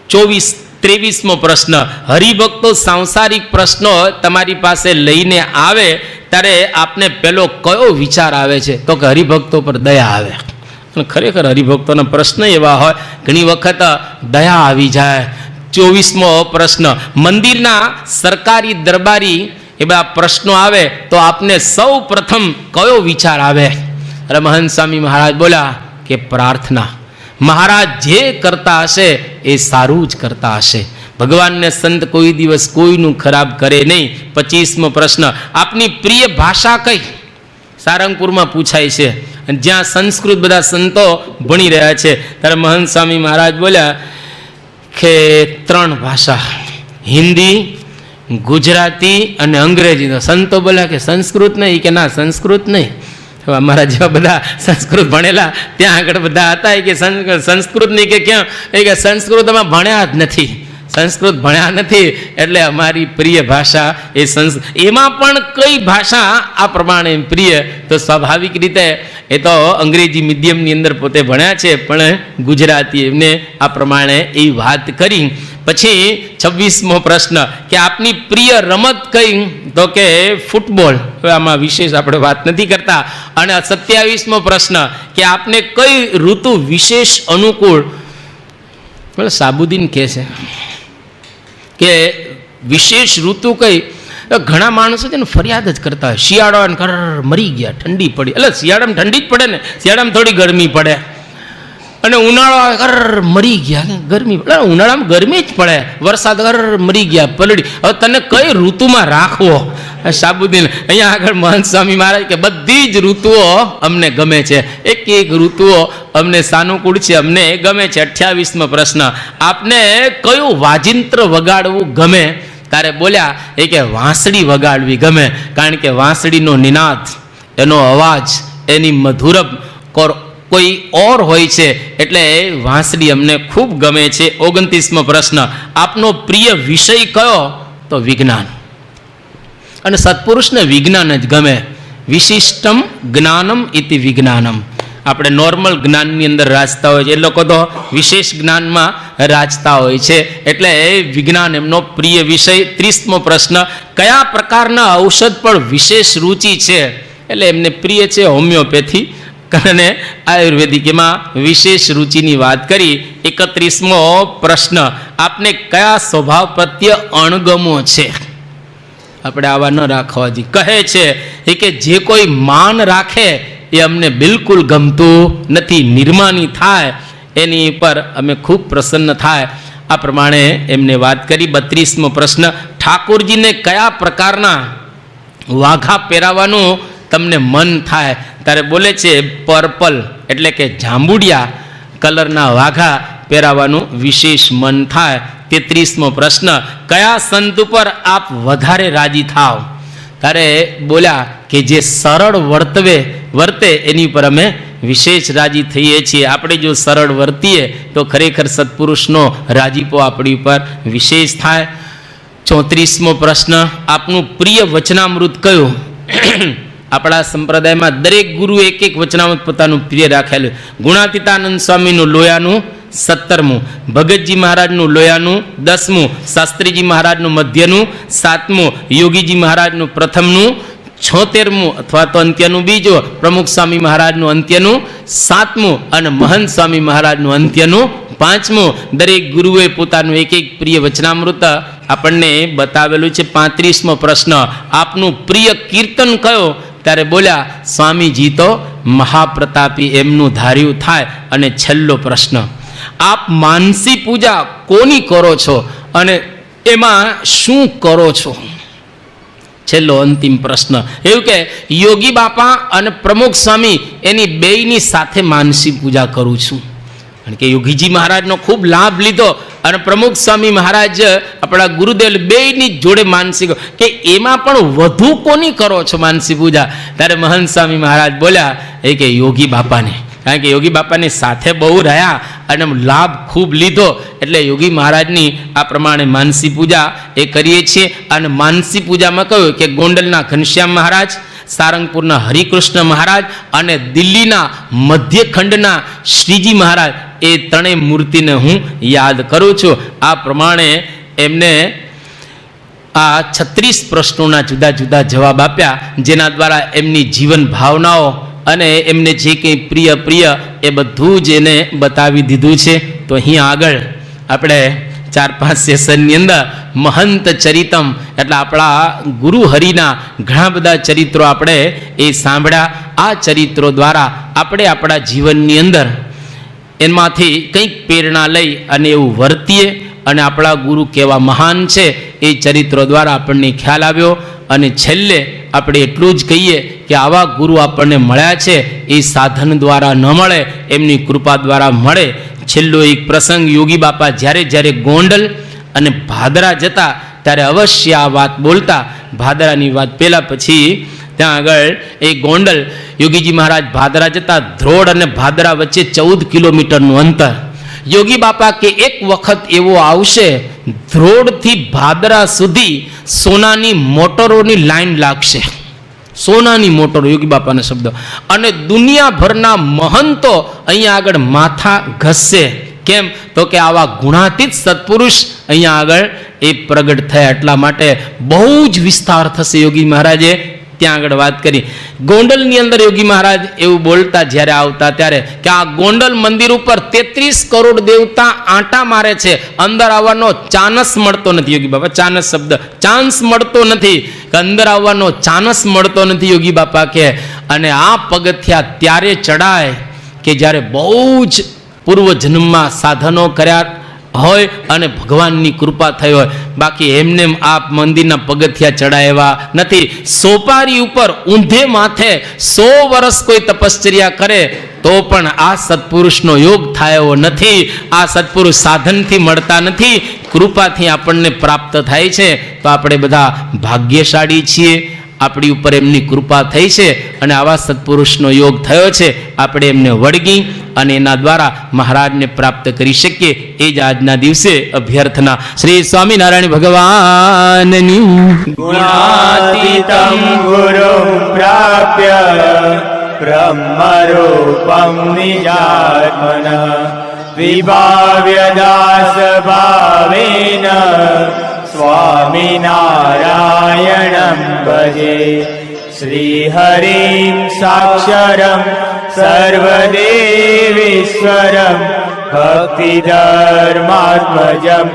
23મો પ્રશ્ન, હરિભક્તો સાંસારિક પ્રશ્નો તમારી પાસે લઈને આવે ત્યારે આપને પેલો કયો વિચાર આવે છે? તો કે હરિભક્તો પર દયા આવે. અને ખરેખર હરિભક્તોના પ્રશ્ન એવા હોય ઘણી વખત દયા આવી જાય. 24મો પ્રશ્ન, મંદિરના સરકારી દરબારી એ બધા પ્રશ્નો આવે તો આપને સૌ પ્રથમ કયો વિચાર આવે? અરે મહંત સ્વામી મહારાજ બોલ્યા કે પ્રાર્થના. મહારાજ જે કરતા હશે એ સારું જ કરતા હશે. ભગવાનને સંત કોઈ દિવસ કોઈનું ખરાબ કરે નહીં. 25મો પ્રશ્ન, આપની પ્રિય ભાષા કઈ? સારંગપુરમાં પૂછાય છે. અને જ્યાં સંસ્કૃત બધા સંતો ભણી રહ્યા છે ત્યારે મહંત સ્વામી મહારાજ બોલ્યા કે 3 ભાષા, હિન્દી, ગુજરાતી અને અંગ્રેજી. તો સંતો બોલ્યા કે સંસ્કૃત નહીં? કે ના, સંસ્કૃત નહીં. અમારા જેવા બધા સંસ્કૃત ભણેલા ત્યાં આગળ બધા હતા કે સંસ્કૃત નહીં કે ક્યાં? એ કે સંસ્કૃત અમે ભણ્યા જ નથી, સંસ્કૃત ભણ્યા નથી એટલે અમારી પ્રિય ભાષા એ એમાં પણ કઈ ભાષા આ પ્રમાણે પ્રિય? તો સ્વાભાવિક રીતે એ તો અંગ્રેજી મીડિયમની અંદર પોતે ભણ્યા છે પણ ગુજરાતી એમને આ પ્રમાણે એ વાત કરી. પછી 26મો પ્રશ્ન કે આપની પ્રિય રમત કઈ? તો કે ફૂટબોલ. હવે આમાં વિશેષ આપણે વાત નથી કરતા. અને 27મો પ્રશ્ન કે આપને કઈ ઋતુ વિશેષ અનુકૂળ? સાબુદ્દીન કહે છે કે વિશેષ ઋતુ કઈ? ઘણા માણસો છે ને ફરિયાદ જ કરતા હોય, શિયાળો મરી ગયા, ઠંડી પડી. એટલે શિયાળામાં ઠંડી જ પડે ને, શિયાળામાં થોડી ગરમી પડે. અને ઉનાળો મરી ગયા, ગરમી પડે. ઉનાળામાં ગરમી જ પડે, વરસાદ મરી ગયા, પલળી. હવે તને કઈ ઋતુમાં રાખવો? સાબુદ્દીન અહીંયા આગળ મહંત સ્વામી મહારાજ કે બધી જ ઋતુઓ અમને ગમે છે, એક એક ઋતુઓ અમને સાનુકૂળ છે, અમને ગમે છે. 28મો પ્રશ્ન, આપને કયું વાજિંત્ર વગાડવું ગમે? ત્યારે બોલ્યા એ કે વાંસળી વગાડવી ગમે, કારણ કે વાંસળીનો નિનાદ, એનો અવાજ, એની મધુરબ કોઈ ઓર હોય છે એટલે વાંસળી અમને ખૂબ ગમે છે. 29મો પ્રશ્ન, આપનો પ્રિય વિષય કયો? તો વિજ્ઞાન. અને સત્પુરુષને વિજ્ઞાન જ ગમે. વિશિષ્ટમ જ્ઞાનમ ઇતિ વિજ્ઞાનમ. આપણે નોર્મલ જ્ઞાનની અંદર રાજતા હોય છે, એ લોકો તો વિશેષ જ્ઞાનમાં રાજતા હોય છે, એટલે વિજ્ઞાન એમનો પ્રિય વિષય. 30મો પ્રશ્ન, કયા પ્રકારના ઔષધ પર વિશેષ રુચિ છે? એટલે એમને પ્રિય છે હોમિયોપેથી અને આયુર્વેદિક, એમાં વિશેષ રુચિની વાત કરી. 31મો પ્રશ્ન, આપને કયા સ્વભાવ પ્રત્યે અણગમો છે? આપણે આવા ન રાખવા જોઈએ. કહે છે એ કે જે કોઈ માન રાખે એ અમને બિલકુલ ગમતું નથી, નિર્માની થાય એની પર અમે ખૂબ પ્રસન્ન થાય. આ પ્રમાણે એમને વાત કરી. 32મો પ્રશ્ન, ઠાકોરજીને કયા પ્રકારના વાઘા પહેરાવાનું તમને મન થાય? ત્યારે બોલે છે પર્પલ એટલે કે જાંબુડિયા કલરના વાઘા પહેરાવાનું વિશેષ મન થાય. 33મો પ્રશ્ન, કયા સંત ઉપર આપ વધારે રાજી થાવ? ત્યારે બોલ્યા કે જે સરળ વર્તે એની પર અમે વિશેષ રાજી થઈએ છીએ. આપણે જો સરળ વર્તીએ તો ખરેખર સત્પુરુષનો રાજીપો આપણી ઉપર વિશેષ થાય. 34મો પ્રશ્ન, આપનું પ્રિય વચનામૃત કયું? આપણા સંપ્રદાયમાં દરેક ગુરુ એક એક વચનામૃત પોતાનું પ્રિય રાખેલું. ગુણાતીતાનંદ સ્વામીનું લોયાનું 17મું, ભગતજી મહારાજનું લોયાનું 10મું, શાસ્ત્રીજી મહારાજનું મધ્યનું 7મું, યોગીજી મહારાજનું પ્રથમનું 76મું અથવા તો અંત્યનું બીજું, પ્રમુખ સ્વામી મહારાજનું અંત્યનું 7મું અને મહંત સ્વામી મહારાજનું અંત્યનું 5મું. દરેક ગુરુએ પોતાનું એક એક પ્રિય વચનામૃત આપણને બતાવેલું છે 35મો પ્રશ્ન, આપનું પ્રિય કીર્તન કયો? ત્યારે બોલ્યા સ્વામીજી તો મહાપ્રતાપી, એમનું ધાર્યું થાય. અને છેલ્લો પ્રશ્ન, આપ માનસી પૂજા કોની કરો છો અને એમાં શું કરો છો? છેલ્લો અંતિમ પ્રશ્ન એવું કે યોગી બાપા અને પ્રમુખ સ્વામી એની બેયની સાથે માનસી પૂજા કરું છું. કારણ કે યોગીજી મહારાજનો ખૂબ લાભ લીધો અને પ્રમુખ સ્વામી મહારાજ આપણા ગુરુદેવ બેયની જોડે માનસી, કે એમાં પણ વધુ કોની કરો છો માનસી પૂજા? ત્યારે મહંત સ્વામી મહારાજ બોલ્યા એ કે યોગી બાપાને. કારણ કે યોગી બાપાની સાથે બહુ રહ્યા અને લાભ ખૂબ લીધો, એટલે યોગી મહારાજની આ પ્રમાણે માનસી પૂજા એ કરીએ છીએ. અને માનસી પૂજામાં કહ્યું કે ગોંડલના ઘનશ્યામ મહારાજ, સારંગપુરના હરિકૃષ્ણ મહારાજ અને દિલ્હીના મધ્યખંડના શ્રીજી મહારાજ, એ ત્રણેય મૂર્તિને હું યાદ કરું છું. આ પ્રમાણે એમને આ 36 પ્રશ્નોના જુદા જુદા જવાબ આપ્યા, જેના દ્વારા એમની જીવન ભાવનાઓ અને એમને જે કંઈ પ્રિય એ બધું જ એને બતાવી દીધું છે. તો અહીંયા આગળ આપણે 4-5 સેશનની અંદર મહંત ચરિતમ એટલે આપણા ગુરુ હરિના ઘણા બધા ચરિત્રો આપણે એ સાંભળ્યા. આ ચરિત્રો દ્વારા આપણે આપણા જીવનની અંદર એમાંથી કંઈક પ્રેરણા લઈ અને એવું વર્તીએ અને આપણા ગુરુ કેવા મહાન છે એ ચરિત્રો દ્વારા આપણને ખ્યાલ આવ્યો. અને છેલ્લે આપણે એટલું જ કહીએ કે આવા ગુરુ આપણને મળ્યા છે એ સાધન દ્વારા ન મળે, એમની કૃપા દ્વારા મળે. છેલ્લો એક પ્રસંગ, યોગી બાપા જ્યારે ગોંડલ અને ભાદરા જતા ત્યારે અવશ્ય આ વાત બોલતા. ભાદરાની વાત પહેલાં પછી ત્યાં આગળ એ ગોંડલ યોગીજી મહારાજ ભાદરા જતા, ધ્રોડ અને ભાદરા વચ્ચે 14 કિલોમીટરનું અંતર. યોગી બાપા કે એક વખત એવો આવશે, ધ્રોડથી ભાદરા સુધી સોનાની મોટરોની લાઈન લાગશે. સોનાની મોટરો, યોગી બાપાના શબ્દો. અને દુનિયાભરના મહંતો અહીંયા આગળ માથા ઘસશે. કેમ? તો કે આવા ગુણાતીત સત્પુરુષ અહીંયા આગળ એ પ્રગટ થયા. એટલા માટે બહુ જ વિસ્તાર થશે. યોગી મહારાજે ત્યાં આગળ વાત કરી. ગોંડલની અંદર યોગી મહારાજ એવું બોલતા જ્યારે આવતા ત્યારે કે આ ગોંડલ મંદિર ઉપર 33 કરોડ દેવતા આંટા મારે છે, અંદર આવવાનો ચાન્સ મળતો નથી. યોગી બાપા ચાન્સ શબ્દ, ચાન્સ મળતો નથી, કે અંદર આવવાનો ચાન્સ મળતો નથી યોગી બાપા કે. અને આ પગથિયા ત્યારે ચડાય કે જ્યારે બહુ જ પૂર્વ જન્મમાં સાધનો કર્યા હોય અને ભગવાનની કૃપા થઈ હોય. બાકી એમને આ મંદિરના પગથિયા ચડાવ્યા નથી. સોપારી ઉપર ઊંધે માથે 100 વર્ષ કોઈ તપશ્ચર્યા કરે તો પણ આ સત્પુરુષનો યોગ થયો નથી. આ સત્પુરુષ સાધનથી મળતા નથી, કૃપાથી આપણને પ્રાપ્ત થાય છે. તો આપણે બધા ભાગ્યશાળી છીએ, આપણી ઉપર એમની કૃપા થઈ છે અને આવા સત્પુરુષનો યોગ થયો છે. આપણે એમને વળગી અને એના દ્વારા મહારાજને પ્રાપ્ત કરી શકીએ, એ જ આજના દિવસે અભ્યર્થના. શ્રી સ્વામિનારાયણ ભગવાનની. ગુણાતીતં ગુરું પ્રાપ્ય બ્રહ્મરૂપં નિજાત્મનઃ વિભાવ્ય દાસ ભાવેન સ્વામિનારાયણં ભજે. શ્રીહરિં સાક્ષરં સર્વદેવેશ્વરં ભક્તિધર્માત્મજં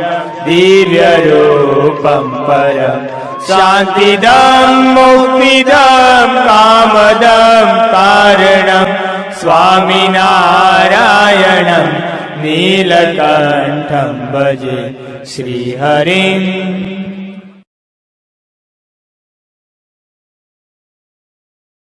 દિવ્યરૂપં પરમ શાંતિદં મુક્તિદં કામદં કારણં સ્વામિનારાયણં નીલકંઠં ભજે. શ્રીહરિં